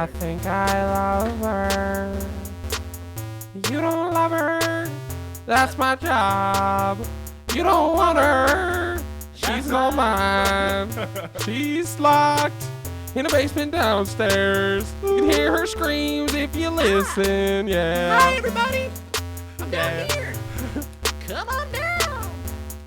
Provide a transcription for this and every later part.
I think I love her. You don't love her. That's my job. You don't want her. She's all mine. She's locked in a basement downstairs. You can hear her screams if you listen. Yeah. Hi, everybody. I'm down here. Come on down.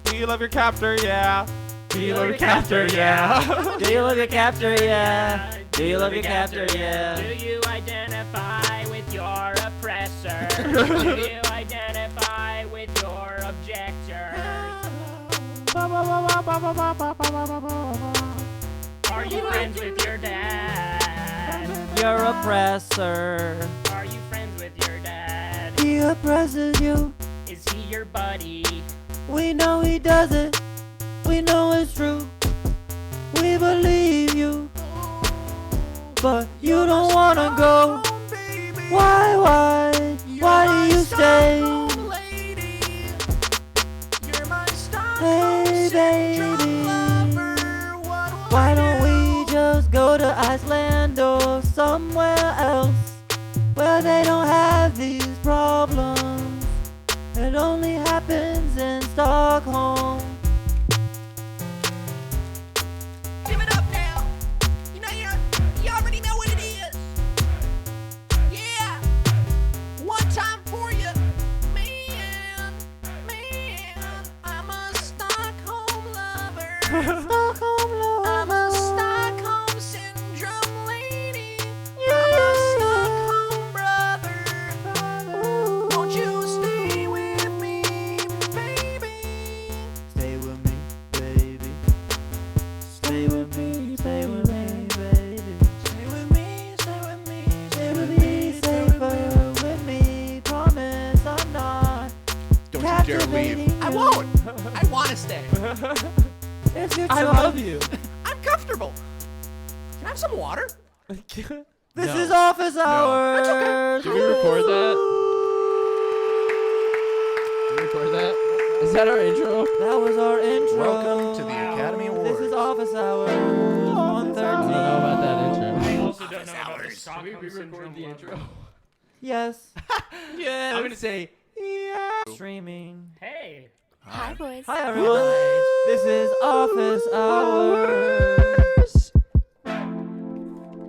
Do you love your captor? Yeah. Do you love your captor? Yeah. Do you love your captor? Yeah. Do you love your captor? Yeah. Do you identify with your oppressor? Do you identify with your objector? Are you friends with your dad? Your oppressor. Are you friends with your dad? He oppresses you. Is he your buddy? We know he does it. We know it's true. We believe you. But you don't wanna go. Why do you stay? Hey baby, why don't we just go to Iceland or somewhere else where they don't have these problems? It only happens in Stockholm. Give it up now. You know, you already know what it is. Yeah. One time for you. Man, I'm a Stockholm lover. Stockholm I'm a lover. Stockholm syndrome lady. I'm a Stockholm brother. Won't you stay with me, baby? Stay with me, baby. Stay with me, stay with me, baby. Stay with me, stay with me, Stay with me, stay with me. Promise I'm not Don't you dare leave. captivating I you. won't. I want to stay. It's your I choice. love you. I'm comfortable. Can I have some water? This No. is office hours. Did we record that? Did we record that? Is that our intro? That was our intro. Welcome to the Academy This Awards. is office hours. I don't know 1:13. about that intro. I also don't know about the Did Stockholm we re-record syndrome the level. intro? Yes. Yeah. I'm gonna say yeah. Streaming. Hey. Hi, boys. Hi everyone. This is office hours.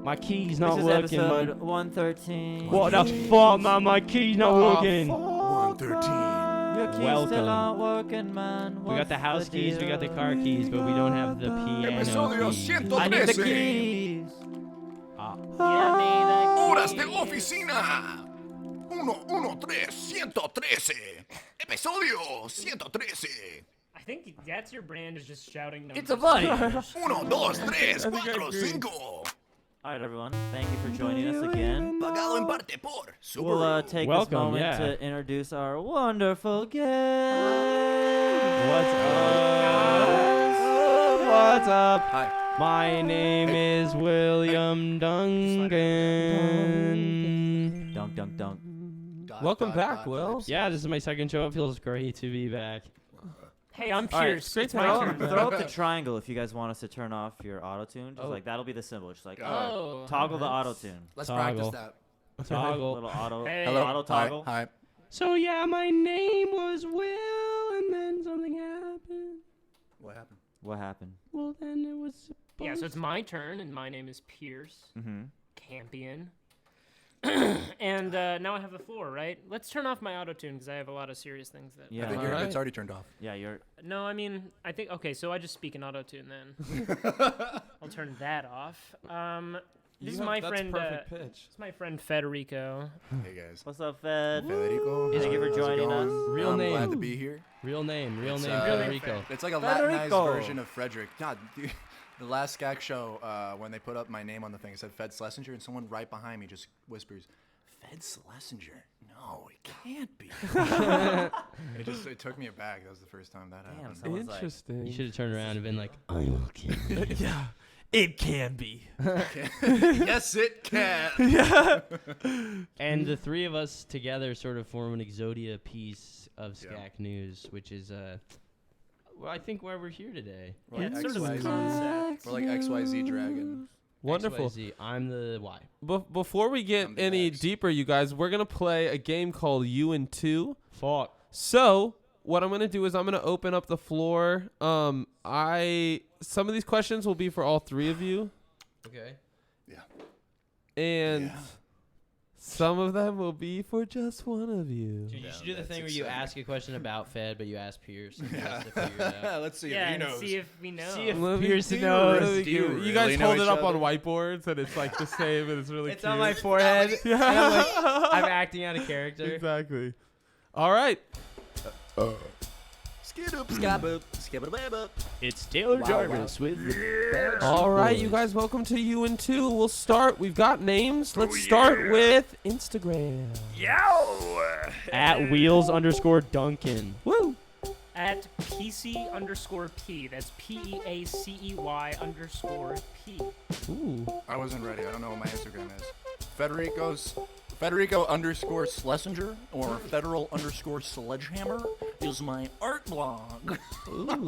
My key's This not is working, episode man. 113. What the fuck, man? My key's not working. 113. Your keys Welcome. still aren't working, man. We got the house keys, we got the car keys, but we don't have the piano Episodio keys. 113. I need the keys. Give me the Horas de keys. oficina. 113. Episodio 113. I think that's your brand is just shouting numbers. It's a buddy. 1, 2, 3, I 4, agree. 5. Alright everyone, thank you for joining us again. Pagado en parte por We'll Subaru. take Welcome, this moment yeah. to introduce our wonderful guest. What's up? What's up? Hi. My name is William Duncan. Dunk, dunk, dunk. Welcome back, Will. Yeah, this is my second show. It feels great to be back. Hey, I'm Alright, Pierce. great It's to my know turn. you. Throw up the triangle if you guys want us to turn off your auto-tune. Just Oh. like, that'll be the symbol. Just like, Oh. toggle the auto-tune. Let's Toggle. practice that. Toggle. Little auto, Hey. Hello. auto toggle. Hi. So yeah, my name was Will, and then something happened. What happened? What happened? Well, then it was. Yeah, so it's my turn, and my name is Pierce Mm-hmm. Campion. And now I have the floor, right? Let's turn off my auto tune because I have a lot of serious things that. Yeah. I think Alright. it's already turned off. Yeah, you're. No, I mean, I think okay. So I just speak in auto tune then. I'll turn that off. This is my friend. Perfect pitch. It's my friend Federico. Hey guys. What's up, Fed? Federico. Thank you for how's it joining going? us. Real I'm name. glad to be here. Real name. It's, Federico. It's like a Federico. Latinized version of Frederick. God, dude, the last Scak show, when they put up my name on the thing, it said Fed Schlesinger, and someone right behind me just whispers, Fed Schlesinger? No, it can't be. it took me aback. That was the first time that Damn, happened. someone's like, You should have turned around and been like, I'm okay. Yeah, it can be. Yes, it can. And the three of us together sort of form an Exodia piece of Scak Yeah. News, which is, well, I think why we're here today. We're Yeah, like it's sort of the XYZ. concept. We're like XYZ Dragon. Wonderful. XYZ. I'm the Y. Before we get I'm the any X. deeper, you guys, we're gonna play a game called You and Two. Fuck. So what I'm gonna do is I'm gonna open up the floor. Some of these questions will be for all three of you, Okay. and Yeah. some of them will be for just one of you. Dude, you should Yeah, do the that's thing where you exciting. ask a question about Fed, but you ask Pierce. And he has to figure it out. Let's see Yeah, if he and knows. see if we know. See if Let me- Pierce do you knows. really- Do you you guys really know hold it each up on other? whiteboards, and it's like the same, and it's really It's cute. on my forehead. Yeah. And I'm like, I'm acting out a character. Exactly. All right. It's Taylor Wow, Jarvis with the All right, you guys, welcome to You and Two. We'll start. We've got names. Let's start with Instagram. at Wheels_Duncan. Woo. At PC_P. That's PEACEY_P. Ooh. I wasn't ready. I don't know what my Instagram is. Federico_Schlesinger or Federal_Sledgehammer is my art blog.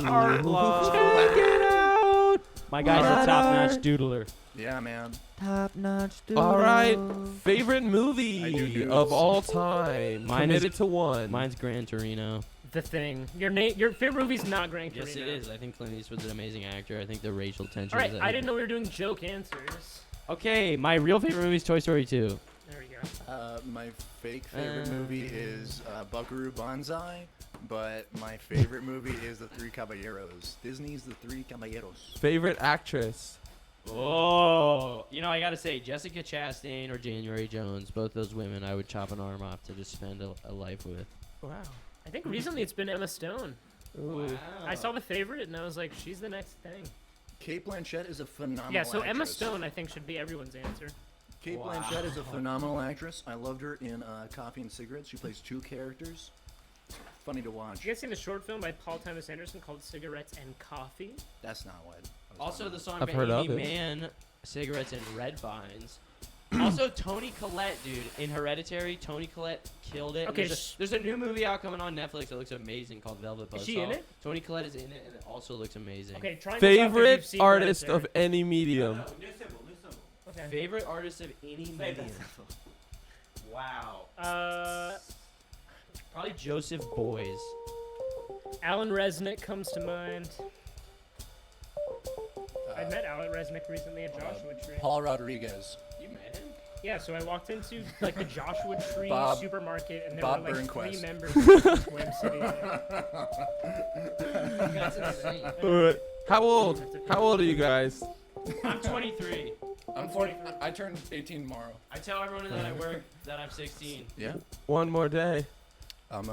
Art blog. Check it out. My guy's a top-notch doodler. Yeah, man. Top notch dude. All right. Favorite I do movie doodles. of all time. Mine is- Committed to one. Mine's Gran Torino. The Thing. Your favorite movie's not Gran Torino. Yes, it is. I think Clint Eastwood's an amazing actor. I think the racial tension. All right, is I didn't know we were doing joke answers. Okay, my real favorite movie is Toy Story 2. There we go. My fake favorite movie is Buckaroo Banzai, but my favorite movie is The Three Caballeros. Disney's The Three Caballeros. Favorite actress. Oh, you know, I gotta say, Jessica Chastain or January Jones, both those women I would chop an arm off to just spend a life with. Wow. I think recently it's been Emma Stone. Ooh. I saw The Favorite and I was like, she's the next thing. Kate Blanchett is a phenomenal Yeah, so Emma actress. Stone I think should be everyone's answer. Kate Blanchett is a phenomenal actress. I loved her in Coffee and Cigarettes. She plays two characters. Funny to watch. You guys seen the short film by Paul Thomas Anderson called Cigarettes and Coffee? That's not what. I was Also, talking the song I've by heard of Amy it. Mann, Cigarettes and Red Vines. Also, Toni Collette, dude, in Hereditary, Toni Collette killed it. Okay, There's a new movie out coming on Netflix that looks amazing called Velvet Buzzsaw. Is she in it? Toni Collette is in it, and it also looks amazing. Okay, try and look up if you've Favorite seen artist Hereditary. of any medium. Okay. Favorite artist of any medium? Wow. Probably Joseph Boys. Alan Resnick comes to mind. I met Alan Resnick recently at Joshua Tree. Paul Rodriguez. You met him? Yeah, so I walked into like the Joshua Tree Bob- supermarket, and there Bob were like Burnquist. 3 members of Swim City there. That's insane. All right. How old? How old are you guys? I'm 23. I'm 40. I turned 18 tomorrow. I tell everyone that I work that I'm 16. Yeah. One more day. I'm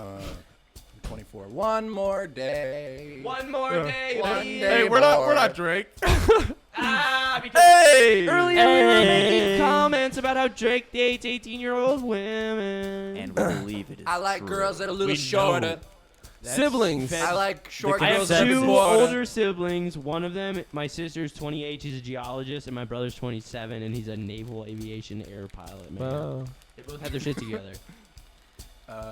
24. One more day. One more Yeah. day, One baby. day. Hey, we're not more. Drake. Because Hey! earlier we were making Hey. comments about how Drake dates 18-year-old women. And we believe it is I like true. girls that are a little We shorter. know. That's Siblings. fed- I like short I have girls that are 2 shorter. older siblings. One of them, my sister's 28, she's a geologist, and my brother's 27, and he's a naval aviation air pilot, man. Wow. They both had their shit together.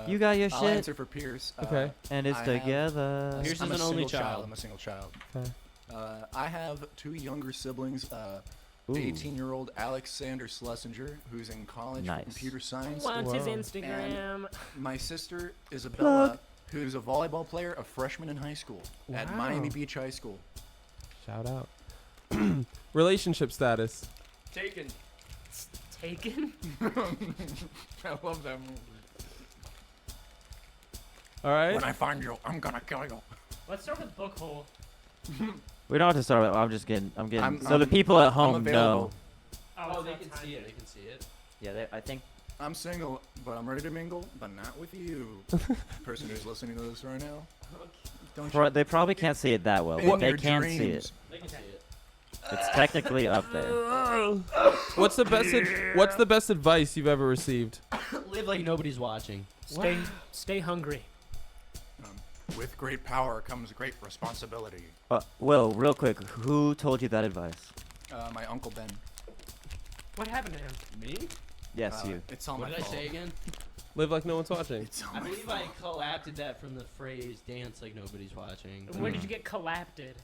You got your I'll shit, answer for Pierce. Okay. and it's I have- together. Pierce I'm is a an only single child. I'm a single child. Okay. I have 2 younger siblings. Ooh. 18-year-old Alexander Schlesinger, who's in college for Nice. computer science. Wants his Wow. Instagram. My sister Isabella, who's a volleyball player, a freshman in high school at Wow. Miami Beach High School. Shout out. Relationship status. Taken. Taken? I love that movie. All right. When I find you, I'm gonna kill you. Let's start with book hole. We don't have to start with. I'm getting. I'm- So the I'm- people at I'm home available. know. Oh, they it's can not see it. time. They can see it. Yeah, I think. I'm single, but I'm ready to mingle, but not with you. Person who's listening to this right now. Don't you They probably can't see it that well, in but they your can see it. dreams. They can see it. It's technically up there. What's the best? What's the best advice you've ever received? Live like nobody's watching. Stay hungry. With great power comes great responsibility. Will, real quick, who told you that advice? My Uncle Ben. What happened to him? Me? Yes, you. It's all What my did I fault. say again? Live like no one's watching. It's all I my believe fault. I collapsed that from the phrase "dance like nobody's watching." Where did you get collapted?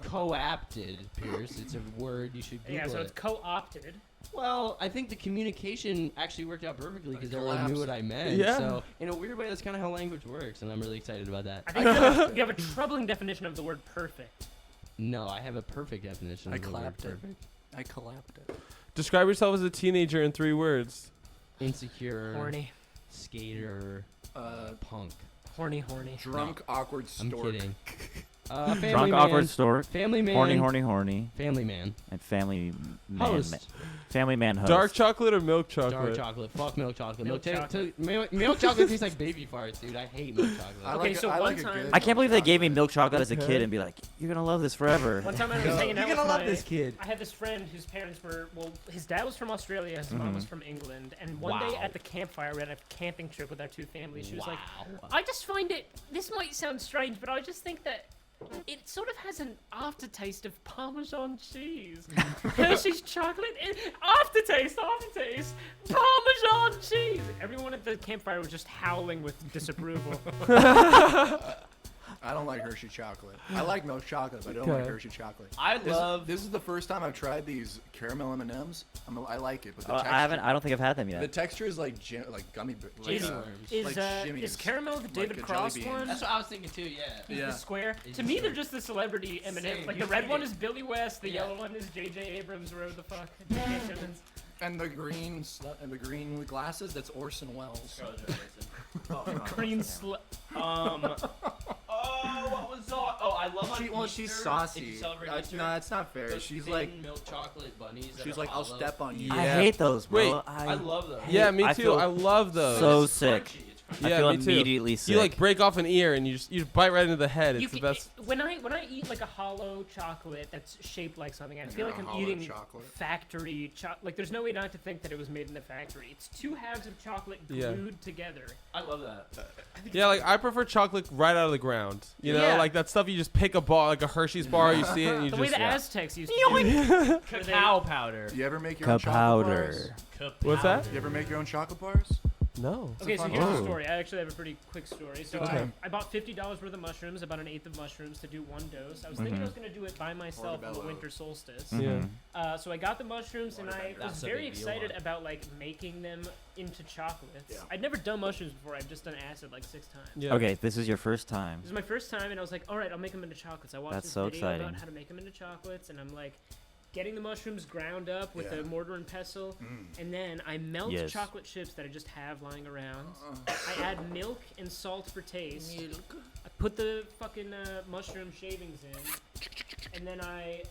Co-opted, Pierce. It's a word you should Google Yeah, so it. it's co-opted. Well, I think the communication actually worked out perfectly because everyone collapse. knew what I meant. Yeah. So, in a weird way, that's kind of how language works, and I'm really excited about that. I think you have a troubling definition of the word perfect. No, I have a perfect definition I of the word clapped it. perfect. I collapsed it. Describe yourself as a teenager in 3 words. Insecure, Horny. skater, punk. Horny. Drunk, awkward I'm stork. kidding. Family Drunk, man, awkward stork. Family man. Horny. Family man. And family man. Host. Family man host. Dark chocolate or milk chocolate? Dark chocolate. Fuck milk chocolate. Milk chocolate. Milk chocolate tastes like baby farts, dude. I hate milk chocolate. I Okay, like so I one like a time- good I can't believe they milk gave me chocolate. milk chocolate as a Okay. kid and be like, you're gonna love this forever. One time I was hanging out You're with gonna love my- this kid. I had this friend whose parents were, well, his dad was from Australia, his mom was from England, and one day Wow. at the campfire, we had a camping trip with our 2 families. She was like, Wow. I just find it, this might sound strange, but I just think that it sort of has an aftertaste of Parmesan cheese. Hershey's chocolate, aftertaste, Parmesan cheese. Everyone at the campfire was just howling with disapproval. I don't like Hershey chocolate. I like milk chocolate, but I don't like Okay. Hershey chocolate. I This, love. this is the first time I've tried these caramel M&Ms. I like it, but the Oh, texture, I haven't. I don't think I've had them The yet. texture is like like gummy bear. Like, Jelly worms. Is, Jimmy's, is caramel the like David a jelly Cross bean. one? That's what I was thinking too. Yeah. Yeah. The square. It's To me, just they're like- just the celebrity M&M. Same, Like you the red find one it. is Billy West, the Yeah. yellow one is J.J. Abrams, wherever the fuck. J.K. Simmons. And the green and the green glasses, that's Orson Welles. Green sl. Oh, what was that? Oh, I love. on She's Easter, saucy. If you celebrate Easter, No, it's not fair. those She's thin like, milk chocolate bunnies. that she's are like, I'll hollow. step on you. I Yeah. hate those, bro. Wait, I love those. Yeah, me I too. feel I love those. so It's sick. crunchy, it's crunchy. I Yeah, feel me too. immediately sick. You like break off an ear and you just bite right into the head. It's the best. When I eat like a hollow chocolate that's shaped like something, I feel Yeah, like I'm hollow eating chocolate. factory chocolate. Like there's no way not to think that it was made in the factory. It's 2 halves of chocolate Yeah. glued together. I love that. Yeah, like I prefer chocolate right out of the ground. You know, Yeah. like that stuff you just pick a bar, like a Hershey's bar, you see it and you The way just. the Aztecs used to do it. Cacao powder. You ever make your own chocolate bars? powder. What's that? You ever make your own chocolate bars? No. Okay, so fun here's the one. story. I actually have a pretty quick story. So Okay. I bought $50 worth of mushrooms, about an eighth of mushrooms to do 1 dose. I was thinking I was going to do it by myself on the Portobello. winter solstice. Yeah. So I got the mushrooms and I was That's a very big deal, excited huh? about like making them into chocolates. Yeah. I'd never done mushrooms before. I've just done acid like 6 times. Yeah. Okay, this is your first time. This is my first time, and I was like, all right, I'll make them into chocolates. I watched That's this so video exciting. about how to make them into chocolates, and I'm like getting the mushrooms ground up with Yeah. a mortar and pestle, and then I melt Yes. chocolate chips that I just have lying around. I add milk and salt for taste. I put the fucking mushroom shavings in, and then I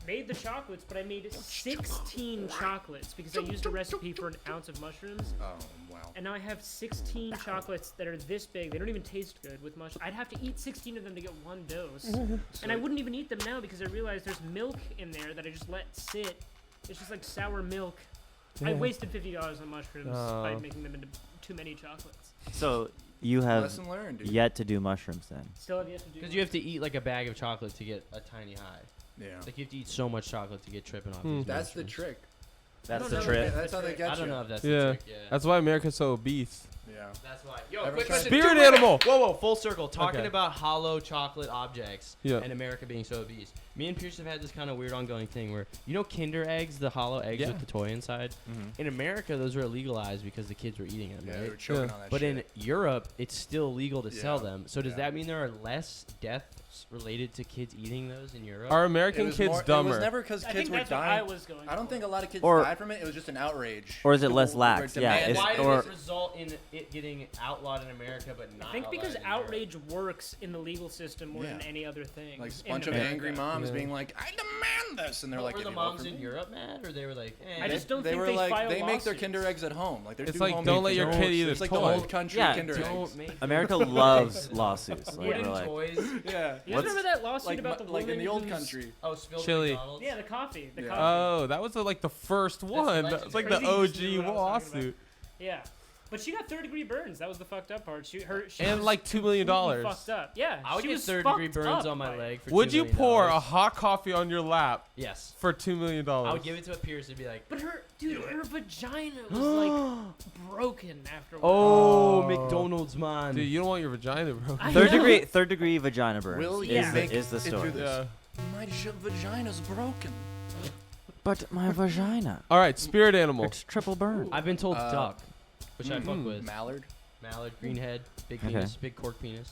made the chocolates, but I made 16 chocolates because I used a recipe for an ounce of mushrooms. Oh, wow. And now I have 16 chocolates that are this big. They don't even taste good with mush. I'd have to eat 16 of them to get 1 dose. And I wouldn't even eat them now because I realized there's milk in there that I just let sit. It's just like sour milk. I Yeah. wasted $50 on mushrooms by Oh. making them into too many chocolates. So you have Lesson learned, dude. yet to do mushrooms then. Still have yet to do Because you have to eat like a bag of chocolate to get a tiny high. Yeah. Like you have to eat so much chocolate to get tripping off these That's the mushrooms. trick. That's don't the know. trick. That's how they get I don't you. know if that's Yeah. the trick. Yeah. That's why America's so obese. Yeah. That's why. Yo, Ever quick tried- question. Spirit Dude, wait, animal. Whoa, full circle. Talking Okay. about hollow chocolate objects Yeah. and America being so obese. Me and Pierce have had this kind of weird ongoing thing where, you know, Kinder eggs, the hollow eggs Yeah. with the toy inside? In America, those were illegalized because the kids were eating them, Yeah, right? they were choking Yeah. on that But shit. in Europe, it's still legal to sell Yeah. them. So does Yeah. that mean there are less deaths related to kids eating those in Europe? Are It American was kids more- It dumber? was never because I kids think were that's what I dying. was going I don't for. think a lot of kids Or- died from it. It was just an outrage. Or is it less People lax? were Yeah, demanding- it's- Why did or- it result in it getting outlawed in America but not I think because allowed in Europe? outrage works in the legal system more than Yeah. any other thing. like a in bunch of America. angry moms Yeah. being like, "I demand this," and they're But like, were "If the you vote moms for in me." Europe mad, or they were like, eh? I just don't They think were they like, file they make their lawsuits. Kinder eggs at home. Like they're It's too like, homemade don't let for your you. kid eat It's a like the toy. old country Yeah, Kinder Don't eggs. make America loves lawsuits. Like, wooden we're like, toys. Yeah. You guys What's- remember that lawsuit Like, about the like in woman the old who's- country. Oh, spilled Chili. McDonald's. Yeah, the coffee. The Yeah. coffee. Oh, that was like the the OG legendary. one. That was like the Crazy, you just OG knew what I was talking lawsuit. Yeah. But she got third-degree burns. That was the fucked up part. She And was like $2 million. completely fucked up. Yeah, I would she get was third-degree fucked burns up on my by it. leg for Would $2 you million. pour a hot coffee on your lap Yes. for $2 million? I would give it to a Pierce and be like, But her vagina was like broken afterwards. oh, McDonald's, man. Dude, you don't want your vagina, bro. I Third know. degree vagina burns Will is, you Yeah. make is the it through story. this? Yeah. My vagina's broken. But my vagina, All right, spirit animal. it's triple burn. I've been told Uh, duck, which I fuck mm, with. Mallard. Mallard, greenhead, big Okay. penis, big cork penis.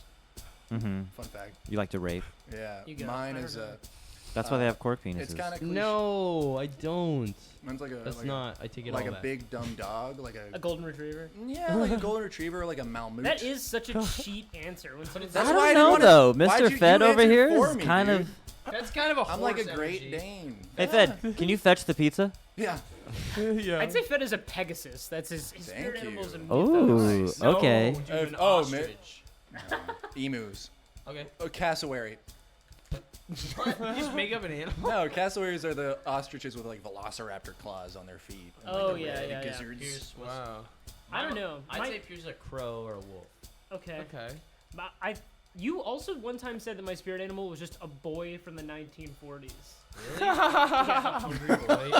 Mm-hmm. Fun fact. You like to rape. Yeah. You go. Mine I is don't a. know. That's why they have cork penises. It's kind of No, I don't. Mine's like a. That's like not. I take A, it like all a back. big dumb dog, like A golden retriever. Yeah, like a golden retriever, or like a Malmoot. That is such a cheap answer. When someone That's says, why I I didn't don't know wanna- though. Why'd Mr. you Fed over answer here for is me, kind dude? of. That's kind of a I'm like a horse Great energy. Dane. Hey Fed, can you fetch the pizza? Yeah. Yeah. I'd say Fed is a Pegasus. That's his spirit Thank animals you. and Ooh, Nice. No, okay. dude, Uh, an oh, ostrich. Emus. Okay. Cassowary. What? You just make up an animal? No, cassowaries are the ostriches with like velociraptor claws on their feet. And, Oh, like, the yeah, red yeah, yeah. gizzards. Pierce was. Wow. I don't know. I'd My- say Pierce is a crow or a wolf. Okay. Okay. But you also one time said that my spirit animal was just a boy from the 1940s. Really? Hungry boy.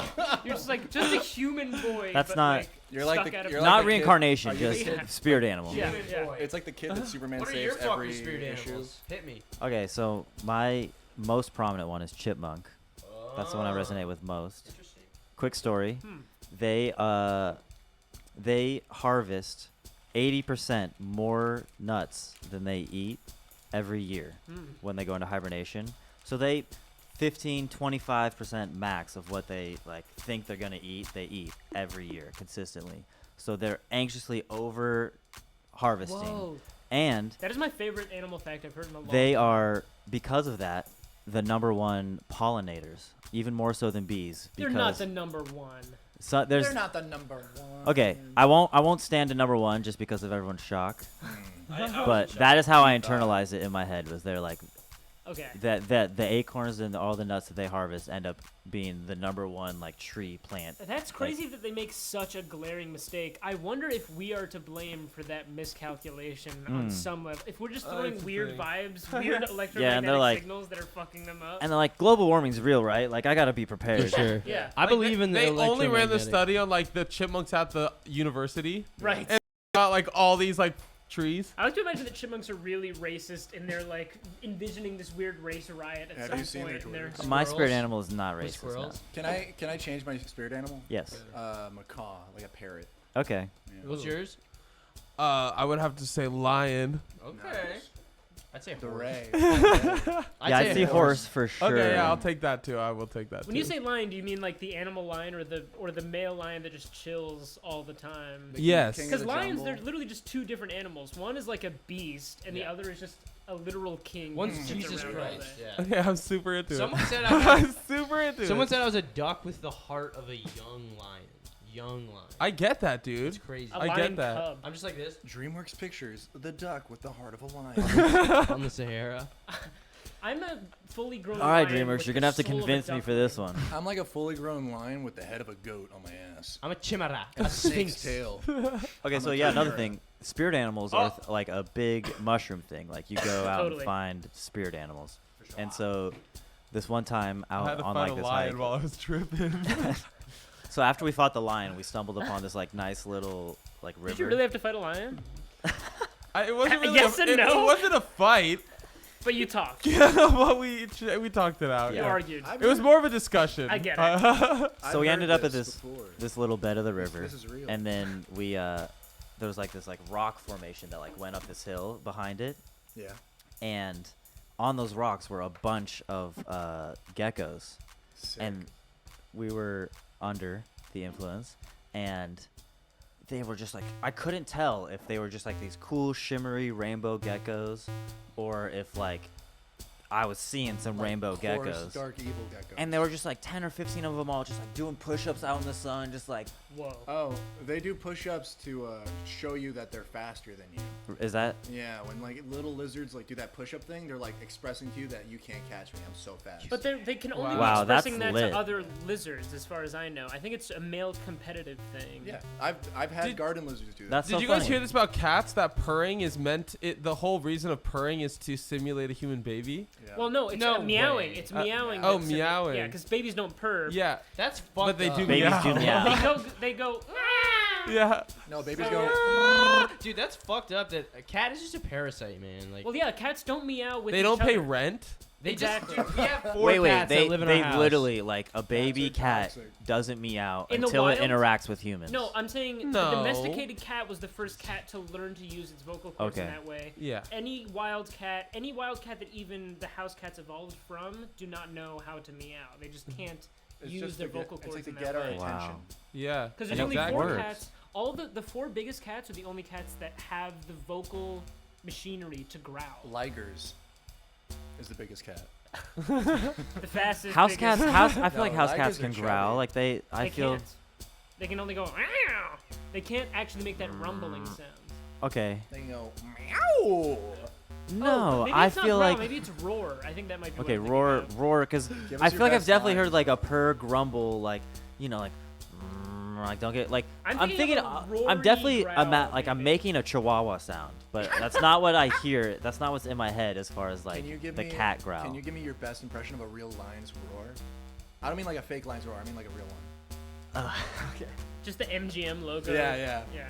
You're just like just a human boy. That's but, not- Like, You're like stuck the- out of you're like Not the kid- reincarnation, are you just the kid? spirit animal. Yeah, Human yeah. boy. It's like the kid that Superman What are saves your fucking every spirit issue. animals? Hit me. Okay, so my most prominent one is Chipmunk. That's the one I resonate with most. Interesting. Quick story. Hmm. They harvest 80% more nuts than they eat every year Hmm. when they go into hibernation. So they 15-25% max of what they like think they're gonna eat, they eat every year consistently. So they're anxiously over harvesting. Whoa. And That is my favorite animal fact I've heard in a long they time. are, because of that, the #1 pollinators, even more so than bees. They're Because not the number one. so there's They're not the number one. okay. I won't stand to #1 just because of everyone's shock. I was But shocked. that is how I You thought. internalized it in my head. Was they're like Okay. that the acorns and all the nuts that they harvest end up being the #1 like tree plant. That's crazy that they make such a glaring mistake. I wonder if we are to blame for that miscalculation on some level. If we're just throwing that's the weird thing. vibes, weird electromagnetic Yeah, and they're like- signals that are fucking them up. And they're like, global warming's real, right? Like I gotta be prepared. sure. Yeah. I believe in the They only ran the electromagnetic. study on like the chipmunks at the university. Right. And got like all these like trees. I like to imagine that chipmunks are really racist and they're like envisioning this weird race riot at Have some you seen point. their And they're Twitters? My Squirrels? spirit animal is not The racist. No. squirrels. Can I change my spirit animal? Yes. Macaw, like a parrot. Okay. Yeah. What's yours? I would have to say lion. Okay. I'd say The horse. ray. Yeah, I say see horse for sure. Okay, yeah, I'll take that too. I will take that. When too. you say lion, do you mean like the animal lion or the male lion that just chills all the time? The Yes. king of Because the lions, jungle. they're literally just two different animals. One is like a beast, and the Yeah. other is just a literal king. One's who sits Jesus around all Christ. day. Yeah. Okay, I'm super into Someone it. said I had, I'm super into someone it. said I was a duck with the heart of a young lion. Young lion. I get that, It's dude. crazy. A I get lion that. cub. I'm just like this DreamWorks Pictures, the duck with the heart of a lion. on the Sahara. I'm a fully grown. All right, lion Dreamers, with you're the gonna have to soul of a convince me for duckling. this one. I'm like a fully grown lion with the head of a goat on my ass. I'm a chimera. And A a snake's sphinx. tail. Okay, I'm so a yeah, another chimera. thing. Spirit animals are like a big mushroom thing. Like you go out Totally. and find spirit animals. And so this one time I out had to on find like a this lion hike. while I was tripping. So after we fought the lion, we stumbled upon this like nice little like river. Did you really have to fight a lion? It wasn't really. Yes and it no. wasn't a fight. But you talked. But we talked it out. You Yeah. argued. It was more of a discussion. I get it. So we I've ended heard up at this before. this little bed of the river. This is real. And then we there was like this like rock formation that like went up this hill behind it. Yeah. And on those rocks were a bunch of geckos. Sick. And we were under the influence, and they were just like, I couldn't tell if they were just like these cool shimmery rainbow geckos or if like I was seeing some rainbow Coarse, geckos. dark evil geckos. And there were just like 10 or 15 of them all just like doing push-ups out in the sun, just like, Whoa. Oh, they do push-ups to show you that they're faster than you. is that? Yeah, when like little lizards like do that push-up thing, they're like expressing to you that you can't catch me. I'm so fast. But they can only Wow, be that's expressing that lit. to other lizards, as far as I know. I think it's a male competitive thing. Yeah, I've had Did- garden lizards do that. That's Did so you guys funny. hear this about cats? That purring is meant. The whole reason of purring is to simulate a human baby. Yeah. Well, no, it's No meowing. way. It's meowing. oh, that's meowing. Yeah, because babies don't purr. Yeah, That's fucked but they up. do Babies meow. do meow. They go. Yeah. No, babies go. Dude, that's fucked up. That a cat is just a parasite, man. Like Well, yeah, cats don't meow with They each don't pay other. rent. they exactly. just we have 4 Wait, cats they that live in our house. literally like a baby are cat toxic. doesn't meow In the until it wild? interacts with humans. No, I'm saying No. the domesticated cat was the first cat to learn to use its vocal cords in Okay. that way. Yeah. Any wild cat that even the house cats evolved from do not know how to meow. They just can't It's use just their to get- vocal cords It's like in to get that our way. attention. Wow. Yeah. Because And there's only it 4 works. cats. All the 4 biggest cats are the only cats that have the vocal machinery to growl. Ligers is the biggest cat. The fastest. House biggest- cats. I feel No, like house ligers cats are can chubby. growl. Like I They feel. can't. They can only go. "Meow." They can't actually make that rumbling sound. Okay. They can go meow. No, Oh, maybe I it's not feel growl, like. maybe it's roar. I think that might be. Okay, what I'm roar, thinking of. roar, because Give us I your feel like I've best definitely lines. heard like a purr, grumble, like like don't get like. I'm thinking of a I'm roary definitely growl, like I'm maybe. making a chihuahua sound, but that's not what I hear. That's not what's in my head as far as like Can you give the me, cat growl. Can you give me your best impression of a real lion's roar? I don't mean like a fake lion's roar. I mean like a real one. Okay. Just the MGM logo. Yeah. Yeah.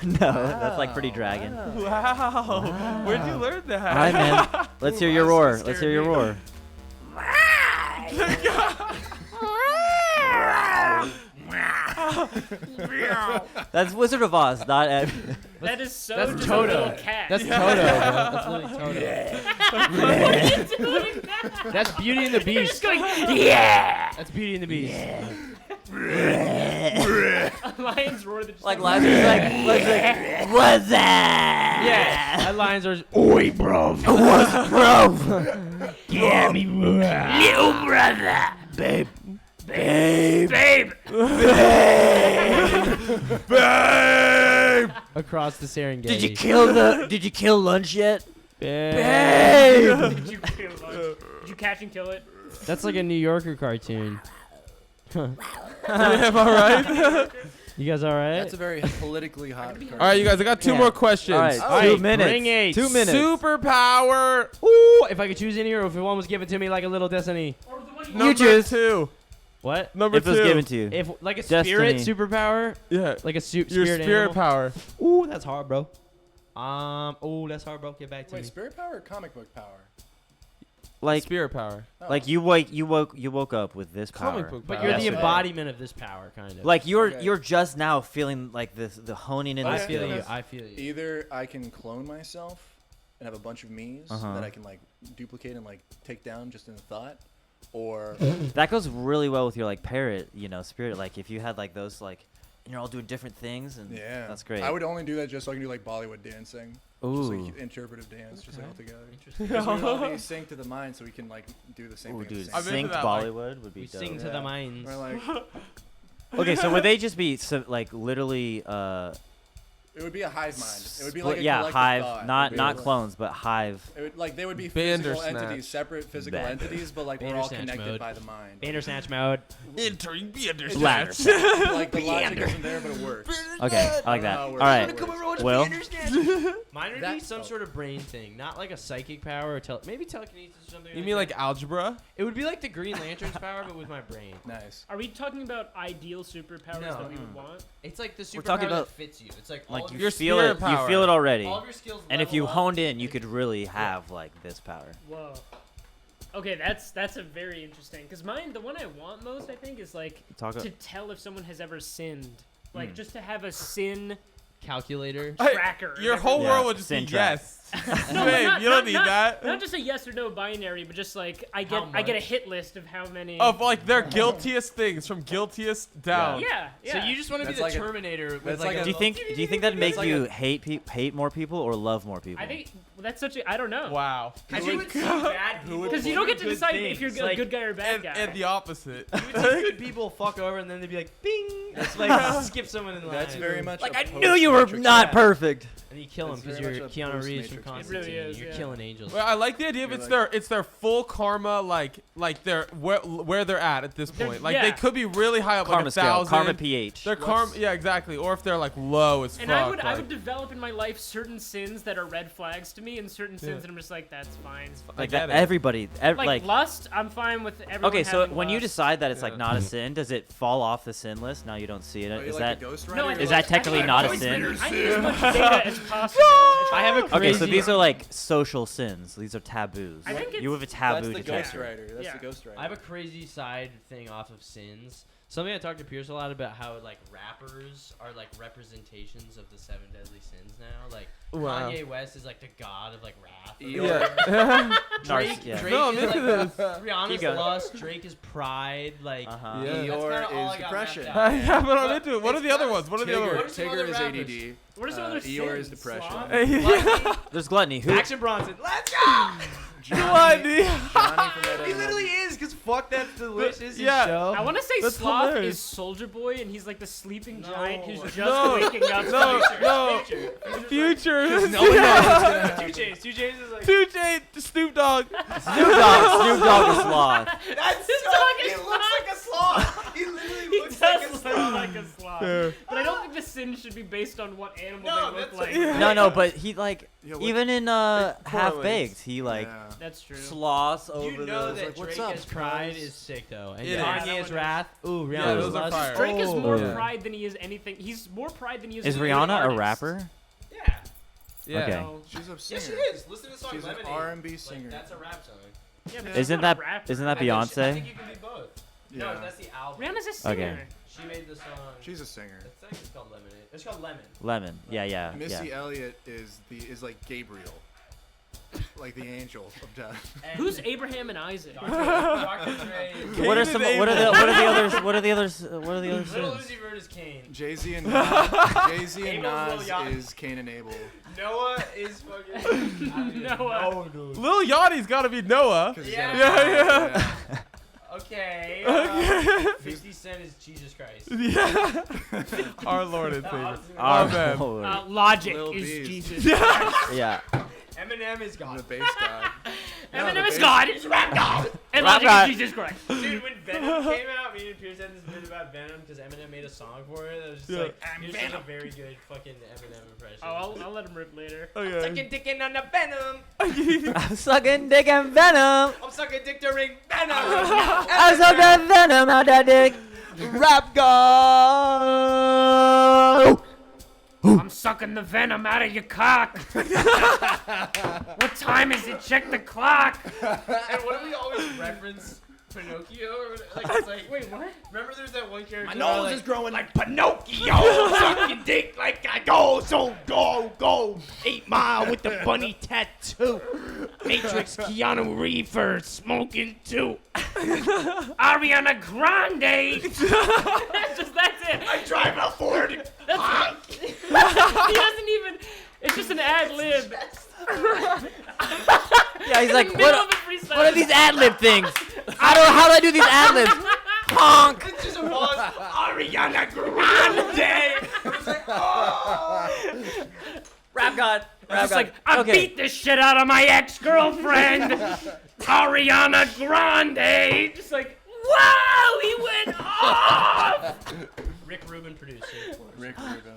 No, that's like pretty dragon. Wow. Where'd you learn that? All right, man. Let's hear your roar. Let's hear your roar. That's Wizard of Oz, not Ed. That is so That's just Toto. a little cat. That's Toto, bro. That's literally Toto. What are you doing now? That's Beauty and the You're Beast. just going, yeah! That's Beauty and the Beast. A lion's roar that just Like sounds- last was like, what's that? Yeah, that lions are. Oi, bro. What's bro? Yeah, me, little brother. Babe. Babe. Babe! Babe! Across the Serengeti. Did you kill lunch yet? Babe. Did you kill lunch? Did you catch and kill it? That's like a New Yorker cartoon. Am I right? You guys all right? That's a very politically hot. All right, you guys. I got 2 more questions. All right, All 2 right, minutes. bring it. 2 minutes. Superpower. Ooh, if I could choose any, or if one was given to me like a little destiny. Or the one Number choose. 2. What? Number If 2. it was given to you. If like a spirit Destiny. superpower, Yeah. like a Your spirit spirit animal. power. Ooh, that's hard, bro. Oh, that's hard, bro. Get back to Wait, me. spirit power or comic book power? Like Spirit power. Oh. like you woke up with this power. Comic book But power. you're the Yes, embodiment of this power, kind of. Like you're Okay. you're just now feeling like the honing in I the Okay. feel skills. you. I feel you. Either I can clone myself and have a bunch of me's Uh-huh. that I can like duplicate and like take down just in a thought, or That goes really well with your like parrot, spirit. Like if you had like those like, and you're all doing different things, and yeah, that's great. I would only do that just so I can do like Bollywood dancing, just Ooh, like interpretive dance, just like all together. Interesting. Because we all be synced to the mind, so we can like do the same ooh, thing. dude, At the I'm same into synced that, like- Bollywood would be We dope. sing to Yeah. the minds. We're like, Okay, so would they just be like literally it would be a hive mind. It would be split- like a yeah, collective hive, thought. It not would be not like- clones, but hive. It would, like they would be Bandersnatch. physical entities, separate physical Band- entities, but like we're all Bandersnatch connected mode. by the mind. Bandersnatch mode. Entering Bandersnatch. Ladder. Like the logic isn't there, but it works. Okay, I like that. Oh, All we're- right, we're- Will. Mine would be That- some sort of brain thing, not like a psychic power or maybe telekinesis or something. You mean like algebra? It would be like the Green Lantern's power, but with my brain. Nice. Are we talking about ideal superpowers No. that we would want? It's like the superpower We're talking that about- fits you. It's like all Like of you Your feel spirit it, power. you feel it already. all of your skills. And if level you up, honed in, you and could really have like this power. Whoa. Okay, that's a very interesting. Because mine, the one I want most, I think, is like Talk. to tell if someone has ever sinned. Like Hmm. just to have a sin calculator. Hey, tracker. Your whole Yeah, world would just be sin track. yes. No, Babe, not- you don't not- need not- that. Not just a yes or no binary, but just like I How get a much? hit list of how many. Of like their guiltiest things from guiltiest down. yeah. So you just want to be That's the like a- Terminator with that's like like a a- Do you think that'd make like you hate more people or love more people? I think that's such a. I don't know. Wow. I you think would see bad people because you for don't get to good decide if you're things. a Like, good guy or a bad guy. And the opposite. you would see good people fuck over and then they'd be like, bing. It's like skip someone in line. That's very much like a I knew you were post-Matrix not Yeah. perfect. And you kill him It's because very you're much a Keanu Reeves from post-Matrix Constantine. It really is, You're yeah. killing angels. Well, I like the idea of You're it's their full karma, like they're where they're at this They're- point. Like yeah. they could be really high up, Karma like scale, 1,000. karma pH. Their karma, yeah, exactly. Or if they're like low as And fuck. I would like, develop in my life certain sins that are red flags to me, and certain sins Yeah. that I'm just like, that's fine. Like get that, it. everybody, Like lust, I'm fine with everyone. okay, so having when you lust. decide that it's like Yeah. not a sin, does it fall off the sin list? Now you don't see it. Are you Is like that a Ghost No, Rider? I You're is think- that technically I not a think sin? I need as much data as possible. I have a crazy. Okay, so these are like social sins. These are taboos. I think You have a it's- taboo That's the to Ghost check. Rider. That's Yeah. the Ghost Rider. I have a crazy side thing off of sins. Something I talked to Pierce a lot about how like rappers are like representations of the 7 deadly sins now. Like Wow. Kanye West is like the god of like rap. or Eeyore. whatever. Yeah. Drake, yeah. Drake No, is I'm like into this. Rihanna's Keep going. lust. Drake is pride. Like Uh-huh. Yeah. that's kinda all Eeyore I is got depression. mapped out. Yeah, but I'm But into it. What are it's the other not- ones? What are the other Tigger, What are some Tigger other is rappers? ADD. What are some other sins? Eeyore is depression. Sloth? Gluttony, There's gluttony. Who? Action Bronson. Let's go! Johnny. Johnny from Ed, He Ed, literally Ed. is, because fuck that's delicious. his Yeah. show. I want to say That's Sloth hilarious. is Soldier Boy, and he's like the sleeping No. giant who's just No. waking up. No, Future. No one knows. 2 Chainz. 2 Chainz is like. 2 Chainz, Snoop Dogg. Snoop Dogg is sloth. That's His so. dog He is looks not- like a sloth. He literally He looks does like a look sloth. like a sloth. Yeah. But I don't think the sin should be based on what animal No, they look that's like. like- No, but he like Yeah, what- even in correlates. Half Baked, he like Yeah. That's true. sloths over You know the. that like, what's Drake up, as pride Spurs? is sick though, and It is. Kanye's wrath. Ooh, Rihanna's Yeah, those are lust. fire. Drake is more Yeah. pride than he is anything. He's more pride than he is. Is a good Rihanna a artist. rapper? Yeah. Yeah. Okay. So- She's a Yes, singer. she is. Listen to the song She's an Lemonade. R&B singer. Like, that's a rap song. Yeah, but she's Isn't not a that rapper. isn't that I think I Beyonce? think you can be both. Yeah. No, that's the album. Rihanna's a singer. Okay. She made the song. She's a singer. I think it's called Lemonade. It's called Lemon. Lemon. Yeah. Missy Elliott is like Gabriel, like the angel of death. And Who's Abraham and Isaac? Dr. Dre is What are Kane some? is What are the? Abel. What are the others? What are the others? What are the other Little sins? Uzi Vert is Kane. Jay-Z and Nas, Jay-Z and Abel's Lil Nas Yachty. is Cain and Abel. Noah is fucking. Noah. dude. Lil Yachty's got to be Noah. 'Cause he's Yeah. got a- Yeah. Okay. 50 Cent is Jesus Christ. Yeah. Our Lord and No, Savior. honestly, Our man. Lord. Logic Lil is Beast. Jesus. Yeah. Eminem is The God. bass guy. No, the Eminem is bass- God. It's rap God. And Rap Logic God. is Jesus Christ. Dude, when Venom came out, me and Pierce had this bit about Venom because Eminem made a song for it. That was just Yeah. like, Pierce did a very good fucking Eminem impression. Oh, I'll let him rip later. Okay. Sucking dick in on the Venom. I'm sucking dick and venom. I'm sucking dick during Venom. I'm sucking venom out that dick. Rap God. I'm sucking the venom out of your cock. What time is it? Check the clock. And what do we always reference? Pinocchio? Or like, it's like, Wait, what? remember there's that one character My where, nose like, is growing like Pinocchio, sucking dick like I go, so go, 8 Mile with the bunny tattoo, Matrix, Keanu Reeves, smoking too. Ariana Grande. That's it. I drive a Ford. He doesn't even. It's just an ad lib. Yeah, he's like, Middle of what? a freestyle. What are these ad lib things? How do I do these ad libs? Honk. It's just a pause. Ariana Grande. It's like, oh. Rap God. It's just like, I beat the shit out of my ex-girlfriend, Ariana Grande. Just like, wow, he went off. Rick Rubin produced it. Rick Rubin.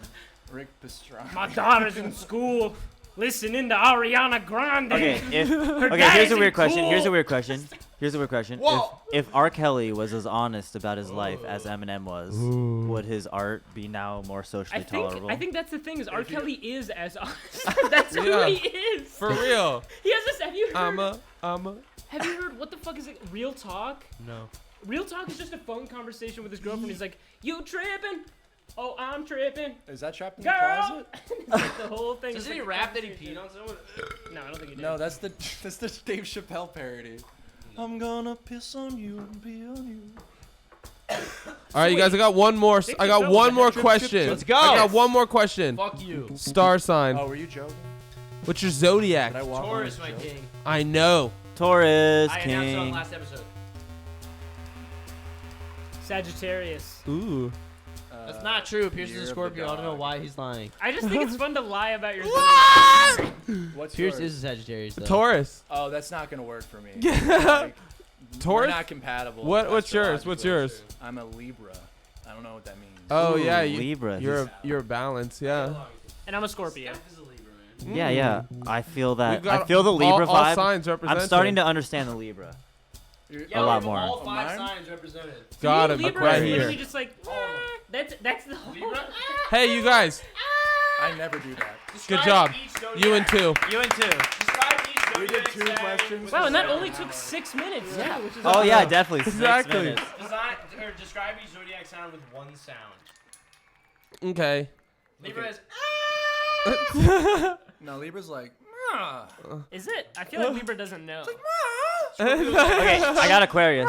Rick Pastrana. My daughter's in school listening to Ariana Grande. Okay, here's dad's a weird cool. question. Here's a weird question. Whoa. If R. Kelly was as honest about his life as Eminem was, would his art be now more socially tolerable? I think that's the thing is R. Kelly is as honest. That's who Yeah. he is. For real. He has this. Have you heard? I'm a. Have you heard what the fuck is it? Real Talk. No. Real Talk is just a phone conversation with his girlfriend. He's like, "You tripping? Oh, I'm tripping. Is that trapped in the Girl! closet? Like the whole thing. Does is he like rap that he peed on someone? No, I don't think he did. No, that's the Dave Chappelle parody. I'm gonna piss on you and pee on you. All right, you guys. I got one more. I got one more question. Let's go. I got one more question. Fuck you. Star sign. Oh, were you joking? What's your zodiac? Did I walk on Taurus, this my joke? king. I know. Taurus I announced it on the King. last episode. Sagittarius. Ooh. That's not true. Pierce Year is a of the Scorpio. I don't know dog. why he's lying. I just think it's fun to lie about your zodiac. What's Pierce yours? is a Sagittarius, though. Taurus. Oh, that's not gonna work for me. Taurus? We're not compatible. What's yours? What's yours? I'm a Libra. I don't know what that means. Oh Ooh, yeah, Libra. You're a balance. Yeah. And I'm a Scorpio. Yeah, yeah. I feel that. We've got I feel the Libra all vibe. signs represented. I'm starting to understand the Libra. Yeah, A lot we have more. all 5 Mine? signs represented. Got him Libra right is literally here. just like, that's the whole. Libra? Hey, you guys. I never do that. Good job. You and two. You and two. Describe each We did zodiac 2 sign questions. with Wow, a and that sound. only took 6 minutes. Yeah. Which is Oh yeah, definitely. 6 Exactly. minutes. Describe each zodiac sound with one sound. Okay. Libra is. No, Libra's like. "Ah." Is it? I feel like Libra doesn't know. Okay, I got Aquarius.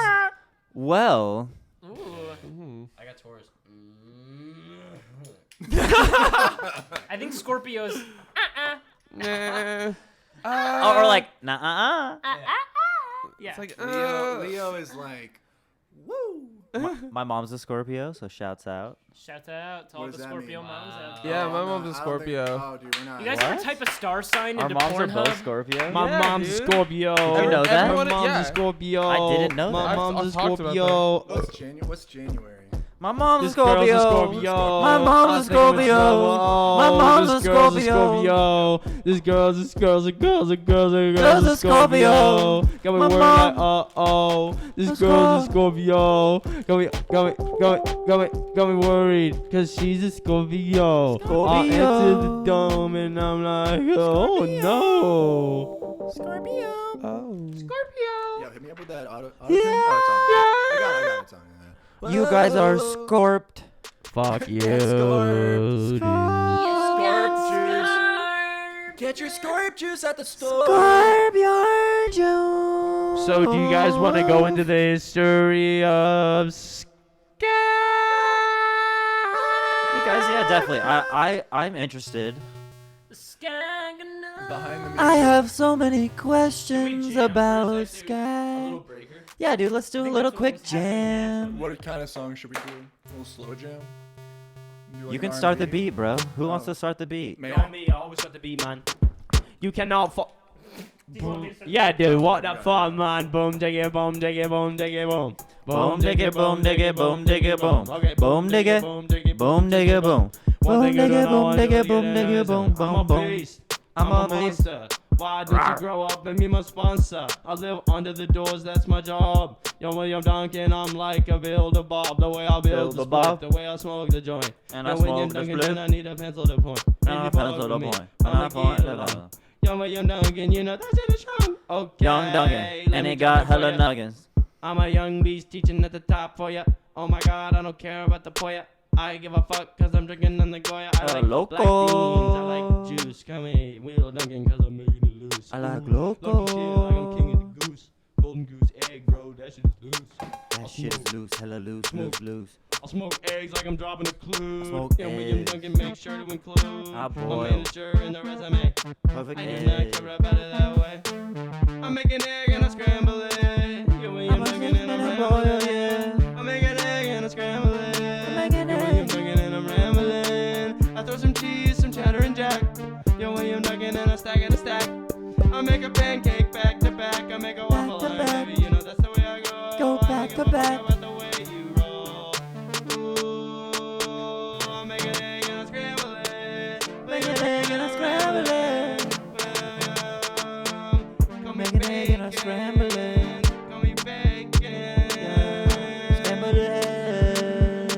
Well, Ooh. I got Taurus. I think Scorpios. Nah. or like nah. Yeah. It's like Leo is like. Woo. My mom's a Scorpio, so shouts out. Shout out to all What the does that Scorpio mean? moms out Yeah, there. my mom's a I don't think- Scorpio. Oh, dude, we're not. You guys What? ever type a star sign Our into moms are Pornhub? both Scorpio. My Yeah, mom's dude. a Scorpio. Did you know that? Everyone- My mom's yeah. a Scorpio. I didn't know My that. I've mom's a talked about Scorpio. What's January? My mom's a This girl's Scorpio. a Scorpio. My mom's a I think I'm in Scorpio. trouble. My mom's This a girl's Scorpio. This girl's a Girl's a Scorpio. Got me My worried mom- like, uh-oh. This A girl's a Scorpio. Got me worried. Cause she's a Scorpio. I Scorpio. entered the dome and I'm like, oh no. Scorpio. Oh. Yeah, hit me up with that auto. Yeah. Oh, it's on. I got it. It's on. Yeah. You guys are scorped. Fuck you. Scorp. dude. Get your Scorp juice at the store. Scorpio juice. So do you guys want to go into the history of You guys, yeah, definitely. I'm interested. Behind the I have so many questions about Scak. Yeah, dude, let's do a little quick jam. What kind of song should we do? A little slow jam? Do like You can an start the R&B? beat, bro. Who Oh. wants to start the beat? May On I? me, I always got the beat, man. You cannot Yeah, dude, what the fuck, man? Boom, diggy, boom, diggy, boom, diggy, boom. Boom, diggy, boom, diggy, boom, diggy, boom. Okay, Boom, diggy, boom, diggy, boom, diggy, boom. One Boom, thing you diggy, don't know boom, is diggy, you'll boom, get diggy, an boom, answer. boom, I'm a boom. beast. I'm I'm a a beast. monster. Why did you grow up and be my sponsor? I live under the doors, that's my job. Yo, William Duncan, I'm like a builder Bob. The way I build the Bob. split, the way I smoke the joint. And Yo, I William smoke the Duncan, split. then I need a pencil to point. And I pencil the point. And I point the line. Yo, William Duncan, you know that shit is strong. Okay. Young Duncan, let and me he drop got it for hella ya. nuggets. I'm a young beast teaching at the top for ya. Oh my god, I don't care about the poya. I give a fuck cause I'm drinking on the Goya. I like Loco. black beans, I like juice. Come here, Will Duncan cause I'm making it loose. I like Ooh, Loco. Lucky shit, like I'm king of the goose. Golden goose egg, bro, that shit is loose. That shit is loose, hella loose, loose, loose. I'll smoke eggs like I'm dropping a clue. Smoke And William eggs. Duncan make sure to include I my boil. manager in the resume. Perfect I do not egg. care about it that way. I make an egg and I scramble it. Yo, William I'm a Duncan and I'm chicken and rambling. boil, yeah. I make an egg and I scramble it. make an Yo, egg. William Duncan and I'm rambling. I throw some cheese, some cheddar and jack. Yo, William Duncan and I stack it a stack. I make a pancake back to back. I make a waffle to iron, back. baby. You know that's the way I go. Go I back don't to give a fuck back. about the way you roll. Ooh, I make an egg and I scramble it. Make an egg and I scramble it. Call me Make an egg and I bacon. scramble it. Call me bacon. Scramble the egg.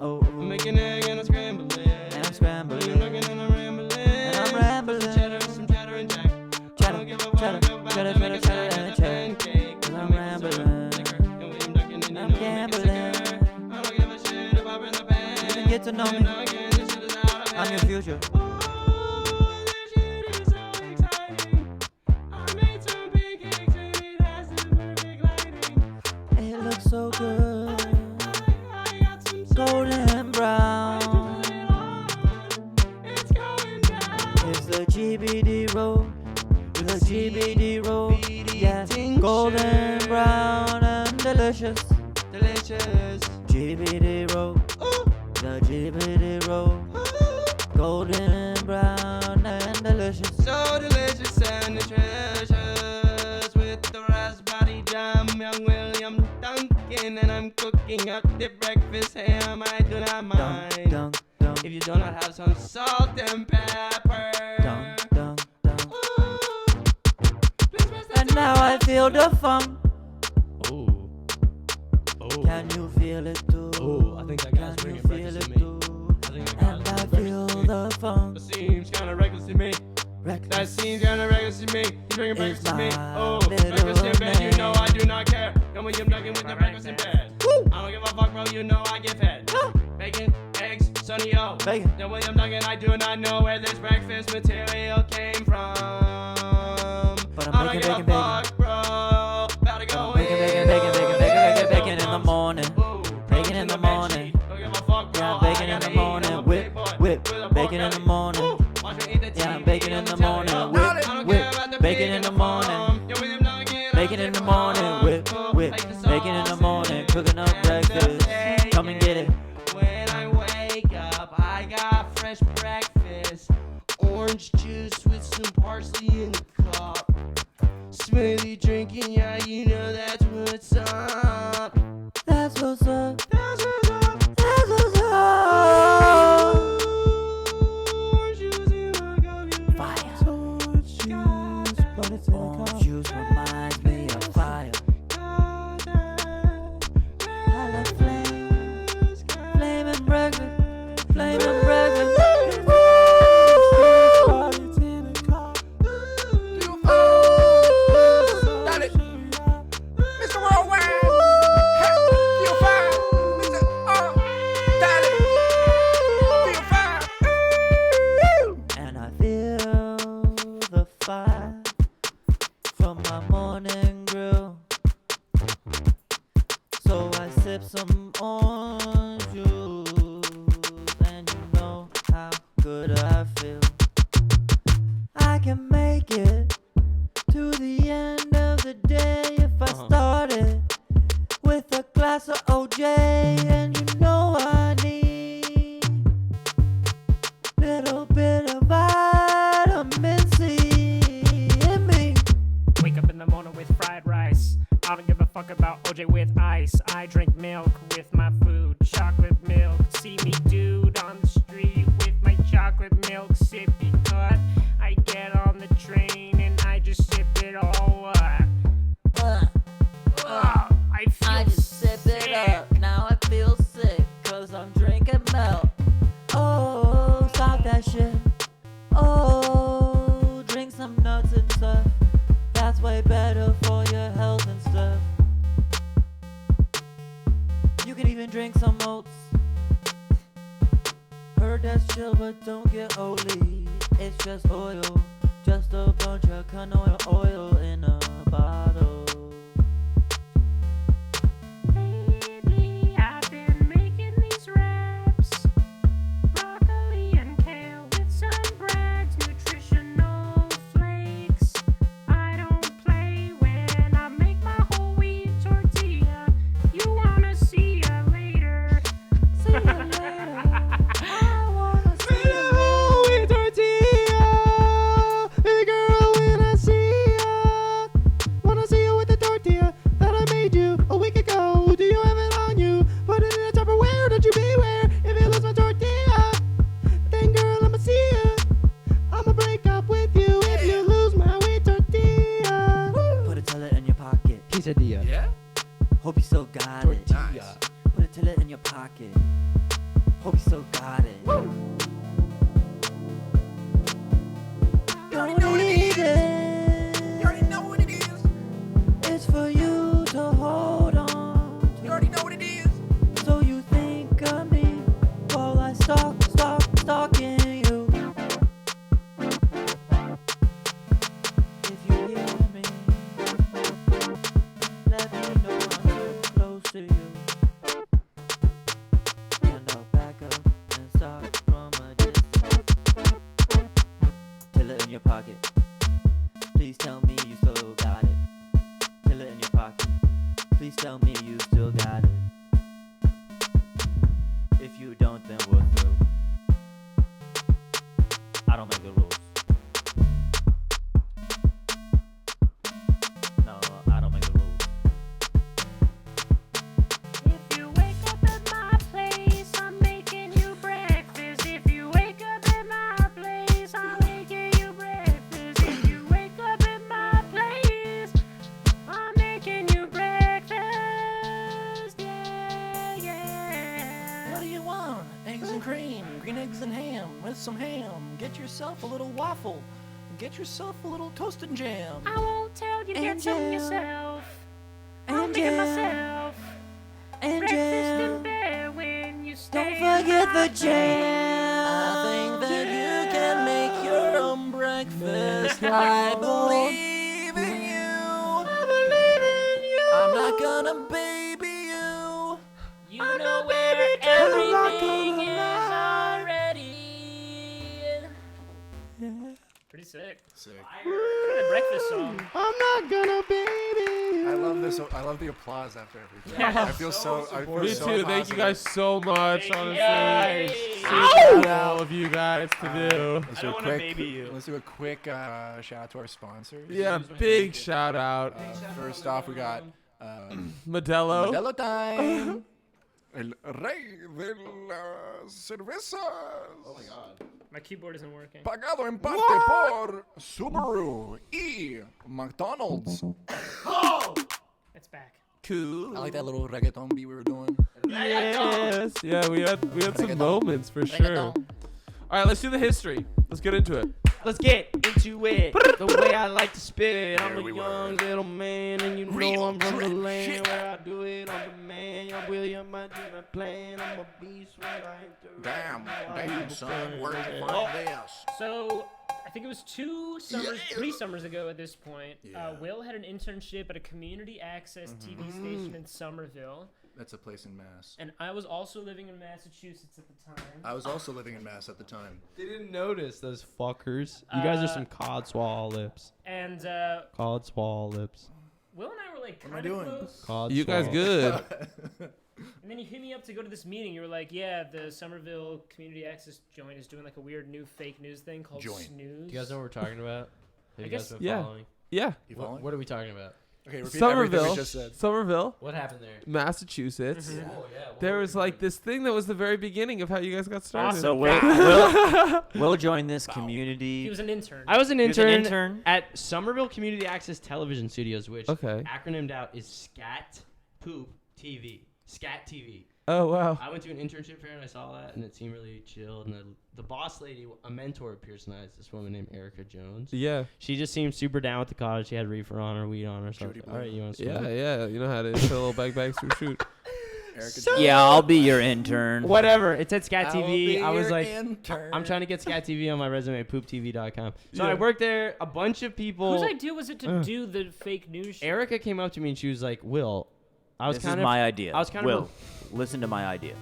Oh, I make an egg and I scramble it. and I scramble William it. Duncan and I'm rambling. And I'm rambling. Some cheddar and jack. I Cheddar, don't give a fuck cheddar, about cheddar, to make a cheddar, snack cheddar, as a cheddar. pancake. And I I'm make some syrup rambling. thicker. And William Duncan and you I'm know I make it gambling. sicker. I don't give a shit about know me. I'm your future. It looks so good. Golden brown. It's the GBD road. The GBD road. Yeah. Golden brown and delicious. GBD road. The GBD road. Golden brown and delicious. So delicious and nutritious with the raspberry jam, young William Duncan, and I'm cooking up the breakfast ham. I do not mind Dunk, dunk, if you do not have some salt and pepper. dunk, dunk, dunk. And now I feel the funk. Oh, Can you feel it too? oh, I think that guy's Can you bringing feel breakfast it to me. too? I think that And guy's I bringing feel breakfast to me. the funk. That seems kind of reckless to me. That Reckless. seems kind of reckless to me. He's bringing breakfast to me. my Oh, little breakfast in bed, you know I man. do not care. Come with you, Duncan with the breakfast in bed. I don't give a fuck, bro, you know I get fed. Bacon, eggs, Sonny O. Bacon. Now William Duncan, I do not know where this breakfast material came from. But I'm I don't bacon, give a bacon, bacon. fuck, bro. About to go Bacon, bacon, bacon, bacon, bacon, bacon in the morning. Ooh, Bacon in the morning. Don't give a fuck, bro. Yeah, I bacon in gotta the eat. morning. I'm a Whip, big boy whip. with a Bacon in the pork morning. belly. Watch me eat the Yeah, TV bacon in the on telly. morning. I Whip, don't whip. care about the Bacon pig in the farm. morning. Yo, William Duncan, Bacon in the morning. Whip, whip. Bacon in the morning. Cooking up breakfast. Come and get it. When I wake up, I got fresh breakfast. Orange juice with some parsley in the cup. Smoothie drinking, yeah, you know that's what's up. That's what's up. That's what's up. That's what's up. Orange juice in my cup, you know Fire. it's orange juice, but it's in a Orange cup. juice reminds me of fire. I love flame. Flame and breakfast. Flame and breakfast. Mr. Worldwide. Hey, feel fine. Mr. Daddy. Feel fine. And I feel the fire from my morning grill. So I sip some orange juice, and you know how good I feel. I can make it to the end of the day if I started with a glass of OJ, and you know I need little bit of vitamin C in me. Wake up in the morning with fried rice. I don't give a fuck about OJ with ice. I drink milk with my food, chocolate milk. See me dude on the street with my chocolate milk sippy cut. I get on the train and I just sip it all up. I feel I just sip sick. it up. Now I feel sick, cause I'm drinking milk. Oh, stop that shit. Oh, drink some nuts and stuff. That's way better for your health and stuff. You can even drink some oats. Heard that's chill, but don't get oily. It's just oil. Just a bunch of canola oil in a bottle. Lately, I've been making these wraps. Broccoli and kale with some Bragg's nutritional flakes. I don't play when I make my whole wheat tortilla. You wanna see ya later. See you later. I wanna see you later. Tortilla, baby girl, when I see ya. your pocket. Please tell me you still got it. Pill it in your pocket. Please tell me you still got it. If you don't, then we're through. I don't make the rules. No, I don't make the rules. If you wake up at my place, I'm making you breakfast. If you wake up at my place, I'm making you breakfast. If you wake up at my place, I'm making you breakfast. Yeah, yeah. What do you want? Eggs and cream, green eggs and ham, with some ham. Get yourself a little waffle. Get yourself a little toasted jam. I won't tell you, And get some jam. yourself. I'll And make it jam. myself. And Breakfast in jam. bed when you stay. Don't forget the I jam. think that you can make your own breakfast. I believe in you. I'm not gonna baby you. You know where everything is already. Pretty sick. Sick. Pretty breakfast song. I'm not gonna baby. I love this. I love the applause after everything. Yeah. I feel so. I feel Me so too. Thank you guys positive. so much. Honestly, Yay. super all of you guys to do. Let's do a quick. Let's do a quick shout out to our sponsors. Yeah, big shout out, First off, we got Modelo. Modelo time. El rey de las cervezas. Oh my god. My keyboard isn't working. Pagado en parte por Subaru y McDonald's. It's back. Cool. I like that little reggaeton beat we were doing. Yes. Yeah, we had some moments for sure. All right, let's do the history. Let's get into it. Let's get into it. The way I like to spit it. I'm There a we young were. little man, and you Real know I'm from the trip land shit. where I do it on demand. Young William, I do my plan. I'm a beast when I enter. Damn, son, where'd you Oh. find this? So, I think it was 3 summers ago at this point. Yeah. Will had an internship at a community access TV station in Somerville. That's a place in Mass. And I was also living in Massachusetts at the time. I was also living in Mass at the time. They didn't notice those fuckers. You guys are some codswall lips. And Codswall lips. Will and I were like am I kind of doing? close. Codswall. You guys good? And then you hit me up to go to this meeting. You were like, yeah, the Somerville Community Access Joint is doing like a weird new fake news thing called Joint. Snooze. Do you guys know what we're talking about? Have you guess- guys been Yeah. following? Yeah. You What, following? what are we talking about? Okay, repeat everything we Somerville. just said. Somerville, What happened there? Massachusetts. Mhm. Oh, yeah. what There were was we like doing? this thing that was the very beginning of how you guys got started. So Will join this community. He was an intern. I was an He was an intern, intern. at Somerville Community Access Television Studios, which Okay. acronymed out is Scat Poop TV. Scat TV. Oh wow. I went to an internship fair and I saw that, and it seemed really chill. And the boss lady, a mentor of Pierce and I, is this woman named Erica Jones. Yeah. She just seemed super down with the cause. She had reefer on her, weed on her. So I was Shooty like, all right, you want to Yeah, yeah. You know how to hit a little bag shoot. Erica Yeah, I'll be your intern. Whatever. It said Scat I will TV. be I was your like, intern. I'm trying to get Scat TV on my resume, pooptv.com. So Yeah. I worked there. A bunch of people. Whose idea was it to do the fake news show? Erica came up to me and she was like, Will, I was This kind is of my idea. I was kind Will, of listen to my idea.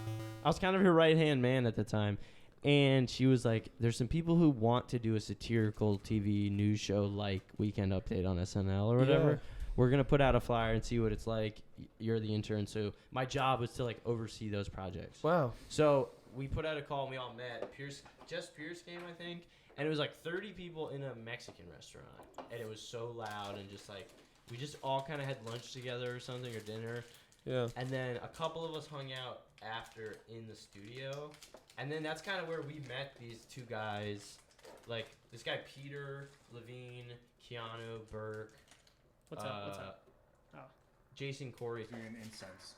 I was kind of her right hand man at the time, and she was like, "There's some people who want to do a satirical TV news show like Weekend Update on SNL or whatever. Yeah. We're gonna put out a flyer and see what it's like. You're the intern, so my job was to like oversee those projects. Wow. So we put out a call and we all met. Pierce came, I think, and it was like 30 people in a Mexican restaurant, and it was so loud and just like we just all kind of had lunch together or something or dinner. Yeah. And then a couple of us hung out after in the studio. And then that's kind of where we met these two guys. Like, this guy, Peter, Levine, Keanu, Burke. What's up? What's up? Oh. Jason, Corey. Doing incense.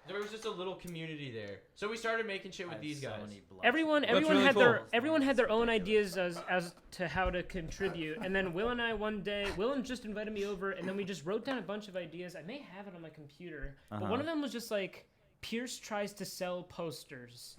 There was just a little community there. So we started making shit with these guys. Everyone really had cool. everyone had their own ideas as to how to contribute. And then Will and I one day, Will just invited me over, and then we just wrote down a bunch of ideas. I may have it on my computer, but one of them was just like, Pierce tries to sell posters.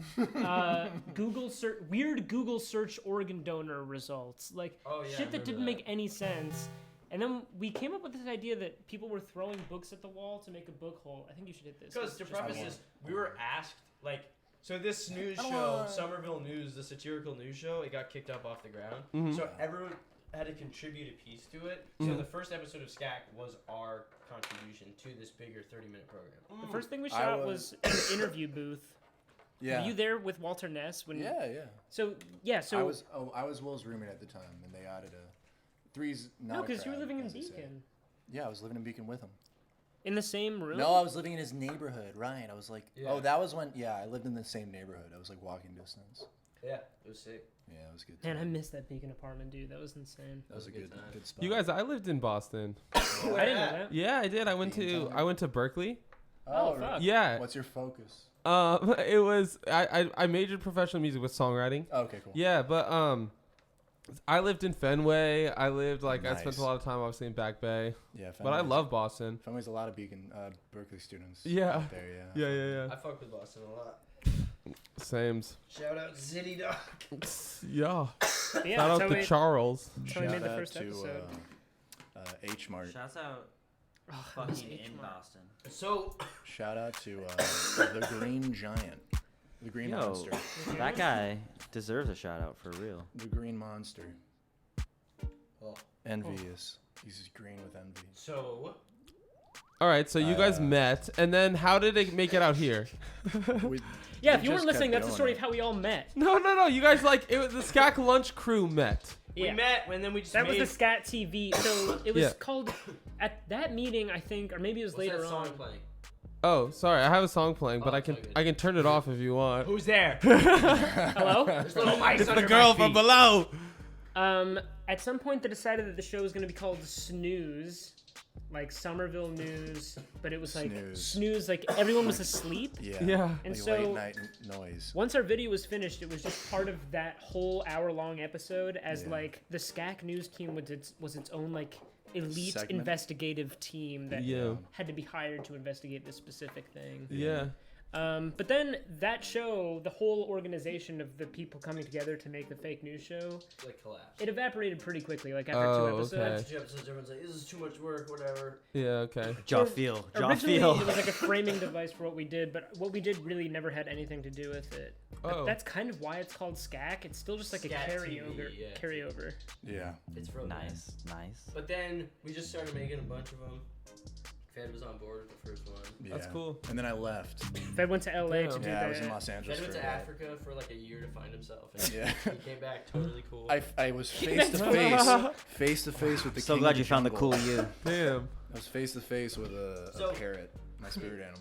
Weird Google search organ donor results. Like Oh, yeah, I shit that didn't remember make any sense. And then we came up with this idea that people were throwing books at the wall to make a book hole. I think you should hit this. Because to Just preface one. this, we were asked, like, so this news show, Somerville News, the satirical news show, it got kicked up off the ground. So everyone, had to contribute a piece to it. So the first episode of Scak was our contribution to this bigger 30-minute program. The first thing we shot was in the interview booth. Yeah. Were you there with Walter Ness when? Yeah. So I was Will's roommate at the time, and they added a three's. Not no, a because you were crowd, living in as they say. Beacon. Yeah, I was living in Beacon with him. In the same room? No, I was living in his neighborhood. Right. I was like, Yeah. oh, that was when. Yeah, I lived in the same neighborhood. I was like walking distance. Yeah, it was sick. Yeah, it was good. Man, I time. missed that Beacon apartment, dude. That was insane. That was a good good, time. good spot. You guys, I lived in Boston. I didn't know that. Yeah, I did. I went to Berkeley. Oh, fuck. Yeah. What's your focus? It was I majored professional music with songwriting. Oh, okay, cool. Yeah, but I lived in Fenway. I lived I spent Nice. a lot of time obviously in Back Bay. Yeah, But I love Boston. Fenway's a lot of Berkeley students. Yeah. out there, yeah. Yeah. I fuck with Boston a lot. Sames. Shout out Zitty Dog. Yeah. Yeah, Shout out that's to how we- Charles. that's how we Shout made the out first to episode. H Mart. Shouts out Oh, fucking H in Mart. Boston. So, Shout out to the Green Giant, the Green Yo. Monster, That guy deserves a shout out for real. the Green Monster. oh, Envious. He's just green with envy. so All right, so you guys Uh, met, and then how did it make it out here? We- Yeah, we if you weren't just listening, kept that's the going story on. of how we all met. No. You guys it was the Scak lunch crew met. Yeah. we met and then we just That was made. the Scat TV. So it was Yeah. called at that meeting, I think, or maybe it was What's later that song on. playing? Oh, sorry, I have a song playing, but Oh, I it's can all good. I can turn it off if you want. Who's there? Hello. There's little mics It's the under girl my from feet. below. At some point, they decided that the show was going to be called Snooze, like Somerville News, but it was like Snooze. like everyone was asleep. Yeah. Yeah. And Like so late night noise. once our video was finished, it was just part of that whole hour-long episode as Yeah. like the Scak news team was its own like elite Segment? investigative team that Yeah. had to be hired to investigate this specific thing. Yeah. But then that show, the whole organization of the people coming together to make the fake news show, Like collapse. it evaporated pretty quickly. Like after Oh, 2 episodes. okay. 2 episodes, everyone's like, this is too much work, whatever. Yeah. Okay. Jaw feel. Originally, it was like a framing device for what we did, but what we did really never had anything to do with it. But Oh. that's kind of why it's called Scak. It's still just like Scat a TV, carryover. yeah. Carryover. Yeah. It's real Nice. But then we just started making a bunch of them. Fed was on board with the first one. Yeah. That's cool. And then I left. Fed went to LA to Damn. do Yeah, I was that. in Los Angeles Fed went for to a bit. Africa for like a year to find himself. And Yeah. he came back totally cool. I was face to face with the So king glad of you found the jungle. cool you. Damn. I was face to face with a So- parrot, my spirit animal.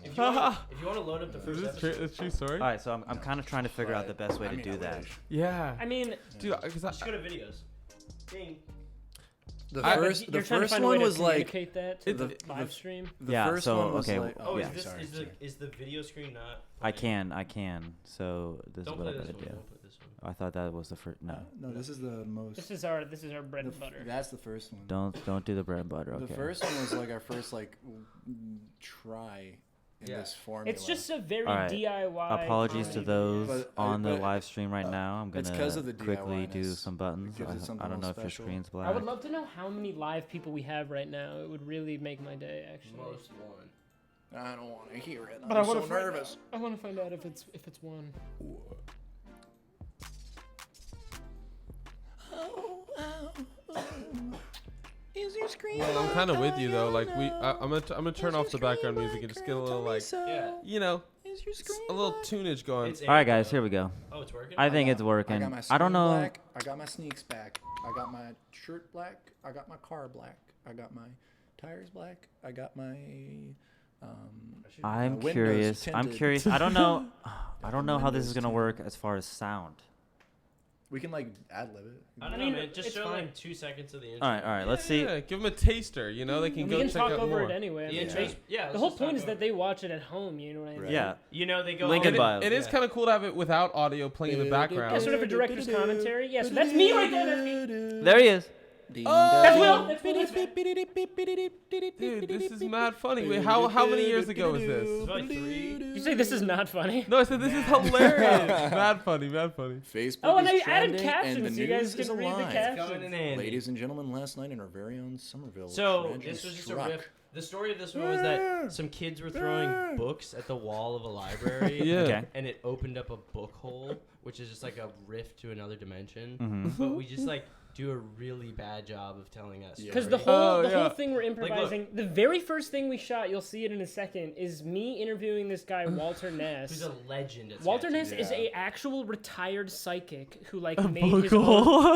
if you want to load up the Is first this true? episode, It's true story. All right, so I'm kind of trying to figure out the best way I to mean, do I that. wish. Yeah. I mean, Dude, because just go to videos. Ding. The I- first, you're the trying to first find a way one to was like communicate that It- to the- the live stream. the Yeah, first so, one was okay, like. Oh, yeah, is this sorry, sorry. is the video screen not? I playing? can. So this Don't is what play I'm this gonna one. do. Don't play this one. I thought that was the first. No, No, this is the most. This is our bread and butter. That's the first one. don't do the bread and butter. Okay. The first one was like our first try in Yeah. this formula. It's just a very All right. DIY. Apologies to comedy. those But- on the but- live stream right now. I'm it's gonna 'cause of the quickly do DIY-ness. some buttons. It gives it something I don't know if little your special. screen's black. I would love to know how many live people we have right now. It would really make my day, actually. Most one. I don't want to hear it. But I I'm wanna so find nervous. I want to find out if it's one. Is your screen? Well, I'm kind of with you though. Like I'm gonna turn off the background music and just get a little like, Yeah. you know, Is your screen? a little tunage going. It's All right, guys, April. here we go. Oh, it's working. I think it's I working. got my I don't screen know. Black. I got my sneaks back. I got my shirt black. I got my car black. I got my tires black. I got my. I'm windows curious. I'm tinted. curious. I don't know. I don't know how this is windows gonna tinted. work as far as sound. We can like ad lib it. I don't I mean, know, man. Just it's show fine. like 2 seconds of the intro. All right. Let's see. Yeah, give them a taster. You know, they can We go can check talk out over more. it anyway. I The mean, intro's, yeah. the let's whole just talk point is over that they watch it at home. You know what I mean? Right. Yeah. You know, they go. Link in all- bio. It is Yeah. kind of cool to have it without audio playing in the Yeah, background. sort of a director's commentary. Yeah, so that's me right there. That's me. There he is. That's Will. That's Will. That's me. Dude, this is mad funny. Wait, how many years ago was It's this? probably 3. You say this is not funny? No, I said this is hilarious. Mad funny, mad funny. Facebook Oh, and is I added trending, captions and the so you guys news is can read the alive. captions. Coming in handy. Ladies and gentlemen, last night in our very own Somerville. So tragedy this was just struck. a riff. The story of this one was that some kids were throwing books at the wall of a library. Yeah. Okay. And it opened up a book hole, which is just like a rift to another dimension. Mhm. But we just like do a really bad job of telling us. Because Yeah. the whole yeah. thing we're improvising, the very first thing we shot, you'll see it in a second, is me interviewing this guy Walter Ness. Who's a legend at Walter Scak Ness TV. is a actual retired psychic who like made his own.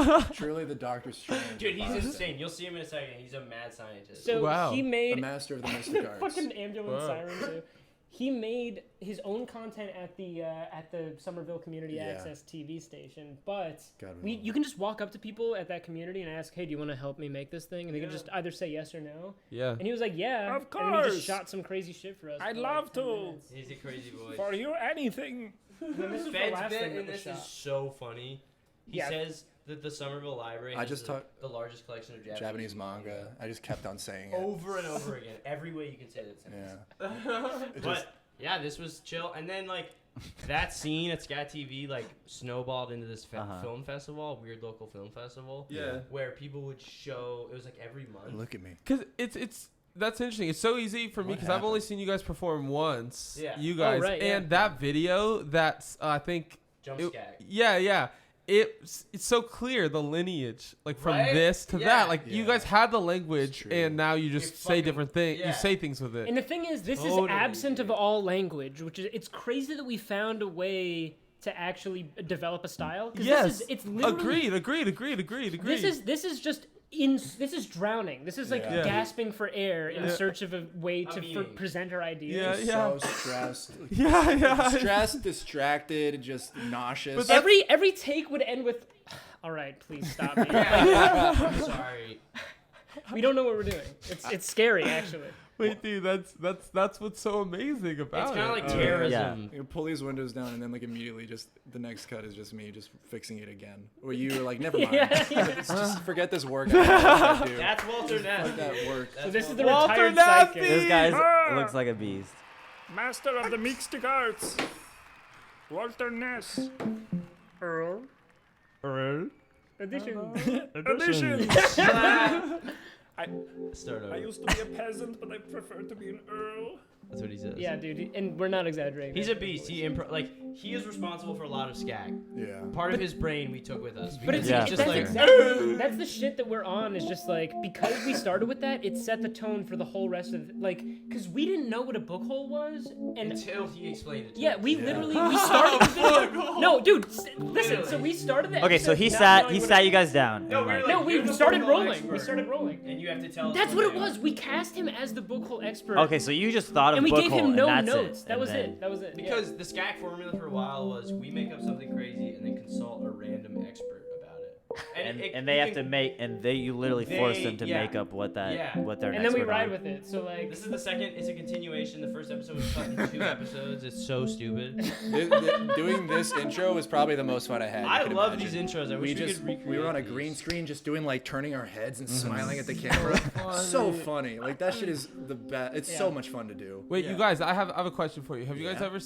Vocal. Truly the Doctor Strange. Dude, he's Podcast. insane. You'll see him in a second. He's a mad scientist. So Wow. he The made master of the mystic arts. fucking ambulance Wow. siren too. He made his own content at the Somerville Community Yeah. Access TV station, but God, we love you can just walk up to people at that community and ask, "Hey, do you want to help me make this thing?" And they can just either say yes or no. Yeah. And he was like, "Yeah." Of And then he just course. shot some crazy shit for us. I'd for, love like, 10 to. minutes. He's a crazy boy. For you, anything. And then this is the Fed's last bit thing that in was this is shot. so funny. He Yeah. says that the Somerville Library I has just the largest collection of Japanese manga. I just kept on saying it. over and over again. Every way you can say that sentence. Yeah. It just- But yeah, this was chill. And then like that scene at Scak TV like snowballed into this film festival, weird local film festival. Yeah. Where people would show. It was like every month. look at me. Because it's that's interesting. It's so easy for me What because I've only happened? seen you guys perform once. Yeah. You guys. right, yeah. And that video, that's, I think. Jump it- Scak. Yeah. It's so clear, the lineage, like from Right? this to Yeah. that. Like you Yeah. guys had the language, true. and now you You just say fucking- different things. yeah. You say things with it. And the thing is, this is Totally, absent dude. of all language, which is it's crazy that we found a way to actually develop a style. 'Cause Yes. it's literally Agreed. This is just this is drowning. This is like Yeah. gasping for air in Yeah. search of a way A to meaning. present our ideas. Yeah, Just yeah. so stressed. Yeah. Stressed, distracted, just nauseous. But Every take would end with, "All right, please stop me." I'm sorry. We don't know what we're doing. It's scary actually. Wait, dude, that's what's so amazing about It's kind of it. like terrorism. Yeah. You pull these windows down, and then like immediately, just the next cut is just me just fixing it again. Where you were like, never mind. Yeah. It's just forget this work. I do. That's Walter Ness. Fuck that work. So this is the Walter retired Nasty! psychic. This guy Ah! looks like a beast. Master of the Mystic Arts. Walter Ness. Earl. Edition. Edition. Start over. I used to be a peasant, but I prefer to be an earl. That's what he says. Yeah, dude, and we're not exaggerating. He's a beast. He he is responsible for a lot of Scak. Yeah. Part of his brain we took with us. But it's, Yeah. it's just that's like exactly that's the shit that we're on. Is just like because we started with that, it set the tone for the whole rest of because we didn't know what a book hole was, and until he explained it to yeah, us. we literally we started the video. No, dude, listen. So we started the Okay, so episode he not sat knowing he what sat it- you guys down. No, and, we were like- No, You're we the started book hole rolling. We expert. started rolling. And you have to tell us. That's what it they was. are. We cast him as the book hole expert. Okay, so you just thought of and we book gave hole, him no and that's notes. it. That and was then- it. That was it. Because the Scak formula for a while was we make up something crazy and then consult a random expert about it. And they have to make you literally force them to yeah. make up what their And then we ride with it. So like, This is the second. It's a continuation. The first episode was cut in 2 episodes. It's so stupid. Doing this intro was probably the most fun I had. you I could love imagine. these intros. I We wish we just could recreate we were on a these. green screen just doing like turning our heads and smiling at the camera. So funny. Like that shit is the best. It's so Yeah. much fun to do. Wait, Yeah. you guys, I have a question for you. Have you guys Yeah. ever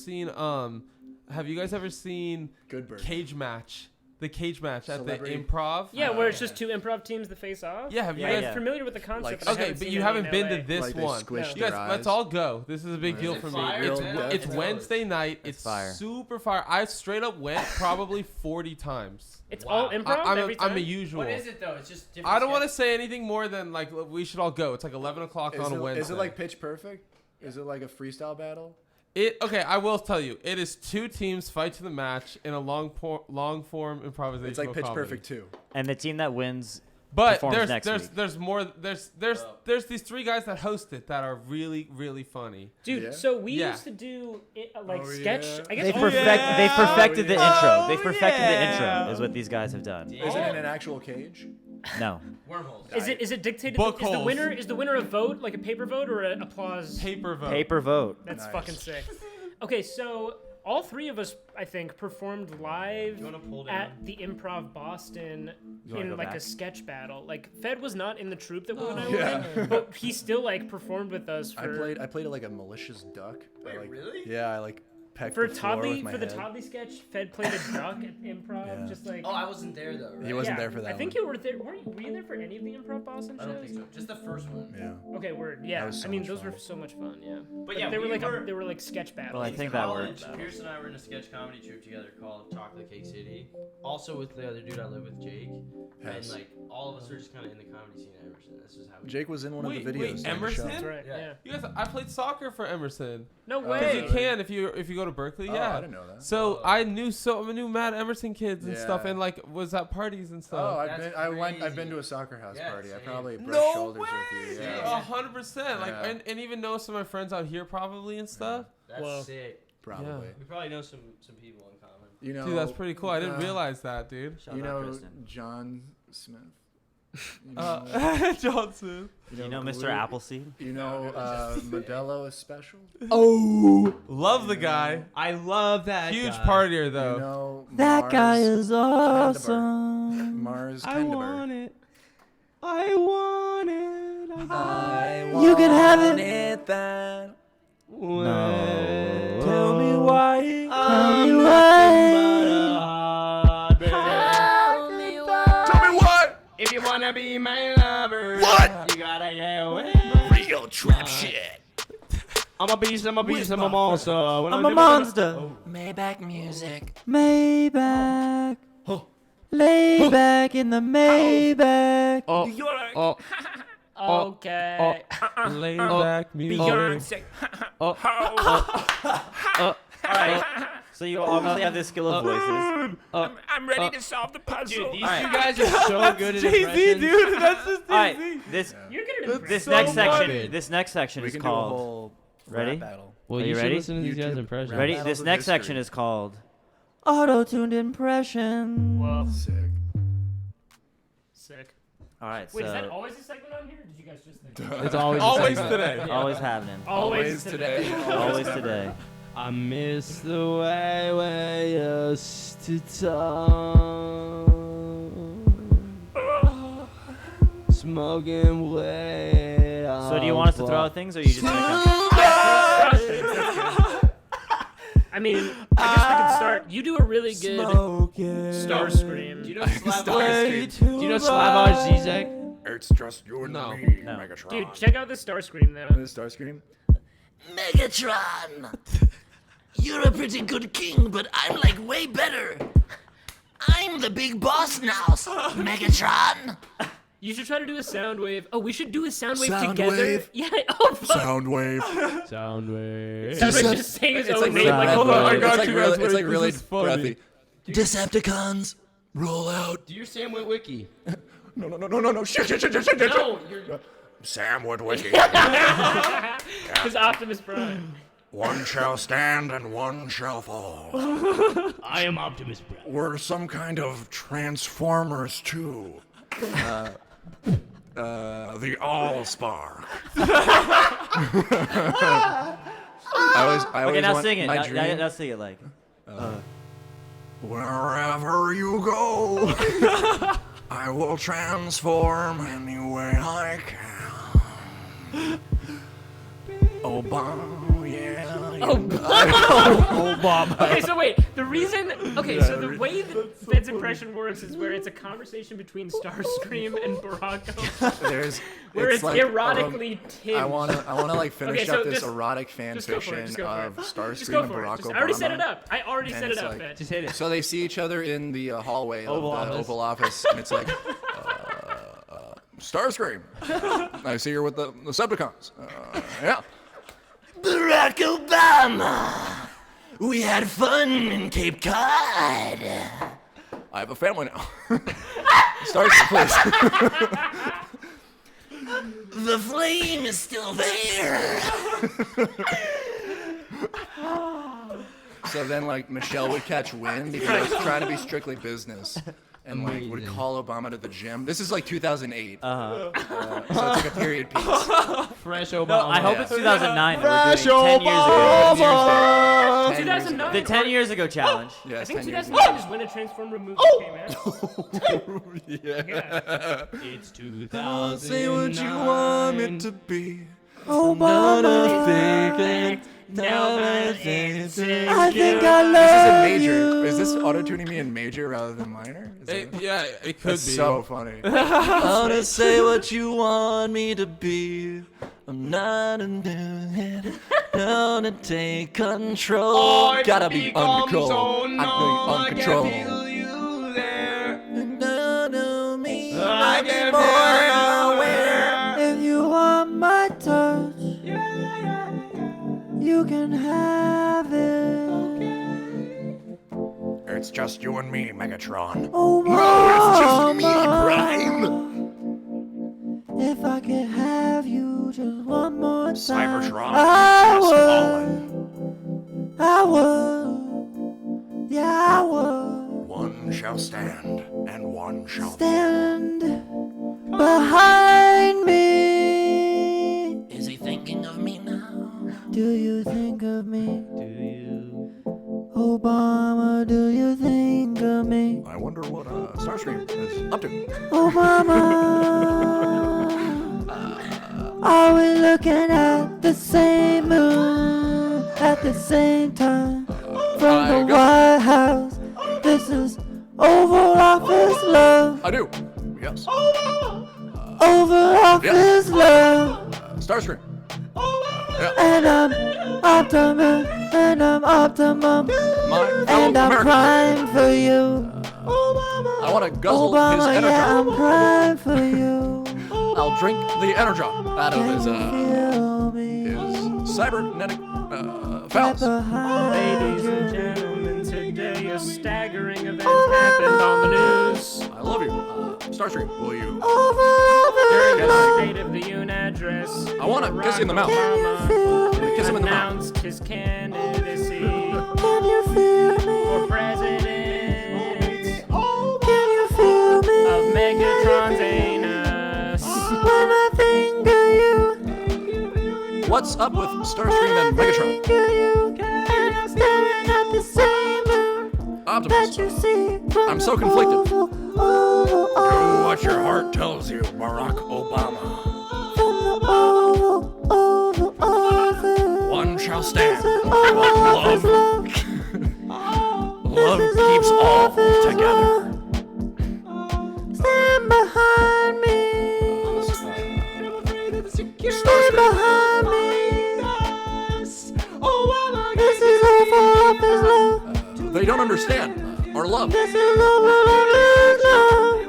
seen Good bird. Cage Match? The cage match at Celebrity. the Improv? yeah, where it's just two improv teams that face off. Yeah, have you I'm guys Yeah. familiar with the concept. Like- but I Okay, haven't but seen you it haven't in been LA. to this Like they one. squish You guys, their let's eyes. all go. This is a big deal it for me. fire, It's, man? it's Let's Wednesday night. It's It's fire. super fire. I straight up went probably 40 times. It's Wow. all improv I'm every time. a usual. What is it though? It's just different. I don't want to sketches. say anything more than like we should all go. It's like 11 o'clock on a Wednesday. Is it like Pitch Perfect? Is it like a freestyle battle? Okay, I will tell you. It is 2 teams fight to the match in a long form improvisational It's like Pitch comedy. Perfect 2. And the team that wins But performs next there's week. there's more there's these 3 guys that host it that are really really funny. Dude, Yeah. so we Yeah. used to do it, like Oh, sketch. yeah. I guess They all- perfected the intro. Oh, They perfected the yeah. intro is what these guys have done. Is it in an actual cage? No. Wormholes. Is it dictated? Book Is the holes. winner a vote, like a paper vote, or an applause? Paper vote. Paper vote. That's Nice. fucking sick. Okay, so all 3 of us, I think, performed live You wanna pull down? at the Improv Boston wanna in go like a back? sketch battle. Like Fed was not in the troupe that Will and I Oh, Yeah. were in, but he still like performed with us. For, I played it like a malicious duck. Wait, really? Yeah, I like pecked For the floor with Toddley, my for the head. Toddley sketch, Fed played a duck at improv, Yeah. just like. Oh, I wasn't there though. Right? He wasn't there for that I think one. you were there. Were you there for any of the improv Boston shows? I don't think so. Just the first one. Yeah. Okay, word. Yeah, was so I mean much those fun. were so much fun. Yeah. But yeah, they were we like were- they were like sketch battles. Well, I think that College, worked. Pierce and I were in a sketch comedy troupe together called Chocolate Cake City. Also with the other dude I live with, Jake. Yes. And like all of us were just kind of in the comedy scene at Emerson. This is how we. Jake was in one of the Wait, videos. during the show. Emerson? That's right. Yeah. Yeah. You guys, I played soccer for Emerson. No Oh, way. Because you really? can if you go to Berkeley. Oh, Yeah. I didn't know that. So I knew mad Emerson kids and stuff, Yeah. and like was at parties and Oh, stuff. That's I've been to a crazy. soccer house Yeah, party. I same. probably brushed No shoulders way! with you. Yeah. Yeah. 100%. Like, Yeah. and even know some of my friends out here probably and stuff. That's Whoa. sick. Probably. We probably know some people in common. You know. Dude, that's pretty cool. I didn't uh, realize that, dude. Shout You out know Kristen. John Smith. You know, Johnson. You know Mr. Glue- Appleseed? You know Modelo is special. Oh, love the guy. I love that. Huge guy. partier You though. know That Mars guy is Kendberg. awesome. Mars I Kendberg. want it. I want it. I You can have it. it that. No. Tell me why. Tell me why. Tell me what? If you wanna be my lover, What? you gotta get away. Real trap shit. I'm a beast, I'm a beast, I'm a monster. When I'm a monster. Maybach music. Maybach. Lay back in the Maybach. Okay. Lay back music. Alright. So you obviously have this skill of voices. I'm ready to solve the puzzle. Dude, these two guys are so good at Jay-Z, impressions. dude. That's just Jay-Z. Alright, this You're good at this so next section funny. this next section We is can do a called whole Ready? rap battle. Well, Are you you should ready? listen to these guys' YouTube. impressions. Ready? Battles This of next history. section is called Auto-tuned impression. Well, Sick. sick. Alright, Wait, is that so always a segment on here? Or did you guys just think? It's always Always the same. today. always happening. Always today. Always today. I miss the way we used to talk. Smoking weed. So do you want us to throw out things or are you just gonna come? I mean, I guess we could start. You do a really good Star Scream. Do you know Slavoj? Do you know Slavoj Zizek? It's just you and No. me, No. Megatron. Dude, check out the Star Scream though. The Starscream. Megatron! You're a pretty good king, but I'm like way better. I'm the big boss now, Megatron! You should try to do a sound wave. Oh, we should do a sound wave Sound together. wave. Yeah. Oh fuck. Soundwave. Soundwave. Soundwave just saying his own name really like breathy. hold on, I It's got like you really, guys. it's like Wait, really this is funny. breathy. Decepticons, roll out. Do your Sam Witwicky. No. Shit. No, you're Sam Woodwicky. his Optimus Prime. One shall stand and one shall fall. I am Optimus Prime. We're some kind of Transformers too. The Allspark. I always Okay, now want sing it. my Now dream- sing it like. Wherever you go, I will transform any way I can. Obama, yeah. Okay, so wait. The reason. Okay, so the way that Fed's impression works is where it's a conversation between Starscream and Barack Obama, There's, where it's like, erotically tinged. I wanna like finish Okay, so up this just- erotic fan just go for it, fiction just go for of it. Just Starscream go and for it. Barack Just, Obama. I already set it up. I already And set it it's up, like- Fed. Just hit it. So they see each other in the hallway of Oval the Office. Oval Office, and it's like, Starscream. I see her with the Decepticons. Yeah. Barack Obama! We had fun in Cape Cod! I have a family now. Starscream, please. The flame is still there! So then, like, Michelle would catch wind because it's trying to be strictly business. And, like, would Amazing. call Obama to the gym. This is like 2008. Uh-huh. So it's like a period piece. Fresh Obama. No, I hope yeah. it's 2009 that we're doing 10 years ago. 2009. The 10 years ago challenge. Yeah, I it's think 10 years 2009 is when a Transformer movie came out. ago. Yeah. It's 2009. Say what you want it to be. Obama. I think I This love is in major. you. Is this auto-tuning me in major rather than minor? Is that- Yeah, it could That's be. so funny. I wanna say what you want me to be. I'm not a new gonna take control. Gotta be under control. I'm under control. No, me. I get more aware. If you want my touch, you can have it. It's just you and me, Megatron. Oh, It's just me, Prime. if I could have you just one more time, Cybertron I has would. fallen. I would. Yeah, I would. One shall stand, and one shall fall. Stand behind me. Is he thinking of me now? Do you think of me? Obama, do you think of me? I wonder what Starscream is up to. Obama. Are we looking at the same moon at the same time? From the White House, this is Oval Office love. I do. Yes. Oval Office love. Starscream. And I'm optimum, and I'm optimum, My fellow and I'm American. crying for you. I want to guzzle his Obama, energy. yeah, I'm crying for you. I'll drink the energy out of Can his you feel me? his cybernetic Right phallus. behind Ladies you. and gentlemen, today a staggering event happened on the news. I love you, Starscream. Will you? During Yes. the State of the Union address, I want to kiss you in the mouth. Obama Kiss him in the mouth. announced his candidacy Can you feel me? for president Can you feel me? of Megatron's anus. When I think of you, What's up with Starscream and Megatron? think of you, and I'm staring at the same moon that Optimus. you see from I'm so the conflicted. oval, What your heart tells you, Barack Obama. from the oval office. One shall stand. This is Oval Office love. Love This is keeps Oval all Office together. love. Stand behind me. Stand behind me. This is Oval Office love. They don't understand our love. This is Oval Office love.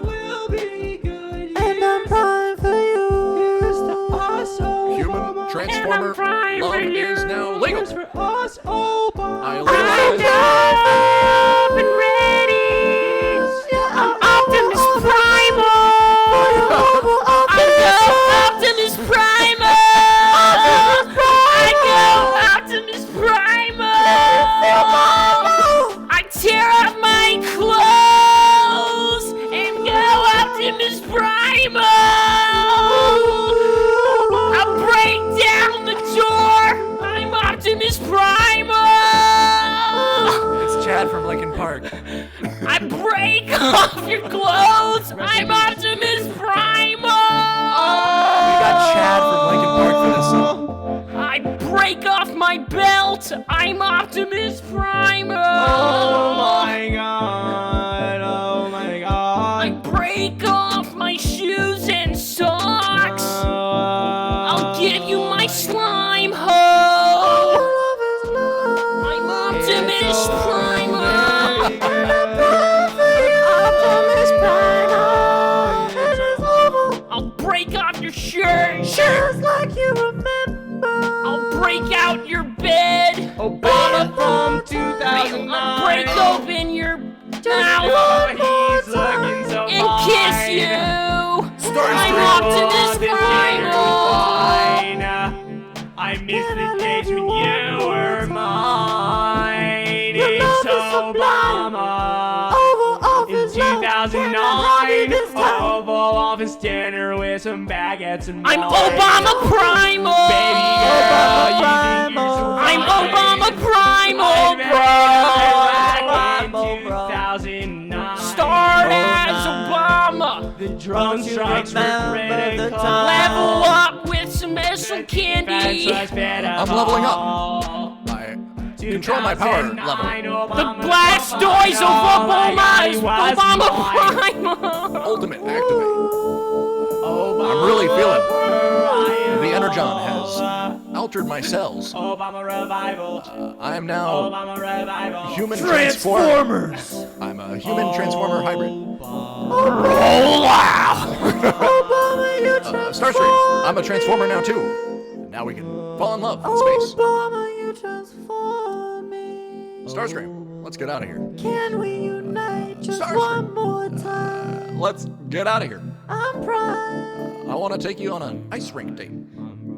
And I'm crying for you. Human transformer crying love for you. is now legal. I I'm legalize. up and ready. I'm Optimus Primal. I go Optimus Primal. I go Optimus Primal. I tear up my clothes and go Optimus Primal. I break down the door. I'm Optimus Primal. It's Chad from Linkin Park. I break off your clothes. I'm Optimus Primal. We got Chad from Linkin Park for this song. I break off my belt. I'm Optimus Primal. Oh my god. Oh my god. I break off my shoes and socks. I'll give you my slime hoe. I'm Optimus Primal. Optimus Primal. I'll break off your shirt. Just like you remember. I'll break out your bed. Obama from 2009. I'll break open your mouth Oh, he's looking so and kiss you. I'm Optimus Primal. I miss the days when you were mine. It's Obama. Oval In Office love. 2009, Oval Office dinner with some baguettes and I'm wine. Obama Primal. Baby girl, you think you're so I'm fine. Obama Primal, Back in bro. 2009. Start as Obama. The drone strikes were remember the critical. time. Level up with some muscle candy. I'm leveling up. I control my power level. The Blastoise of Obama Primal. Ultimate activate. I'm really feeling it. The Energon has altered my cells. Obama revival. I am now Obama revival. human Transformers. I'm a human Transformer hybrid. Starscream, I'm a Transformer now too. Now we can fall in love in space. Obama, you transform me. Starscream, let's get out of here. Can we unite just Starscream. one more time? Let's get out of here. I'm prime. I want to take you on an ice rink date.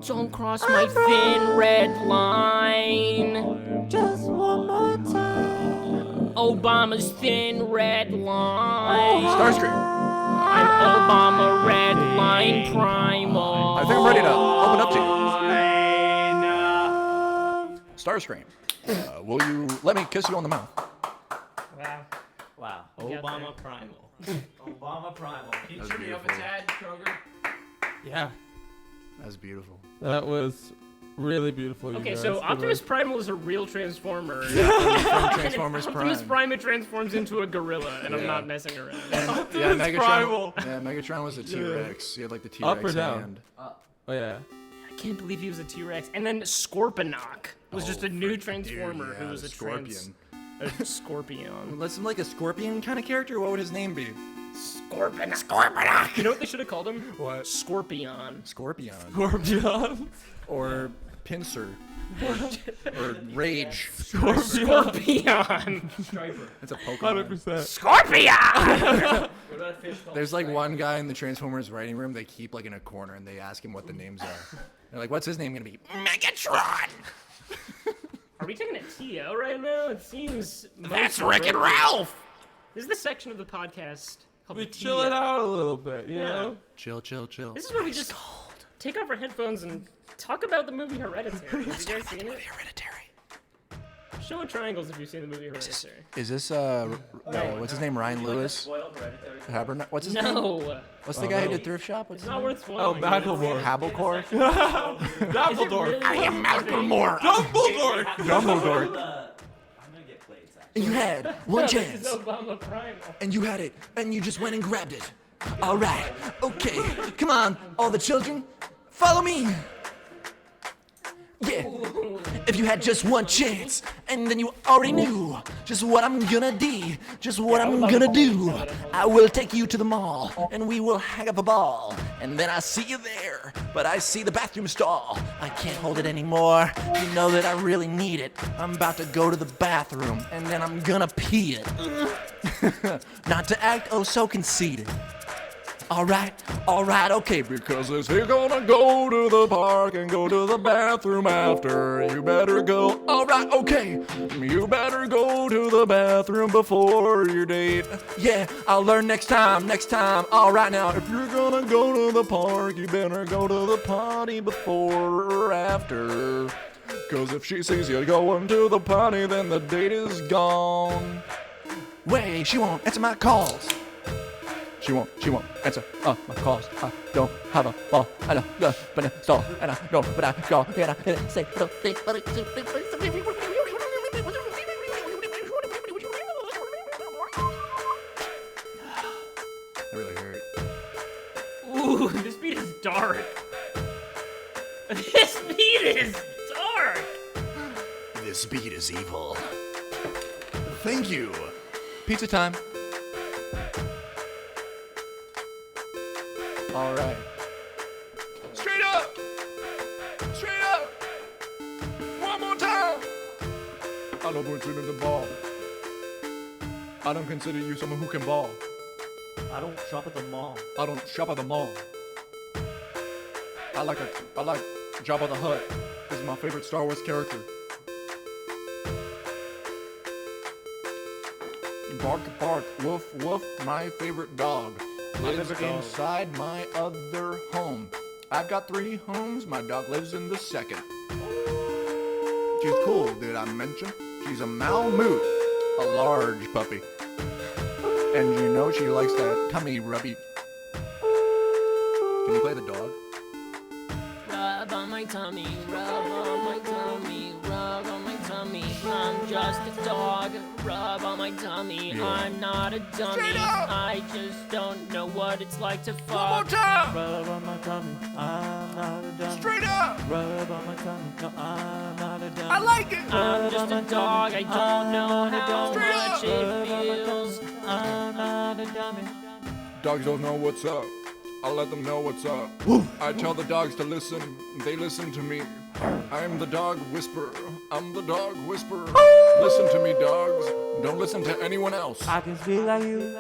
Don't cross my thin red line. Just one more time. Obama's thin red line. Starscream, I'm Obama red line primal. I think I'm ready to open up to you. Starscream, will you let me kiss you on the mouth? Wow. Wow. You got Obama primal. Obama primal. Can you That's turn me up a beautiful. tad, Kroger? Yeah, That's beautiful. that was really beautiful. You Okay, guys. so Good Optimus work. Primal is a real Transformer. From Transformers Optimus Prime. Prime, it transforms into a gorilla, and I'm Yeah. not messing around. Yeah, Primal. Megatron was a T-Rex. He had like the T-Rex Up or down? hand. Oh yeah. I can't believe he was a T-Rex. And then Scorponok was just a new Dude, Transformer yeah, who was the a scorpion. a Scorpion. Let's like a scorpion kind of character. What would his name be? Scorponok. You know what they should have called him? What? Scorpion. Scorpion Scorpion. or Pincer or Rage. Scorpion. It's a Pokemon. 100%. Scorpion. There's like one guy in the Transformers writing room. They keep like in a corner and they ask him what the names are. They're like, "What's his name gonna be?" Megatron. Are we taking a TO right now? It seems. That's most Rick and appropriate. Ralph. This is the section of the podcast called We the chill it TO. out a little bit, you Yeah. know? Chill, chill, chill. This is where we just take off our headphones and talk about the movie Hereditary. Have you guys seen it? Hereditary. Show of triangles if you've seen the movie Hereditary. Is this what's his name? Ryan Lewis? What's his name? No, What's the guy who did Thrift Shop? What's it's his not name? worth Oh, spoiling. Macklemore. Habblecore? Dumbledore. I am Macklemore. Dumbledore. Dumbledore. I'm gonna get played. You had one This chance, is Obama Primal. and you had it, and you just went and grabbed it. All right, okay, come on, all the children, follow me. Yeah, if you had just one chance, and then you already knew just what I'm gonna do, just what I'm gonna do. I will take you to the mall, and we will hang up a ball, and then I see you there, but I see the bathroom stall. I can't hold it anymore, you know that I really need it. I'm about to go to the bathroom, and then I'm gonna pee it. Not to act oh so conceited. Alright, okay, because if you're gonna go to the park and go to the bathroom after, you better go. Alright, okay, you better go to the bathroom before your date. Yeah, I'll learn next time. Alright now, if you're gonna go to the park, you better go to the party before or after. Cause if she sees you going to the party, then the date is gone. Wait, she won't answer my calls. She won't answer my calls. I don't have a ball. I don't go but a stall. And I know but I go and I say something but That really hurt. Ooh, this beat is dark. This beat is dark. This beat is evil. Thank you. Pizza time. All right. Straight up. One more time. I love when you're in the ball. I don't consider you someone who can ball. I don't shop at the mall. I don't shop at the mall. I like Jabba the Hutt. This is my favorite Star Wars character. Bark, bark, woof, woof, my favorite dog. Lives inside my other home. I've got 3 homes, my dog lives in the second. She's cool, did I mention? She's a Malamute, a large puppy. And you know she likes that tummy rubby. Can you play the dog? my tummy, rub on my tummy, rub on my tummy. I'm just a dog, rub on my tummy. I'm not a dummy. I just don't know what it's like to fuck. One more time. Rub on my tummy, I'm not a dummy. Straight up. Rub on my tummy, no, I'm not a dummy. I like it. I'm just a dog, I don't know how much it feels. I'm not a dummy. Dogs don't know what's up. I'll let them know what's up. I tell the dogs to listen. They listen to me. I'm the dog whisperer. I'm the dog whisperer. Listen to me, dogs. Don't listen to anyone else. I can speak like you.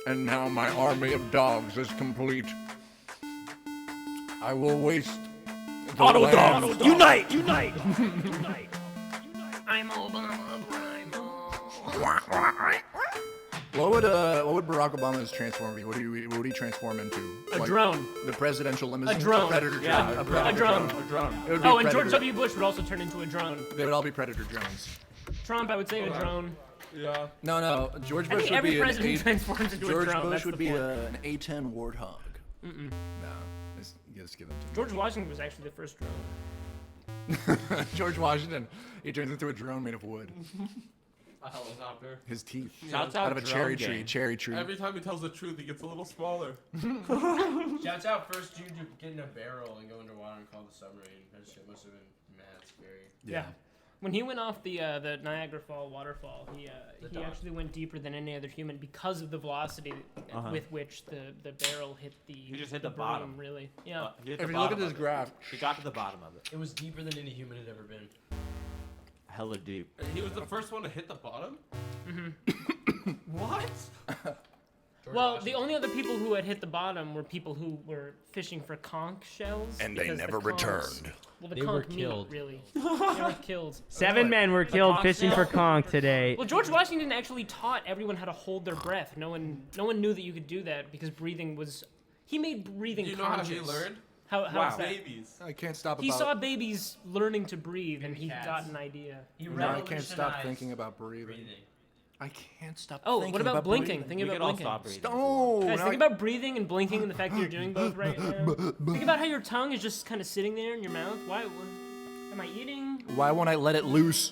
And now my army of dogs is complete. I will waste the land. Unite! I'm Obama Primal. What would Barack Obama's transform be? What would he transform into? A drone. The presidential limousine. A drone. Predator Yeah, drone. A drone. It would be Oh, and predator. George W. Bush would also turn into a drone. They would all be predator drones. Trump, I would say a drone. Yeah. No. George I Bush think would every be president an transforms into a George drone. Bush That's would the be point. an A-10 warthog. No, just give it to George Washington was actually the first drone. me. George Washington. He turns into a drone made of wood. A helicopter. His teeth. Shouts Out out of a drone cherry gang. tree. Cherry tree. Every time he tells the truth, he gets a little smaller. Shouts out first dude to get in a barrel and go underwater and call the submarine. That shit must have been mad scary. Yeah. When he went off the Niagara Fall waterfall, he dog. actually went deeper than any other human because of the velocity with which the barrel hit the. He just hit the the bottom. broom, really. Yeah. He hit If the you look at bottom this of it. graph, He got to the bottom of it. It was deeper than any human had ever been. Hella deep. He was the first one to hit the bottom? What? Well, the only other people who had hit the bottom were people who were fishing for conch shells. And they because the never conchs- returned. Well, the They were conch meat, killed. really. They were killed. 7 men were killed conch fishing for shell? conch today. Well, George Washington actually taught everyone how to hold their breath. No one knew that you could do that because breathing was. He made breathing You know conscious. how he learned? How's that? Babies. I can't stop He about saw babies learning to breathe, and he cats. got an idea. He No, I can't stop revolutionized thinking about breathing. I can't stop Oh, thinking what about blinking? breathing. Think We about could all blinking. stop breathing. Oh, Guys, now think I- about breathing and blinking and the fact that you're doing both right now. Think about how your tongue is just kind of sitting there in your mouth. Why? Am I eating? Why won't I let it loose?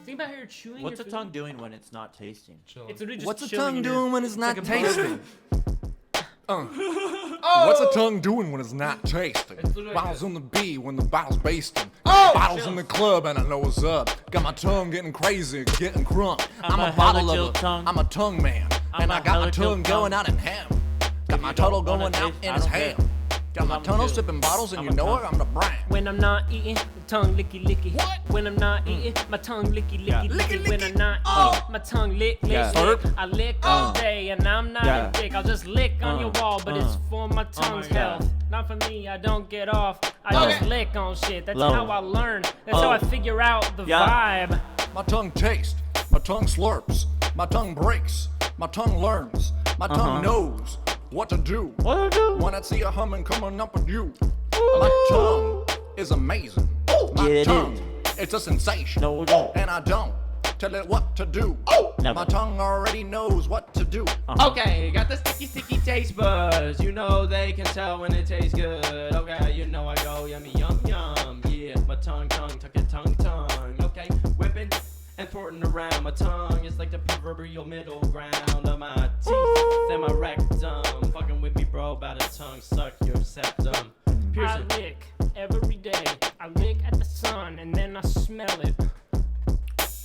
Think about how you're chewing. What's your a food. tongue doing when it's not tasting? It's literally just What's a chilling tongue in your- doing when it's not like a tasting? What's a tongue doing when it's not tasting? Bottles on the B when the bottle's basting. Bottles in the club and I know what's up. Got my tongue getting crazy, getting crunk. I'm a bottle hella lover. tongue. I'm a tongue man. And a I got my hella tongue tongue. going out in ham. Got my tunnel don't going wanna out taste, in I his don't care. ham. Got my I'm tunnel chill. sipping bottles and I'm you a know it, tongue. I'm the brand. When I'm not eating, my tongue licky licky. What? When I'm not eating, my tongue licky licky licky. When I'm not eating, my tongue lick lick Yeah. lick. I lick all day and I'm not Yeah. a dick. I'll just lick on your wall, but it's for my tongue's God. health. Not for me, I don't get off. I just lick on shit. That's Low. how I learn. That's how I figure out the Yeah. vibe. My tongue tastes, my tongue slurps, my tongue breaks, my tongue learns, my tongue knows what to do. What do? When I see a humming coming up with you, my tongue is amazing. My Yeah, it tongue, it's a sensation. No, it don't. And I don't tell it what to do. Never. My tongue already knows what to do. Okay, got the sticky taste buds. You know they can tell when it tastes good. Okay, you know I go yummy yum yum. Yeah, my tongue, tuck your tongue. Okay, whipping and porting around. My tongue is like the proverbial middle ground of my teeth and my rectum. Fucking with me, bro, about a tongue suck your septum. Pierce I it. lick every day. I lick at the sun and then I smell it.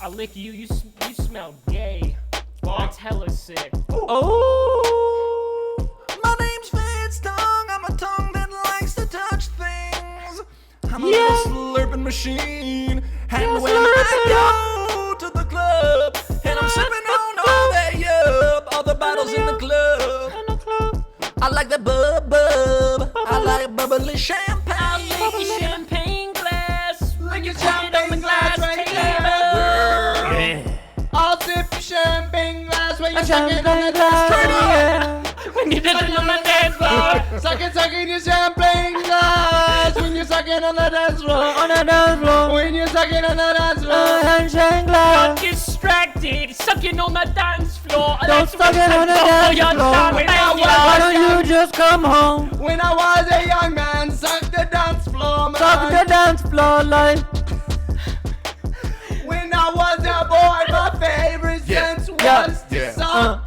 I lick you. You smell gay. That's hella sick. Oh! My name's Fitz Tongue. I'm a tongue that likes to touch things. I'm a Yeah. little slurping machine. And when I go to the club, and I'm sipping on all that yub, all the bottles in the club. I like the bub. I like bubbly champagne. I lick your champagne glass. Lick your champagne glass right here. I'll sip your champagne glass when you're sucking on the dance floor. When you're dancing on the dance floor. Sucking your champagne glass when you're sucking on the dance floor. On the dance floor. When you're sucking on the dance floor. Handshake I'm glass. distracted, sucking on the dance floor. Don't suck it on the dance floor. Why don't you just come home. When I was a young man, suck the dance floor, man. Suck the dance floor like. When I was a boy, my favorite sense was to suck.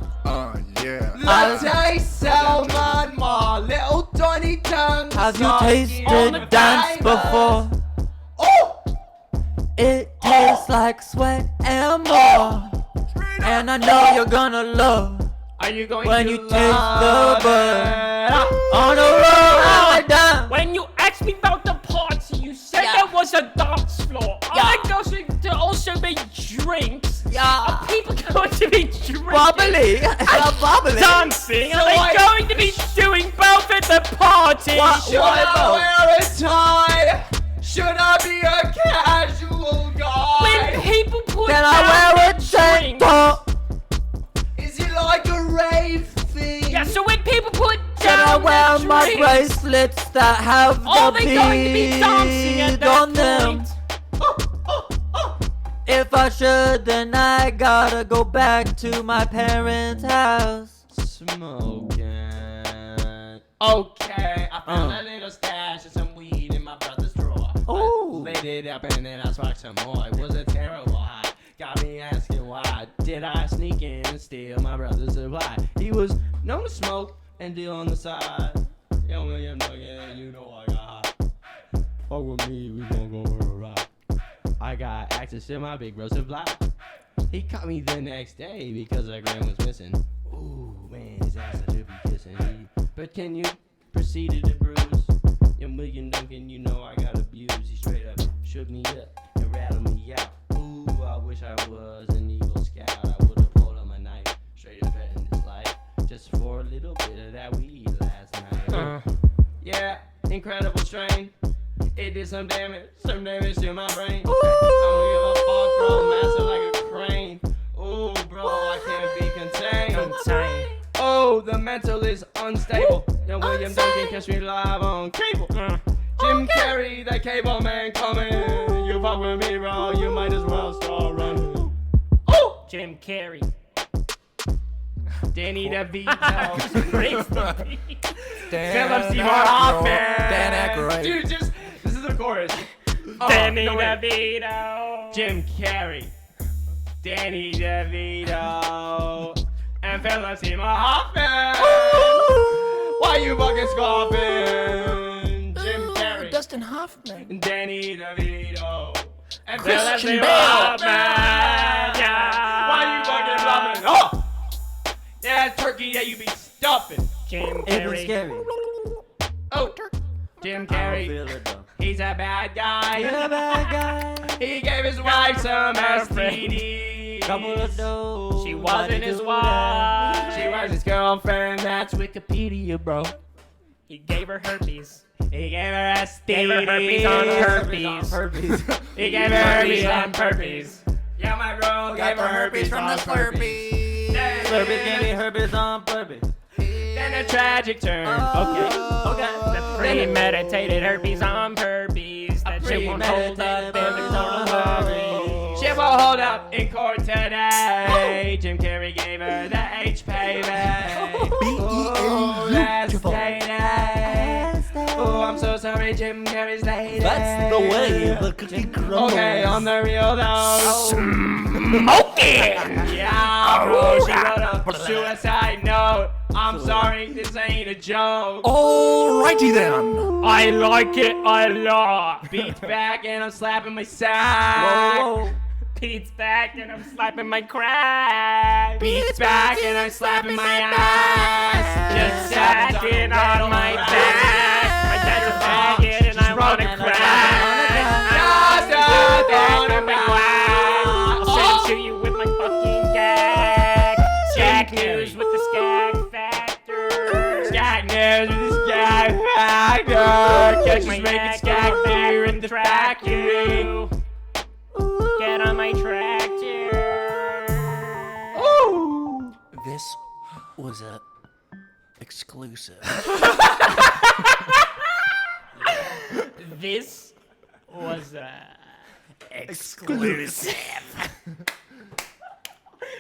Yeah. The taste salmon, my little tiny tongue. Have you sucking on the tasted dance fiber. before? Oh! It tastes like sweat and more. And I know you're gonna love Are you going when to you taste love the bud on the road right down. When you asked me about the party, you said there was a dance floor. Are there going to also be drinks? Are people going to be drinking? Bubbly. Bubbly. Dancing? Are they going to be doing both at the party? Should I wear a tie? Should I be a casual guy? When people put Can down I wear a the tank drinks- top? Is it like a rave thing? Yeah, so when people put Can I down wear the my drinks, bracelets that have are the they going to be dancing at bead that on them? point? If I should, then I gotta go back to my parents' house. Smoking. Okay, I found a little stash of some weed in my brother's drawer. Ooh. I laid it up and then I sparked some more. It was a terrible high. Got me asking why did I sneak in and steal my brother's supply? He was known to smoke and deal on the side. Yo, William Nugget, you know I got hot. Fuck with me, we gon' go for a ride. I got access to my big bro supply. He caught me the next day because a gram was missing. Ooh, man, his ass I should be kissing. But can you proceed to bruise? Young William Duncan, you know I got abused. He straight up shook me up and rattled me out. Ooh, I wish I was an Eagle Scout. I would've pulled on my knife, straight up in this life, just for a little bit of that weed last night. Yeah, incredible strain. It did some damage to my brain. I don't give a fuck, bro, massive like a crane. Ooh, bro, I can't be contained. Oh, the mental is unstable. Young William Duncan catch me live on cable. Jim Carrey, the cable man coming. You fuck with me, bro, you might as well start running. Oh! Jim Carrey. Danny DeVito. Dan Philip Seymour Hoffman. Dan Aykroyd. Dude, this is the chorus. Danny no, wait. DeVito. Jim Carrey. Danny DeVito. And Philip Seymour Hoffman. Why you fucking scoffing? Jim Carrey. Dustin Hoffman. Danny DeVito. And Christian Philip Seymour Bale. Hoffman. Yeah. Why you fucking bluffing? Oh! Yeah, turkey that you be stuffing. Jim It was Carrey. scary. Oh, Jim I don't Carrey. feel it though. He's a bad guy. You're a bad guy. He gave his wife some STDs. Couple of those. She wasn't his wife. She was his girlfriend. That's Wikipedia, bro. He gave her herpes. He gave her STDs. Gave her herpes on herpes. Herpes. He gave her herpes on herpes. Yeah, my bro gave her herpes from on the herpes. Slurpee. Slurpee gave me herpes on purpose. Then a tragic turn. Okay. The premeditated herpes on herpes. That shit won't hold up in the court of law. Shit will hold up in court today. Jim Carrey gave her the HPV. Oh, that's day. Oh, I'm so sorry, Jim Carrey's lady. That's the way the cookie crumbles. Okay, on the real though. Smoking! Yeah, bro, she wrote a suicide note. I'm sorry, this ain't a joke. Alrighty then. I like it a lot. Beats back and I'm slapping my sack. Whoa. Pete's back and I'm slapping my crack. Beats back and I'm slapping my ass. Just sacking on my back. My dad's a faggot and I wanna crack. I'll send it to you with my fucking gag. Scak news with the Scak factor. Scak news with the Scak factor. Catch us making Scak beer in the factory. Get on my tractor. Ooh. This was a exclusive. This was Exclusive.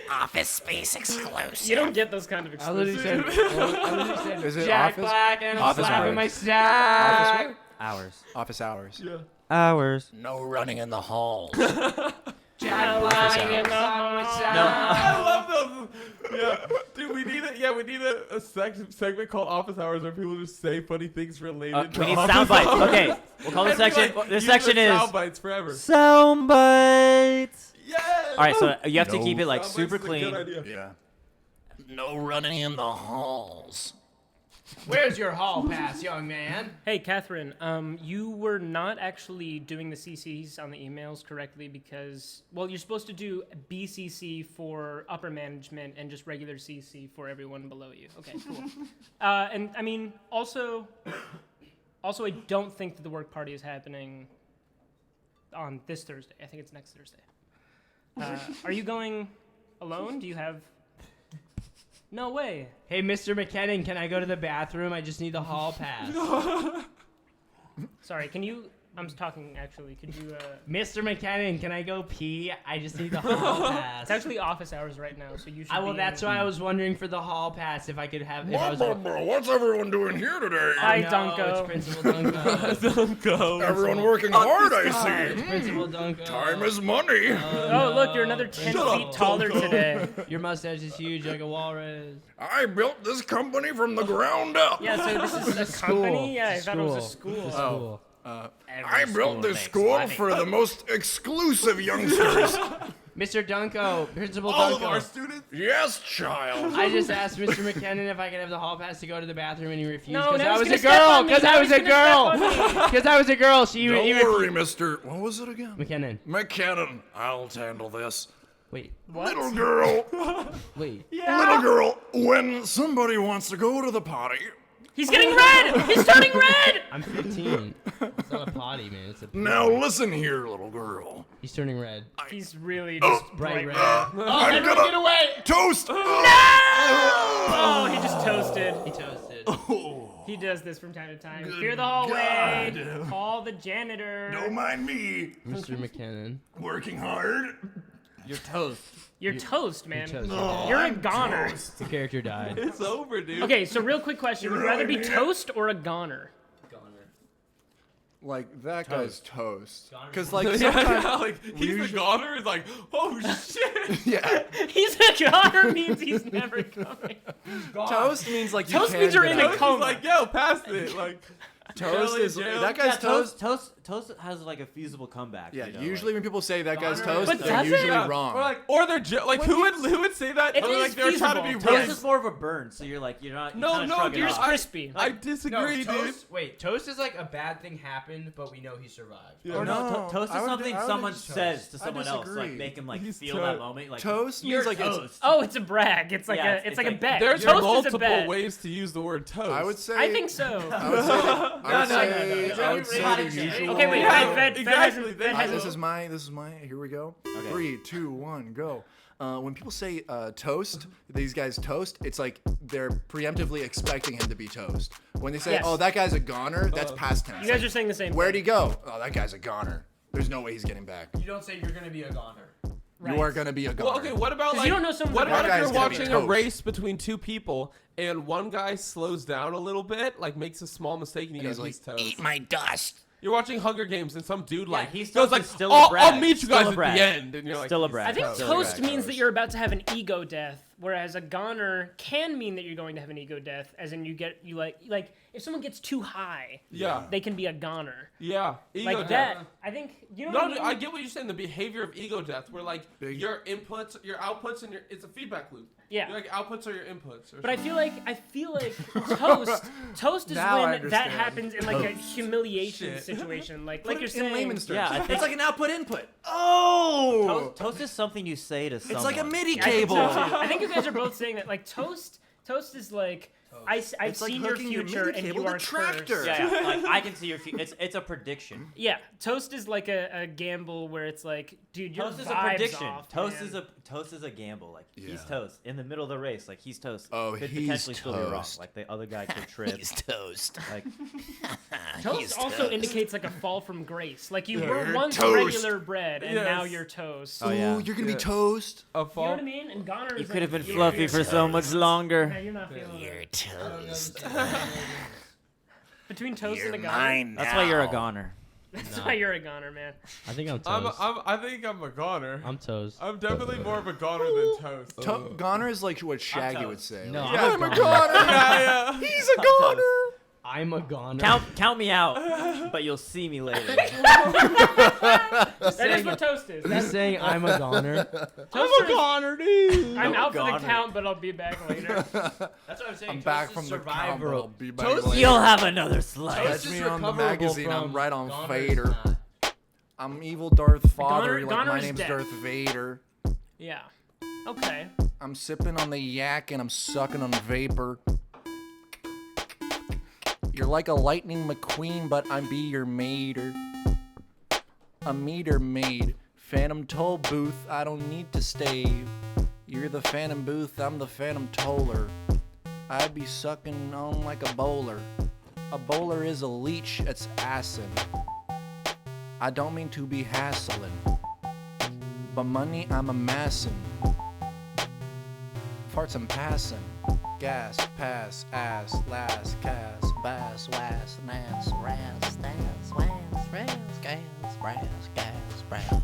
Office Space exclusive. You don't get those kind of I literally exclusives. said, Is it Jack office? Black and I'm Office slapping hours. my sack. Office Hours. Office hours. Yeah. Hours. No running in the halls. Jack Black and I'm slapping my sack. I love those. Yeah, dude, we need a segment called Office Hours where people just say funny things related to We need office sound bites. hours. Okay, we'll call this And we, section. like, This use section the is sound bites forever. sound bites. Yes. All right, so you have to No. keep it like Sound super bites is a good clean. idea. Yeah. No running in the halls. Where's your hall pass, young man? Hey, Catherine, you were not actually doing the CCs on the emails correctly because, well, you're supposed to do BCC for upper management and just regular CC for everyone below you. Okay, cool. And I mean, also, I don't think that the work party is happening on this Thursday. I think it's next Thursday. Are you going alone? Do you have? No way. Hey, Mr. McKinnon, can I go to the bathroom? I just need the hall pass. Sorry, can you? I'm talking actually. Could you? Mr. McKinnon, can I go pee? I just need the hall pass. It's actually office hours right now, so you should. Well, be that's in. why I was wondering for the hall pass if I could have. If I was, What's everyone doing here today? Hi, no, Dunko. It's Principal Dunko. Don't go. Everyone working hard, I It's see. Principal Dunko. Time is money. Oh, look, you're another 10 feet taller today. Your mustache is huge like a walrus. I built this company from the ground up. Yeah, so this is a company? Yeah, I thought it was a school. School. I built this school for the most exclusive youngsters. Mr. Dunko, Principal All of our Dunko. students. Yes, child. I just asked Mr. McKinnon if I could have the hall pass to go to the bathroom, and he refused No, because now I he's was gonna a step girl. on me. Because Now I was he's a gonna step girl. on me. Because I was a girl. He Don't worry, Mister. What was it again? McKinnon. McKinnon. I'll handle this. Wait. Little girl. Wait. Little girl. When somebody wants to go to the potty. He's getting red! He's turning red! I'm 15. It's not a potty, man. It's a. Now listen here, little girl. He's turning red. He's really just Bright red. I'm gonna Get away! toast. Oh, he just toasted. He toasted. He does this from time to time. Good Clear the hallway. God. Call the janitor. Don't mind me. Mr. McKinnon. Working hard. You're toast. You're toast, man. You're toast. No, You're a I'm goner. toast. The character died. It's over, dude. Okay, so real quick question. Would you rather be toast or a goner? Like that guy's toast. Because Yeah, like sometimes, like he's the goner. It's like, oh shit. yeah, He's a goner means he's never coming. toast means like Toast you can means you're get in a out. He's coma. like, yo, pass it. Like, Toast Jelly is jam. that guy's toast. Toast has like a feasible comeback. Yeah, you know, usually when people say that guy's Goner. toast, But they're does it? usually Yeah. wrong. or they're like, who would say that? It Or, is like they're trying to be feasible. Toast right. is more of a burn, so you're like you're not. You No, kinda no, shrug it dude, You're off. just crispy. I disagree, dude. toast. Wait, toast is like a bad thing happened, but we know he survived. Yeah. Or no, No, toast I is would- something I would someone toast. says to I someone else, like disagree. make him like He's feel toast. that moment. Like Toast you're means like it's. toast. Oh, it's a brag. It's like Yeah, it's it's like a like- bet. There's toast is a multiple bet. ways to use the word toast. I would say. I think so. I would say. I would say. no. I would say Everybody- the usual. Okay, wait. Yeah, Fed exactly. hasn't. Fed hasn't. This is my. Here we go. Okay. 3, 2, 1, go. When people say toast, these guys toast. It's like they're preemptively expecting him to be toast. When they say, Yes. "Oh, that guy's a goner," that's past tense. You guys are saying the same. Where'd thing. he go? Oh, that guy's a goner. There's no way he's getting back. You don't say you're gonna be a goner. You are gonna be a goner. Well, okay, what about 'Cause like you don't know someone what that about guy's if you're gonna be watching a toast. race between two people and one guy slows down a little bit, like makes a small mistake, and you And guys he's like toast. Eat my dust. You're watching Hunger Games and some dude like he's goes toast like, is still a I'll brag. meet you Still guys a at brag. the end, and you're like, Still a he's brag. I think Still a toast brag. means that you're about to have an ego death, whereas a goner can mean that you're going to have an ego death, as in you like if someone gets too high, Yeah, they can be a goner. yeah, ego Like death. that. I think you know. No, what I no, mean? I get what you're saying. The behavior of ego death, where like Big- your inputs, your outputs, and it's a feedback loop. Yeah. Your, like outputs are your inputs. Or But I something. feel like toast is Now I when that understand. happens in like a humiliation Shit. situation. Like Put you're it saying. in layman's terms. Yeah, I think it's like an output-input. Oh, Toast is something you say to someone. it's like a MIDI I think cable. so, too. I think you guys are both saying that like toast Toast is like I've It's like seen your hooking your future MIDI and cable you to are tractor. cursed. Yeah, like I can see your future. It's a prediction. Yeah, Toast is like a gamble where it's like, dude, your Toast is a vibe's prediction. off, Toast man. is a gamble. Like he's Yeah. toast in the middle of the race. Like he's toast. Oh, could he's potentially still be wrong. toast. Like the other guy could trip. He's toast. Like Toast also indicates like a fall from grace. Like you were You're once toast. regular bread and now Yes. you're toast. Oh, yeah. you're gonna be Yeah. toast. A You know fall. what I mean? And Goner is you could have been like, fluffy you're for so much longer. Man, you're not feeling You're it. toast. Between Toast You're and a Goner. mine That's now. why you're a goner. That's why you're a Goner, man. I think I'm I'm, toast. I think I'm a goner. I'm toast. I'm definitely more of a goner than toast. Goner is like what Shaggy toast. would say. No, Like, I'm a goner. Yeah, yeah. He's a goner. I'm a goner. Count me out, but you'll see me later. That is what Toast is. He's That's, saying I'm a goner. Toaster is, goner, dude. I'm out for the Goner. count, but I'll be back later. That's what I'm saying. I'm back from the count, but I'll be back Toast- later. You'll have another slice. Catch Toast me is on the recoverable magazine. I'm from right on Goner's Vader. not. I'm evil Darth Father. Like my Goner's name's dead. Darth Vader. Yeah. Okay. I'm sipping on the yak and I'm sucking on vapor. You're like a lightning McQueen, but I'm be your mater. A meter maid. Phantom toll booth, I don't need to stave. You're the phantom booth, I'm the phantom toller. I'd be sucking on like a bowler. A bowler is a leech, it's acid. I don't mean to be hassling, but money I'm amassing. Farts I'm passing. Gas, pass, ass, last, cast, bass, was, nas, ras, nas, was, ras, gas, brass, gas, brass.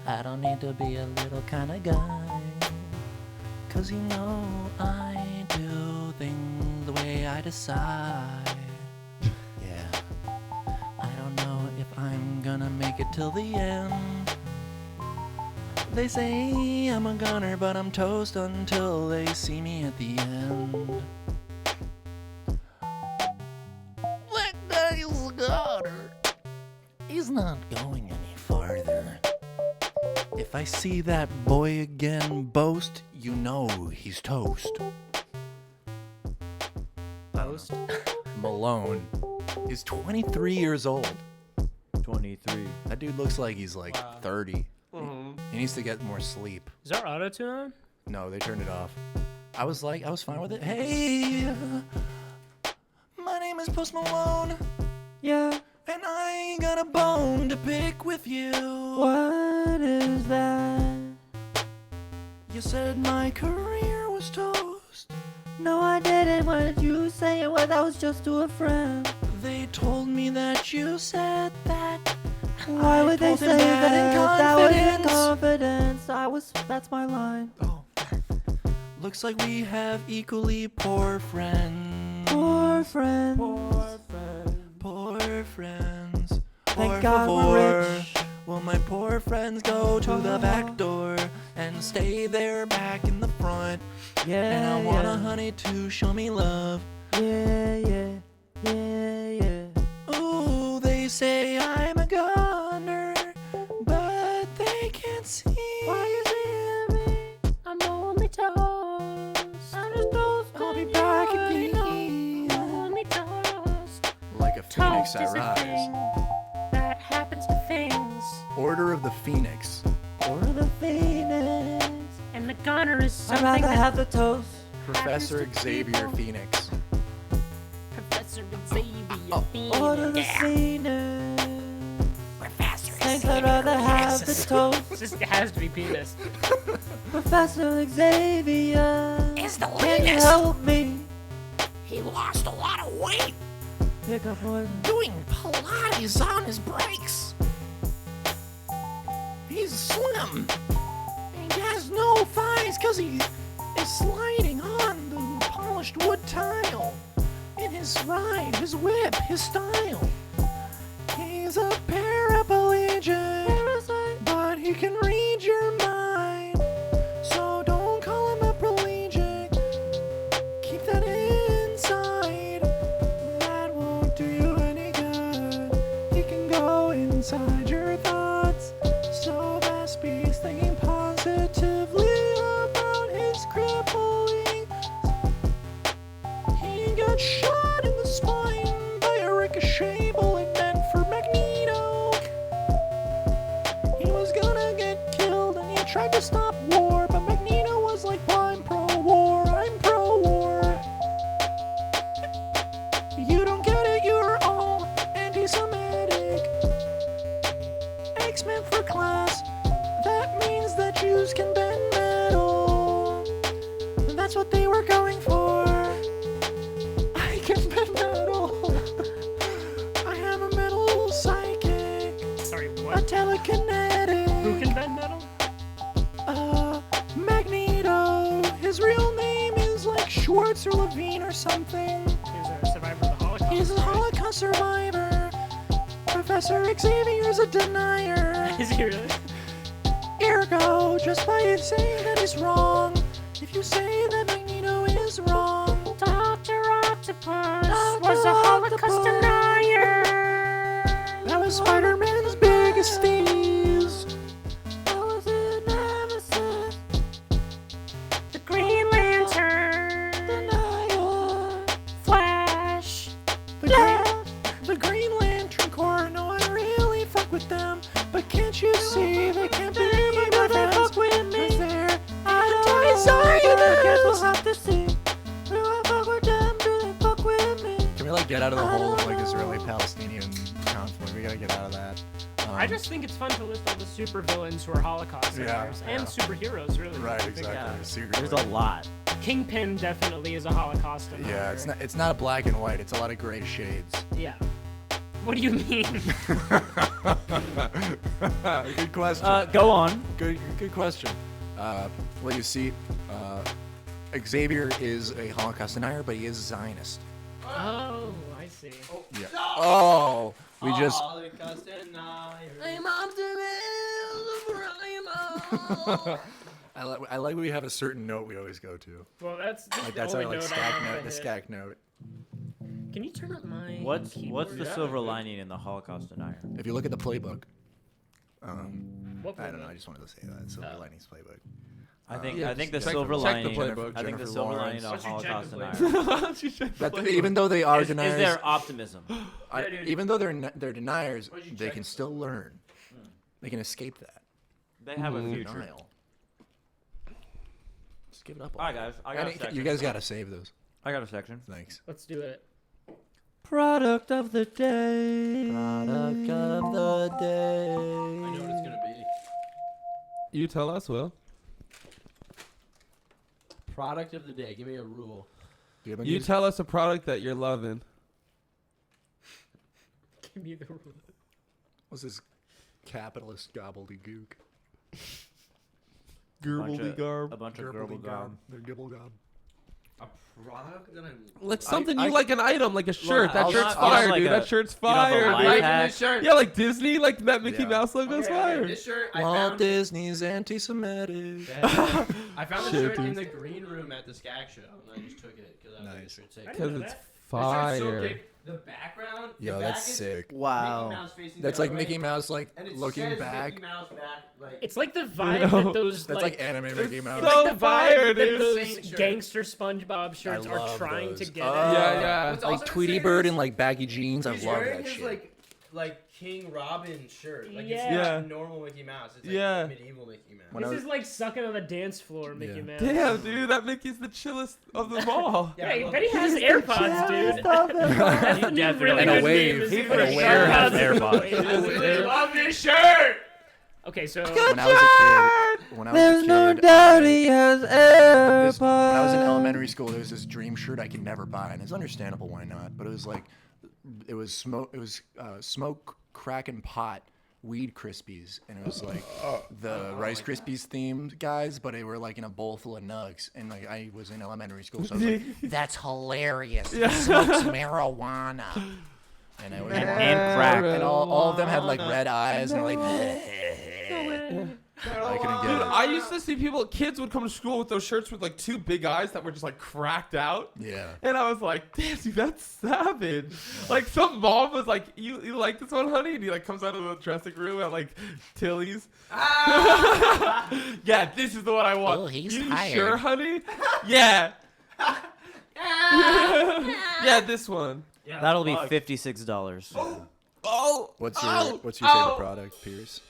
I don't need to be a little kind of guy, 'cause you know I do things the way I decide. Yeah, I don't know if I'm gonna make it till the end. They say I'm a goner, but I'm toast until they see me at the end. That guy's a goner. He's not going any farther. If I see that boy again boast, you know he's toast. Toast. Malone is 23 years old. 23. That dude looks like he's like 30. Mhm. He needs to get more sleep. Is our auto-tune on? No, they turned it off. I was fine with it. Hey, my name is Post Malone, Yeah. and I ain't got a bone to pick with you. What is that? You said my career was toast. No, I didn't. What did you say? Well, that was just to a friend. They told me that you said that. Why I would they told say him that in that was in confidence. confidence. That's my line. Oh, looks like we have equally poor friends. Poor friends. Poor friends. Thank Por God favor. we're rich. Will my poor friends go to the back door and stay there back in the front? Yeah, And I want a yeah. honey to show me love. Yeah, yeah, yeah, yeah. Ooh, they say I'm a goner, but they can't see. Why you seeing me? I'm only toast. I'm just toast. I'll be back again. I'm only toast. Like a phoenix, I Toast is a rise. thing that happens to things. Order of the Phoenix. Or the Phoenix. And the Goner is I'd something rather that have the toast. Professor happens to Xavier people. Phoenix. Professor Xavier Order the Phoenix. Thanks, I'd rather have the toast. This has to be penis. Professor Xavier. It's the Can you latest. help me? He lost a lot of weight Pick up one. doing Pilates on his breaks. He's slim. He has no thighs because he is sliding on the polished wood tile. In his ride, his whip, his style. He's a paraplegic, but he can read your mind. So don't call him a prelegic. Keep that inside. That won't do you any good. He can go inside your thoughts. So best be thinking positively about his crippling got shot in the spine by a ricochet bullet meant for Magneto. He was gonna get killed and he tried to stop war, but Magneto was like, well, I'm pro-war, I'm pro-war. You don't get it, you're all anti-Semitic. X-Men for class, that means that Jews can bend metal. And that's what they were going for. I can bend metal. I am a metal psychic. Sorry, A what? telekinetic. Who can bend metal? Magneto. His real name is like Schwartz or Levine or something. He's a survivor of the Holocaust. He's a Holocaust survivor. Professor Xavier's a denier. Is he really? Ergo, just by saying that he's wrong. If you say that Magneto is wrong, Dr. Octopus Dr. was a Holocaust Octopus. denier. that was Spider-Man's biggest tease. That was a nemesis. The Green Lantern. Denier. Flash. The Green Lantern Corps, no, I really fuck with them. But can't you see they can't be my friends? fuck with me. 'Cause they're I guess we'll anti-Zionists. have to see. Do I fuck with them? Do they fuck with me? Can we like get out of the whole like Israeli-Palestinian conflict? We gotta get out of that. I just think it's fun to list all the supervillains who are Holocaust survivors and superheroes, really. Right, I think, exactly. Secretly. There's a lot. Kingpin definitely is a Holocaust denier. Yeah, it's not a black and white. It's a lot of gray shades. Yeah. What do you mean? Good question. Go on. Good question. Well, you see, Xavier is a Holocaust denier, but he is a Zionist. Oh, I see. Yeah. Oh, we just. Holocaust denier. I like we have a certain note we always go to. Well, that's Like the that's only our like note I Scak know note. to The hit. Scak note. Can you turn up my What's keyboard? the silver lining in the Holocaust denier? If you look at the playbook, What I don't know. playbook? I just wanted to say that Silver Linings playbook. I think Yeah, I think the check- silver check the lining. playbook. I think the Jennifer silver Lawrence. lining of Why don't you check Holocaust the denier Why don't you check the That playbook? even though they are is deniers, their optimism. even though they're deniers, they can still learn. They can escape that They have a future. denial. Just give it up. All right, guys. I got a You section. guys gotta save those. I got a section. Thanks. Let's do it. Product of the day. Product of the day. I know what it's gonna be. You tell us, Will. Product of the day. Give me a rule. Do you have a You music? tell us a product that you're loving. Give me the rule. What's this capitalist gobbledygook? Gerbledy-garb. A bunch of gerbil gob. They're gibble gob. A product that I'm. Like something I- you like an item, like a shirt. That I'll shirt's not- fire, like dude. a- That shirt's you know, the fire. life dude. hack. shirt. Yeah, like Disney, like that Mickey Yeah. Mouse logo's Okay, fire. this shirt I Walt found. Disney's anti-Semitic. I found the Shit, shirt in dude. the green room at the Scak show, and I just took it because I was Nice. like, "Shirt sick." I Because know it's that. This shirt's so fire. big. The background. Yo, the that's back is sick. Wow. Mickey Mouse facing That's the like other Mickey way, Mouse, like and it looking says back. Mickey Mouse back, like. It's like the vibe know. that those That's like anime Mickey Mouse. it's So like the fire, vibe that dude. those Saint shirt. gangster SpongeBob shirts I are love trying those. to get Oh. at. Yeah, yeah. What's Like also Tweety insane Bird is in like baggy jeans. I he's love wearing that his shit. like King Robin shirt. Like Yeah. it's Yeah. not normal Mickey Mouse. It's like Yeah. medieval Mickey Mouse. When I This was- is like sucking on the dance floor, Mickey Yeah. Mouse. Damn, dude, that Mickey's the chillest of them all. Yeah, I I love bet it. he has AirPods, dude. That's the new definitely really And a good wave. name is He he's for like sure has AirPods. AirPods. love this shirt. Okay, so When I was a kid, when I was There's a no kid, doubt he has when I was in AirPods. elementary school, there was this dream shirt I could never buy, and it's understandable why not. But it was like, it was smoke, crack, and pot weed Krispies, and it was like the Rice Krispies themed guys, but they were like in a bowl full of nugs, and like I was in elementary school, so I was like, that's hilarious. He smokes marijuana, and I was And crack. and all of them had like red eyes, and like. I couldn't get Dude, it. I used to see people, kids would come to school with those shirts with like two big eyes that were just like cracked out. Yeah. And I was like, damn, dude, that's savage. Like some mom was like, you like this one, honey? And he like comes out of the dressing room at like Tilly's. Yeah, this is the one I want. Oh, he's you tired. sure, honey? Yeah. Yeah, this one. Yeah, That'll be fuck. $56. Oh. What's your favorite product, Pierce?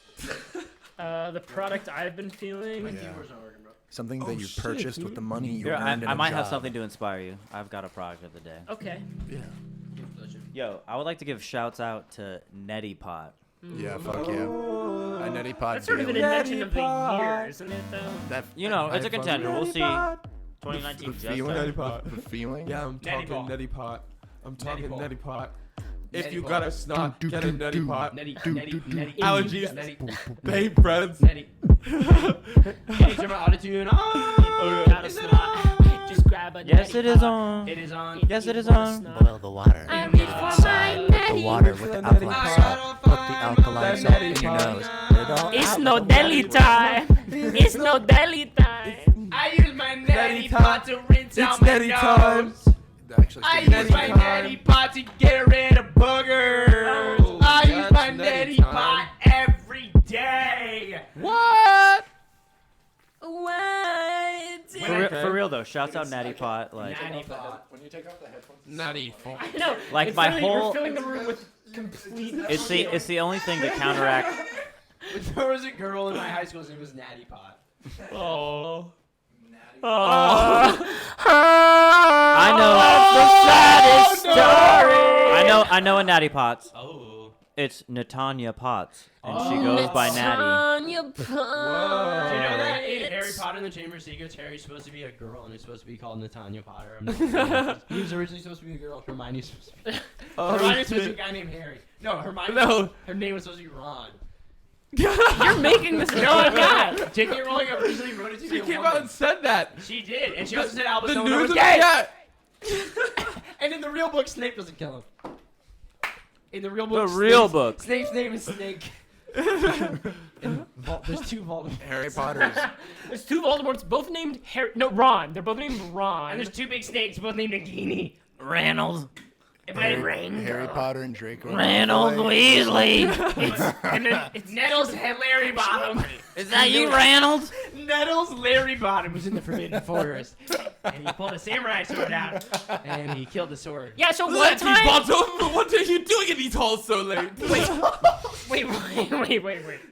The product I've been feeling. Yeah. Something that you purchased with the money you Here, earned in I a might have job. something to inspire you. I've got a product of the day. Okay. Yeah. Yo, I would like to give shouts out to Neti Pot. Yeah, fuck yeah. A neti pot That's sort of an daily. invention of the year, isn't it, though? That, You know, it's a I fuck contender. with We'll it. see. 2019 just feeling? Neti Pot. The feeling? Yeah, I'm talking Pot. neti pot. I'm talking Pot. neti pot. If Neti you pot. got a snot, get a neti pot. Allergies. Allergies. Babe breads. Netty. Can you turn my autotune on? Got a snot. Just grab a Yes, neti it is pot. on. It is on. Yes, it is Want a on. snot? Boil the water. I'm Put it for my inside the neti. water with the alkaline I salt. Put the alkaline That salt neti in your pot. nose. Let it all It's out. no deli time. It's no deli time. I use my neti Neti pot to rinse It's out my neti time. nose. Actually, I speaking use of my Neti neti- neti pot to get rid of boogers. Oh, I use that's my neti neti time. pot every day. What? What? For real though, shouts out Natty Pot. Like, Neti pot. When you take off the headphones. Nutty. I know. Like it's my literally- whole- We're filling the room with complete. it's the only thing to counteract. If there was a girl in my high school's name was Natty Pot. Oh. I know. That's the saddest story. I know a Natty Potts. Oh. It's Natanya Potts, and she goes by Natty. Tanya Do Potts. you know that in Harry Potter and the Chamber of Secrets, Harry's supposed to be a girl and it's supposed to be called Natanya Potter? I'm not sure. He was originally supposed to be a girl. Hermione's supposed to be. Hermione's supposed to be a guy named Harry. No, Hermione. No. Her name was supposed to be Ron. You're making this. No, I'm not. J.K. Rowling originally wrote it to be She a came woman. out and said that. She did, and she also said Albus The Dumbledore news was of gay. yeah. And in the real book, Snape doesn't kill him. In the real The book, real Snape's- book. Snape's name is Snake. There's two Voldemorts. Harry Potter's. There's two Voldemorts, both named Harry. No, Ron. They're both named Ron. And there's two big snakes, both named Nagini. Ranald. Harry Potter and Draco. Ranald Malfoy. Weasley. And then it's Nettles and Larry Bottom. Is that you, Ranald? Nettles Larry Bottom was in the Forbidden Forest. And he pulled a samurai sword out. And he killed the sword. Yeah. So one Letty time. Bottom, what are you doing in these halls so late? Wait.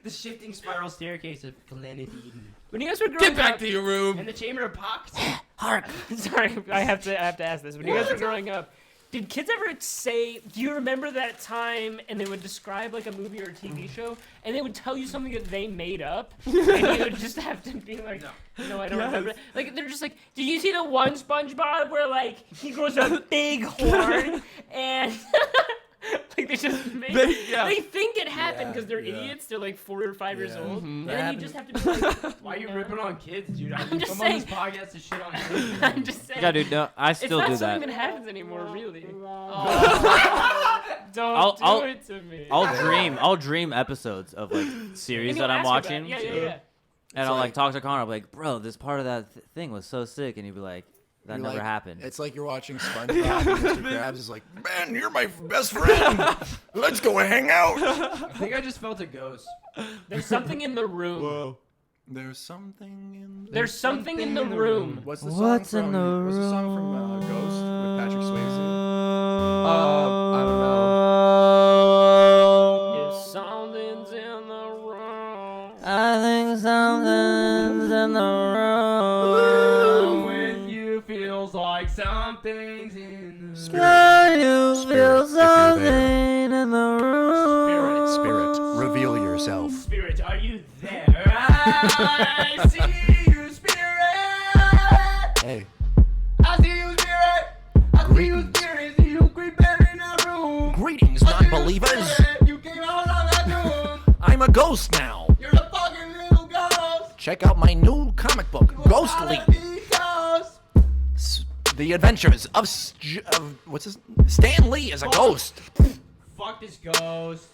The shifting spiral staircase of Planet Eden. When you guys were growing Get back up, to your room. And the Chamber of Pox. Hark. Sorry, I have to ask this. When you guys were growing up, did kids ever say, do you remember that time, and they would describe like a movie or a TV show, and they would tell you something that they made up, and you would just have to be like, no, I don't remember. Like, they're just like, did you see the one SpongeBob where like he grows a big horn, and like they just make, They think it happened because they're idiots. They're like 4 or 5 years old, and then you just have to be like, Why are you ripping on kids, dude? I'm just come on this saying. podcast to shit on kids. I'm just saying. Yeah, dude, no, I It's still not do something that. that happens anymore, really. Don't I'll- do it to me. I'll dream episodes of like series And that he'll I'm ask you watching, about it. Yeah. and I'll like talk to Connor. I'll be like, bro, this part of that thing was so sick, and he'd be like, that You're never like- happened. It's like you're watching SpongeBob and Mr. Krabs is like, man, you're my best friend. Let's go hang out. I think I just felt a ghost. There's something in the room. Whoa. There's something in. There's something in the room. What's the song What's from? in the What's the song from Ghost with Patrick Swayze? I don't know. If something's in the room. I think something's in the room. With you feels like something's in the Can you feel you're there. something in the room? Spirit, reveal yourself. Spirit, are you there? I see you, Spirit. Hey, I see you, Spirit. I see you, Spirit. See you creeping in our room. greetings, I see you, non-believers. Spirit. You came out of that room. I'm a ghost now. You're a fucking little ghost. Check out my new comic book, Ghostly. Ghost. The Adventures of what's his? Stan Lee as a ghost. Fuck this ghost.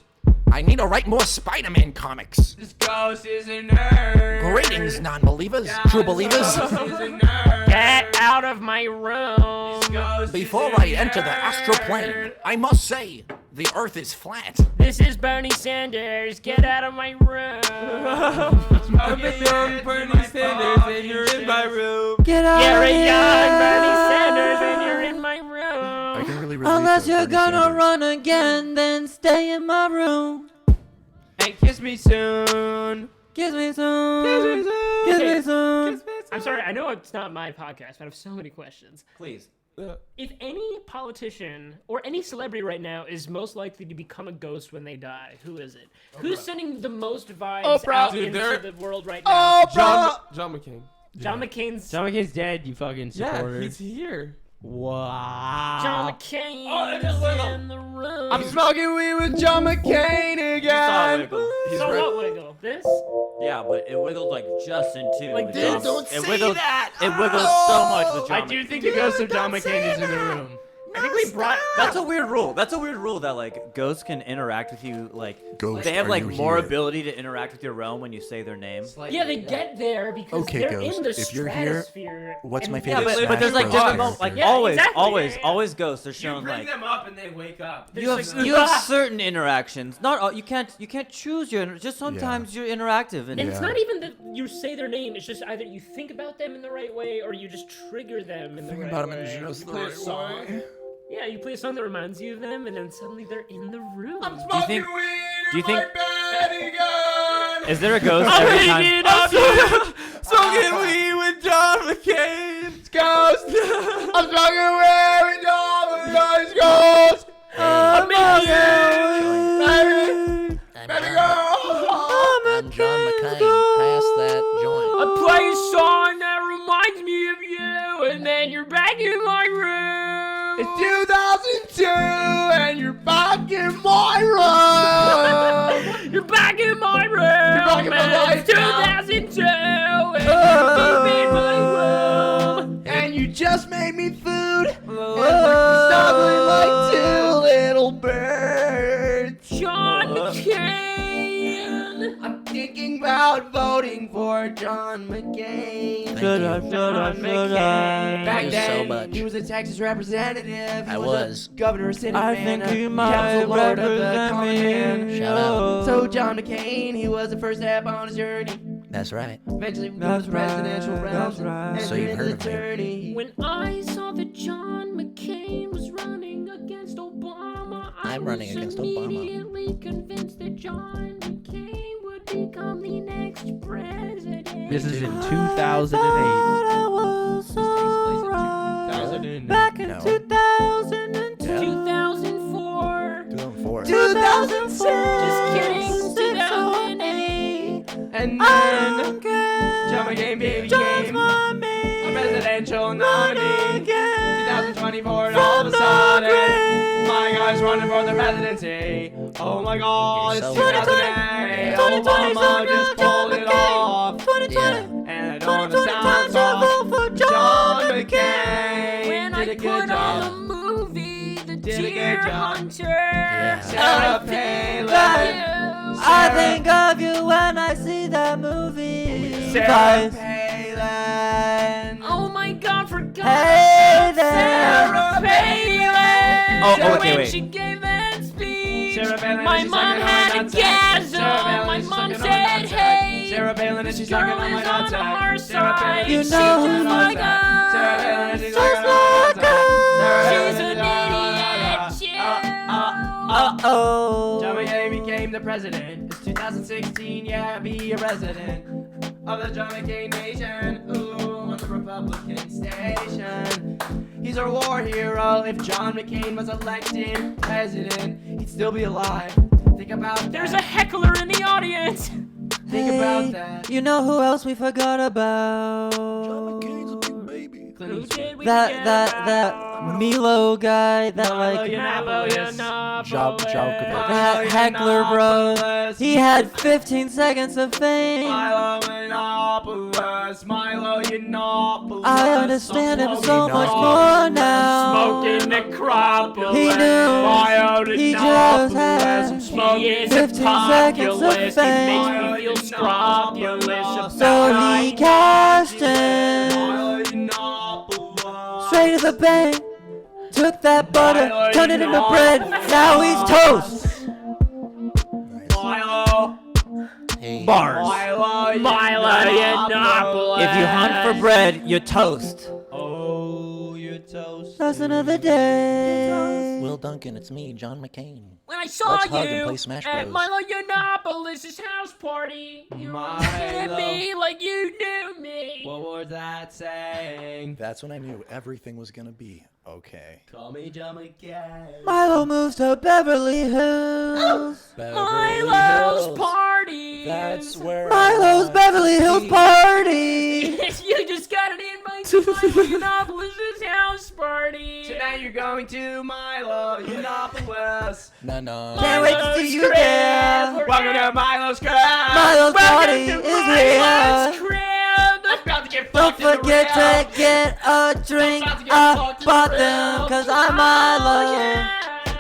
I need to write more Spider-Man comics. This ghost is a nerd. Greetings, non-believers, true believers. This ghost is a nerd. Get out of my room. This ghost Before is a I enter the astral nerd. plane, I must say the Earth is flat. This is Bernie Sanders. Get out of my room. I'm a young Bernie Sanders, and you're in my room. Get out You're of a here. young Bernie Sanders and you're in my room. I can really relate Unless to you're Bernie gonna Sanders. run again, then stay in my room. And kiss me soon. Kiss me soon. Kiss me soon. Kiss me soon. I'm sorry, I know it's not my podcast, but I have so many questions. Please. If any politician or any celebrity right now is most likely to become a ghost when they die, who is it? Who's sending the most vibes out Dude, into they're- the world right now? John McCain. John McCain's. John McCain's dead, you fucking supporter. Yeah, he's here. Wow. John McCain Oh, just wiggle. in the room. I'm smoking weed with John McCain again. So what wiggle? This? Yeah, but it wiggled like just in two. Like with this? John- Don't it say wiggled, that. It wiggled so much with I John. do think the ghost of John McCain is in the room. I think we brought. That's a weird rule. That's a weird rule that like ghosts can interact with you. Like Ghost, they have are like you more here? ability to interact with your realm when you say their name. Yeah, they get there because Okay, they're Ghost, in the if you're here, stratosphere. what's and my Yeah, favorite but Smash there's like Bros. different character? moments. Like Yeah, always, exactly, always, yeah. always ghosts. They're You shown bring like them up and they wake up. you have certain interactions. Not all, you can't choose your. Just sometimes you're interactive and And it's Yeah. not even that you say their name. It's just either you think about them in the right way or you just trigger them in the Think right about way. them in You just the play a right song. way. Yeah, you play a song that reminds you of them, and then suddenly they're in the room. Do you think? Do you think? Is there a Oh ghost every time? Smoking weed with John McCain. Ghost. I'm smoking weed with John McCain's ghost. I'm John McCain. Pass that joint. I play a song that reminds me of you, and then you're back in my room. It's 2002 and you're back in my room. You're back in my room. back in my and life it's 2002, and you're deep in my room. And you just made me food. And we're snuggling like two little birds. John McCain. I'm thinking about voting for John McCain. Should I? Back Thank you so then, much. he was a Texas representative. He I was was. a governor, Senate I man. think you a might council lord of the represent common me. man. Shut up. So John McCain, he was the first step on his journey. That's right. Eventually, we That's the presidential right, rounds. that's right. And So you've then heard the of me. attorney. When I saw that John McCain was running against Obama, I I'm running was against Obama. immediately convinced that John McCain would become the next president. This is in I 2008. was so right. Back in No. 2002. 2004. 2004. 2006. Just kidding. 2008. And I then don't care. John McCain became Just a want me. presidential Run nominee. again. 2024, and From all of a the sudden, grave. my guy's running for the presidency. Oh my God, it's You're so 2008. 2020, Obama just pulled it off. 2020. And I don't 2020 time sound to soft. vote for John McCain When I did a put good on the job. movie, The Did a good Deer job. Hunter. Sarah I Palin. I think of you when I see that movie. Sarah Guys. Palin. Oh my God, forgot Hey about there. Sarah Palin. Oh, So okay, when wait. she gave that speech, Sarah Palin, my she's mom sucking on had my a nutsack. gasm. Sarah Palin, My she's mom sucking on my said, nutsack. hey, Sarah Palin, and she's this sucking girl on my is on nutsack. our Sarah Palin, side. You she's know sucking who's on my like nutsack. Sarah us. Palin, she's Just sucking on my like nutsack. Sarah She's Palin, an idiot. Uh-oh. John McCain became the president. It's 2016, yeah, be a resident of the John McCain nation. Ooh, on the Republican station. He's our war hero. If John McCain was elected president, he'd still be alive. Think about that. There's a heckler in the audience. Think about that. You know who else we forgot about? John McCain's a big baby. Clint Who Eastwood. did we That forget that about? that Milo guy that like Milo Djokovic. that heckler bro. Yiannopoulos. He had 15 seconds of fame. Milo Yiannopoulos. Milo Yiannopoulos. I understand him so much Yiannopoulos. more now. Smoking Necropolis. He knew. He just had He is 15 a seconds of populist. He makes fame. me feel scrupulous about So he cashed in Milo Yiannopoulos. straight to the bank. Took that butter, turned it into bread. Now he's toast. Milo. Hey. Bars. Milo Yiannopoulos. If you hunt for bread, you're toast. Oh, you're toast. Just another day. Will Duncan, it's me, John McCain. When I saw Let's hug and you play Smash at Bros. Milo Yiannopoulos' house party, you looked at me like you knew me. What was that saying? That's when I knew everything was gonna be okay. Call me John McCain. Milo moves to Beverly Hills. Milo's party. That's where Milo's Beverly Hills party. You just got an invite to Milo Yiannopoulos' house party. Tonight you're going to Milo Yiannopoulos. No. Can't wait to see you there. Welcome to Milo's crib. Milo's party is Milo's here. crib. I'm about to get Don't fucked in the forget real. to get a drink. About to get I fucked in bought the them real. cause I'm Milo.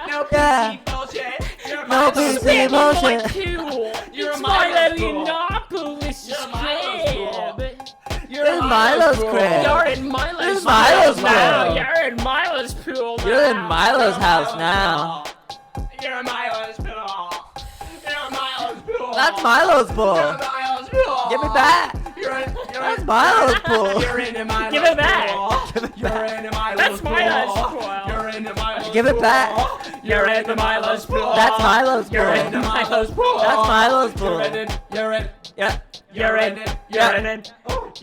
No Yeah. PC bullshit. You're No Milo's PC bullshit. You're It's a Milo Milo's Yiannopoulos' You're crib. You're It's Milo's crib. You're in Milo's It's Milo's pool now. pool. You're in Milo's pool now. You're in Milo's house now. You're in Milo's pool. You're in Milo's pool. That's Milo's You're pool. in Milo's pool. Give it back. That's Milo's pool. You're in Milo's Give it back. pool. You're in Milo's That's pool. Milo's pool. You're in Milo's Give it back. You're in Milo's pool. That's Milo's pool. You're in Milo's pool. That's Milo's pool. You're in. Yeah.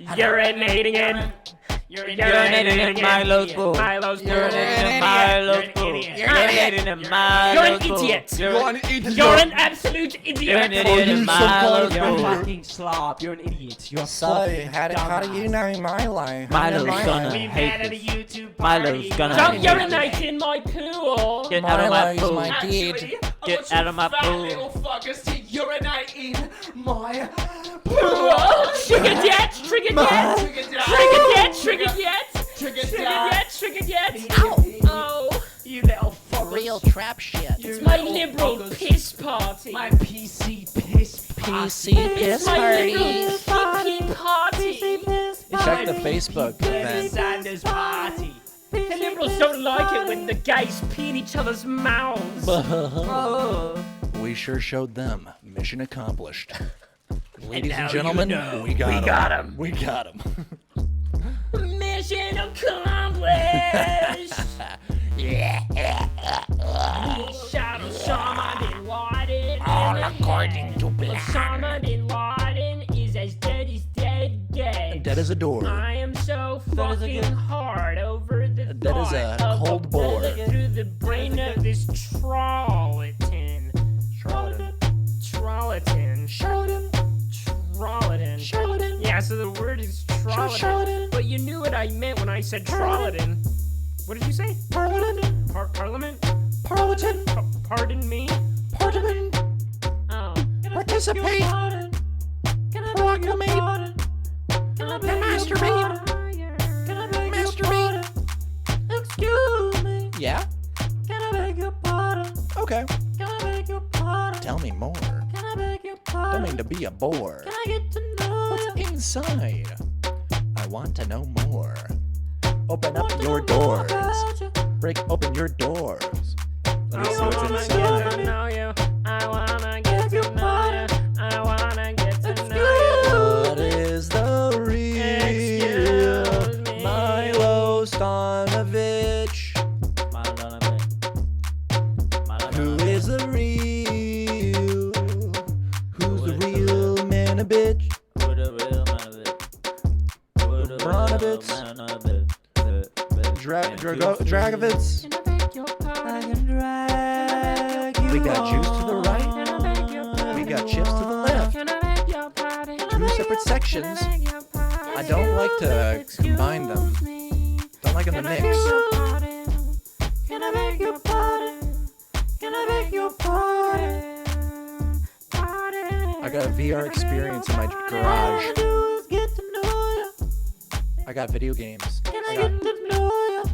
Urinating in. Urinating in Milo's pool. Milo's pool. Urinating in Milo's pool. Urinating in You're Milo's an pool. idiot. You're an idiot. You're an absolute You're idiot. an idiot in Milo's You're a pool. fucking slob. You're an idiot. You're a So, fucking how do you know my life? Milo's gonna We met hate at a this. YouTube party. Milo's gonna Don't hate urinate in my pool. Get out of my Milo's pool. my Actually, deed. I Get want out you of my fat pool. little fuckers to urinate in my Oh, triggered yet? Triggered yet? Triggered yet? Triggered yet? Triggered Triggered yet? yet? Triggered yet? Ow. Oh, You little fuckers. Real trap shit. it's my liberal piss party. My PC piss PC piss My party. liberal hippie party. Check the Facebook Bernie event. Sanders party. The liberals don't like it when the gays pee in each other's mouths. We sure showed them. Mission accomplished. Ladies now and you gentlemen, know. we got him. We got him. Mission accomplished. We shot Osama bin Laden. All according to plan. Osama bin Laden is as dead as dead. Dead as a door. I am so That is a fucking good- hard over the That is a thought of cold a bore. bullet through the brain of this Trolliton. Trolliton. Yeah, so the word is Trolliton. But you knew what I meant when I said Trolliton. What did you say? Parliament. Parliament? Parliament. Pardon me? Parliament. Oh. Participate. Proclamate. Masturbate. Masturbate. Excuse me. Yeah? Can I beg your pardon? Okay. Can I beg your pardon? Tell me more. Can I beg your Don't pardon? mean to be a bore. Can I get to know you? Inside. I want to know more. Open up your doors. Break open your doors. Let me see what's inside. know you. I wanna get to know you. I wanna get to know What is the real Excuse me. Milo Stanovich? Who is the real? Who's the real man a bitch? Dragovitz. I can drag you We got juice to the right. on. We got chips to the left. Two separate sections. I don't like to combine them. Don't like them to mix. Can I beg your pardon? Can I beg your pardon? I got a VR experience in my garage. I got video games.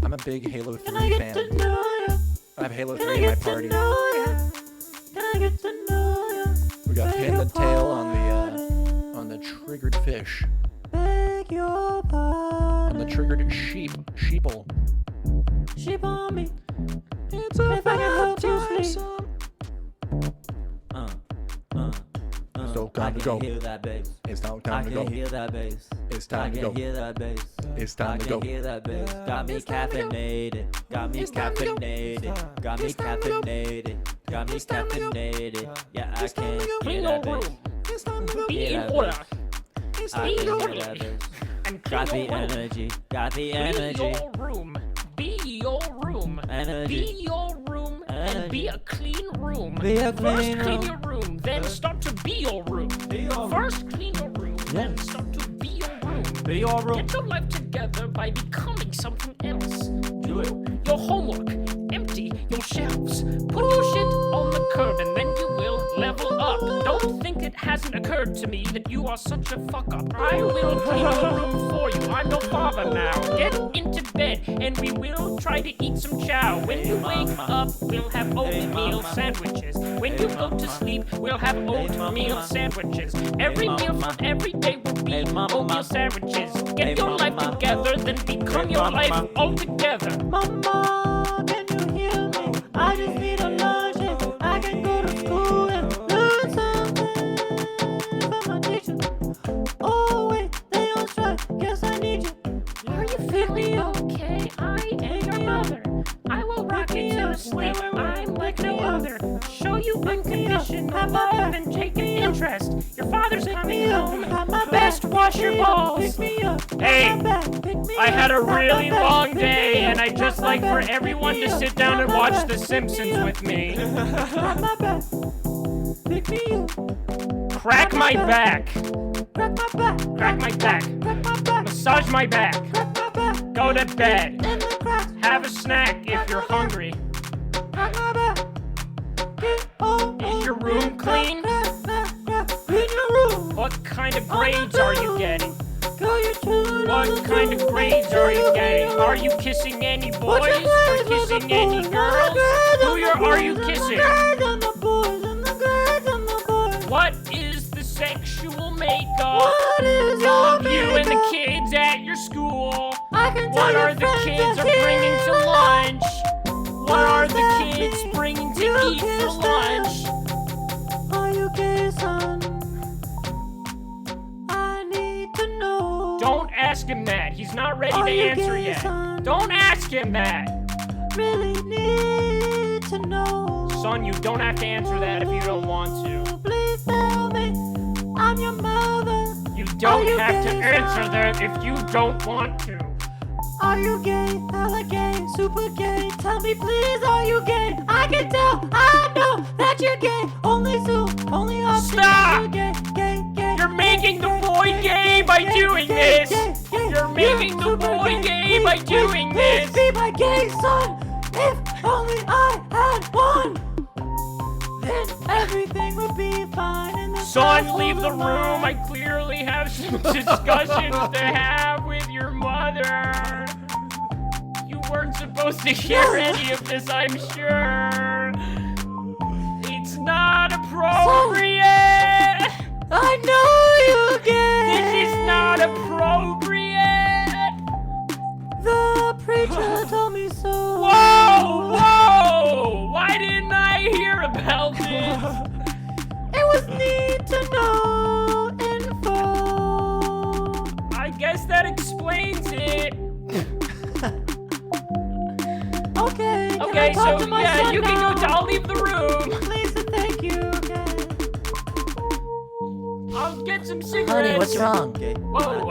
I'm a big Halo 3 fan. I have Halo 3 in my party. We got pin the tail on the triggered fish. Beg your pardon. On the triggered sheeple. Sheep on me. It's If I can help you sleep. So time to go. Hear that bass. It's now I time to can go. hear that bass. It's I time to can go. hear that bass. It's time to go. I can hear that bass. Got me caffeinated. Got me caffeinated. Got me caffeinated. Got me caffeinated. Yeah, I can hear Clean that your bass. room. Be Yeah, in order. I Be can hear orderly. that bass. And Got clean the your room. energy. Got the Be energy. your room. Be your room. Be Energy. your room. And be a clean room. Be a First clean clean room. your room, then start to be your room. First clean your room, then start to be your room. Be your room. Get your life together by becoming something else. Do it. Your homework, empty your shelves. Put your shit on the curb and then you will level up. Don't think it hasn't occurred to me that you are such a fuck up. I will clean your room for you. I'm your father now. Get into bed and we will try to eat some chow. When you wake up, we'll have oatmeal sandwiches. When you go to sleep, we'll have oatmeal sandwiches. Every meal for every day will be oatmeal sandwiches. Get your life together, then become your life altogether. Mama, can you hear me? I just need a lunch and I can go to school and learn something from my teacher. Oh wait, they on strike. Guess I need you. Are you feeling okay? I am your mother. I will rock you to sleep. I'm like no other. Show you unconditional love and take an interest. Your father's coming home. Best wash your balls. Pick me up. Hey, Pick me I up. had a really Pick me long up. day, and I'd just like for everyone to sit down and watch The Simpsons with me. Grab my back. Pick me up. Crack my back. Crack my back. Crack my back. Crack my back. Massage my back. Crack my back. Go to bed. In the cracks. Have a snack if you're hungry. Crack my back. Get on. Is your room clean? Clean your room. What kind of grades are you getting? Go your tune. What kind of grades are you getting? Are you kissing any boys or kissing any girls? Are you kissing? What is the sexual makeup What is your of you and the makeup? kids at your school? I can tell What your are the friends kids are are bringing to here. lunch? What are the that kids mean? bringing to You eat for kiss them. lunch? Are you gay, son? I need to know. Don't ask him that. He's not ready Are to you answer gay, yet. son? Don't ask him that. Really need to know. Son, you don't have to answer that if you don't want to. Please tell me I'm your mother. You don't you have to gay, answer son? that if you don't want to. Are you gay? Hella gay? Super gay? Tell me please, are you gay? I can tell, I know that you're gay. Only Zoom, only option. Stop! You're gay, gay, gay. You're making the boy gay by doing this. You're making the boy gay by doing Please this. be my gay son. If only I had one, then everything would be fine. In the Son, leave the room. I clearly have some discussions to have with your mother. You weren't supposed to hear any of this, I'm sure. It's not appropriate. I know you're gay. This is not appropriate. The preacher told me so. Whoa, whoa! Why didn't I hear about this? It was need to know info. I guess that explains it. Okay. Can I Okay, talk so to my yeah, son you can now? go. I'll leave the room. Please and thank you. Okay. I'll get some cigarettes. Honey, what's wrong? Whoa.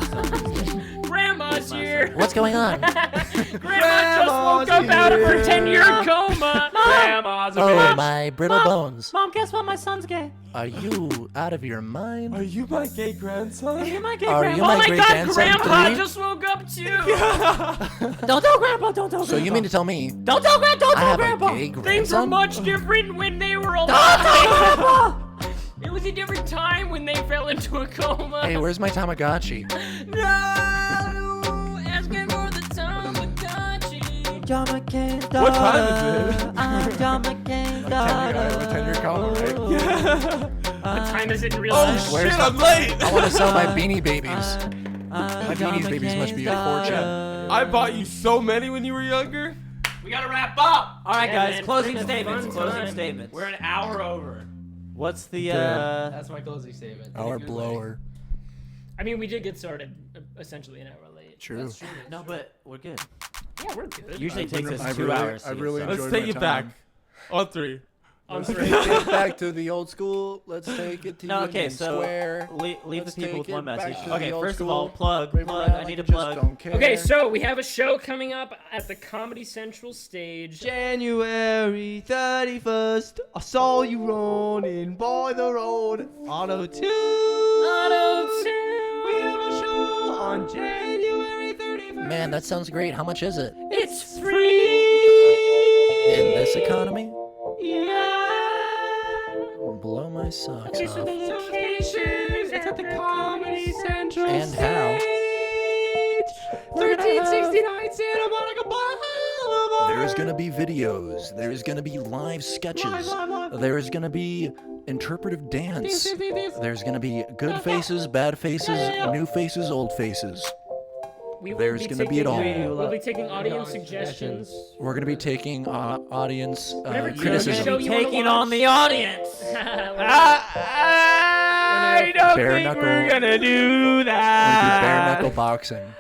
Grandma's here. What's going on? Grandma just woke up out of her 10-year coma. Grandma's a Oh, bitch. my brittle bones. Mom, guess what? My son's gay. Are you out of your mind? Are you my gay grandson? You're my gay Are grandpa. you Oh my my great god, grandson? Grandpa Three? just woke up too. Don't tell grandpa. Don't tell grandpa. So you mean to tell me Don't tell grandpa. Don't I tell have grandpa. a gay Things were grandson? much different when they were Don't tell alive. grandpa. It was a different time when they fell into a coma. Hey, where's my Tamagotchi? No, asking for the Tamagotchi. John McCain's daughter. What time is it? I'm John McCain's daughter. 10-year coma, right? What time is it in real Oh life? shit, I'm late. I want to sell my Beanie Babies. My Beanie Babies must be a fortune. I bought you so many when you were younger. We gotta wrap up. All right, Yeah, guys. man, Closing fun statements. Closing time. statements. We're an hour over. What's the That's my closing statement. In a Our good way. blower. I mean, we did get started essentially an hour late. True. No, but we're good. Yeah, we're good. Usually it takes I us 2 really- hours. I to really get Let's enjoyed take my it back. time. On 3. On Let's three. take it back to the old school. Let's take it to No, okay, Union so Square. leave the Let's people with take one it back message. to the Okay, old first of all, school. plug. Rave I around need like a you just plug. don't care. Okay, so we have a show coming up at the Comedy Central stage. January 31st, I saw you running by the road. Autotune. We have a show on January 31st. Man, that sounds great. How much is it? It's free. In this economy? Yeah. Blow my socks Okay, so the off. location is at the Comedy Central And how? 1369 Santa Monica Boulevard. There's gonna be videos. There's gonna be live sketches. There's gonna be interpretive dance. There's gonna be good faces, bad faces, new faces, old faces. We will There's gonna be it all. We'll be taking audience suggestions. We're gonna be taking audience Whatever TV criticism. show you wanna Taking watch. on the audience. I don't Bare think knuckle. we're gonna do We're gonna do that. bare knuckle boxing.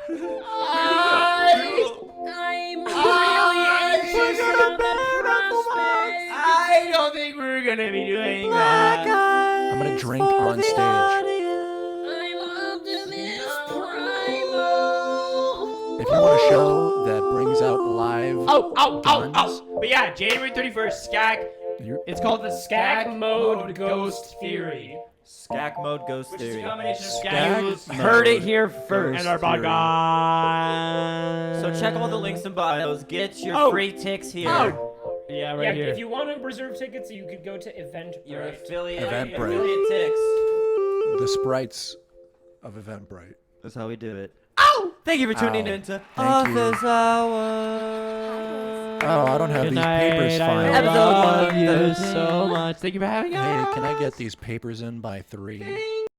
I'm really anxious about the prospect. I don't think we're gonna be doing that. I'm gonna drink on stage. I'm optimistic. If you want a show that brings out live guns, But yeah, January 31st, Scak. you're- It's called the Scak Scak Mode Mode Ghost Ghost Theory. Skak mode ghost Which is a theory. combination of Scak Scak. You Mode heard it here first. Ghost And our Theory. podcast. So check all the links in bios. Get your Oh. free ticks here. Yeah, right Yeah, here. if you want to reserve tickets, you could go to Eventbrite. Your affiliate Eventbrite. ticks. the sprites of Eventbrite. That's how we do it. Thank you for tuning Ow. in to Thank you. Office Hour. Oh, I don't have these papers filed. Episode love you 113. so much. Thank you for having us. Hey, can I get these papers in by 3?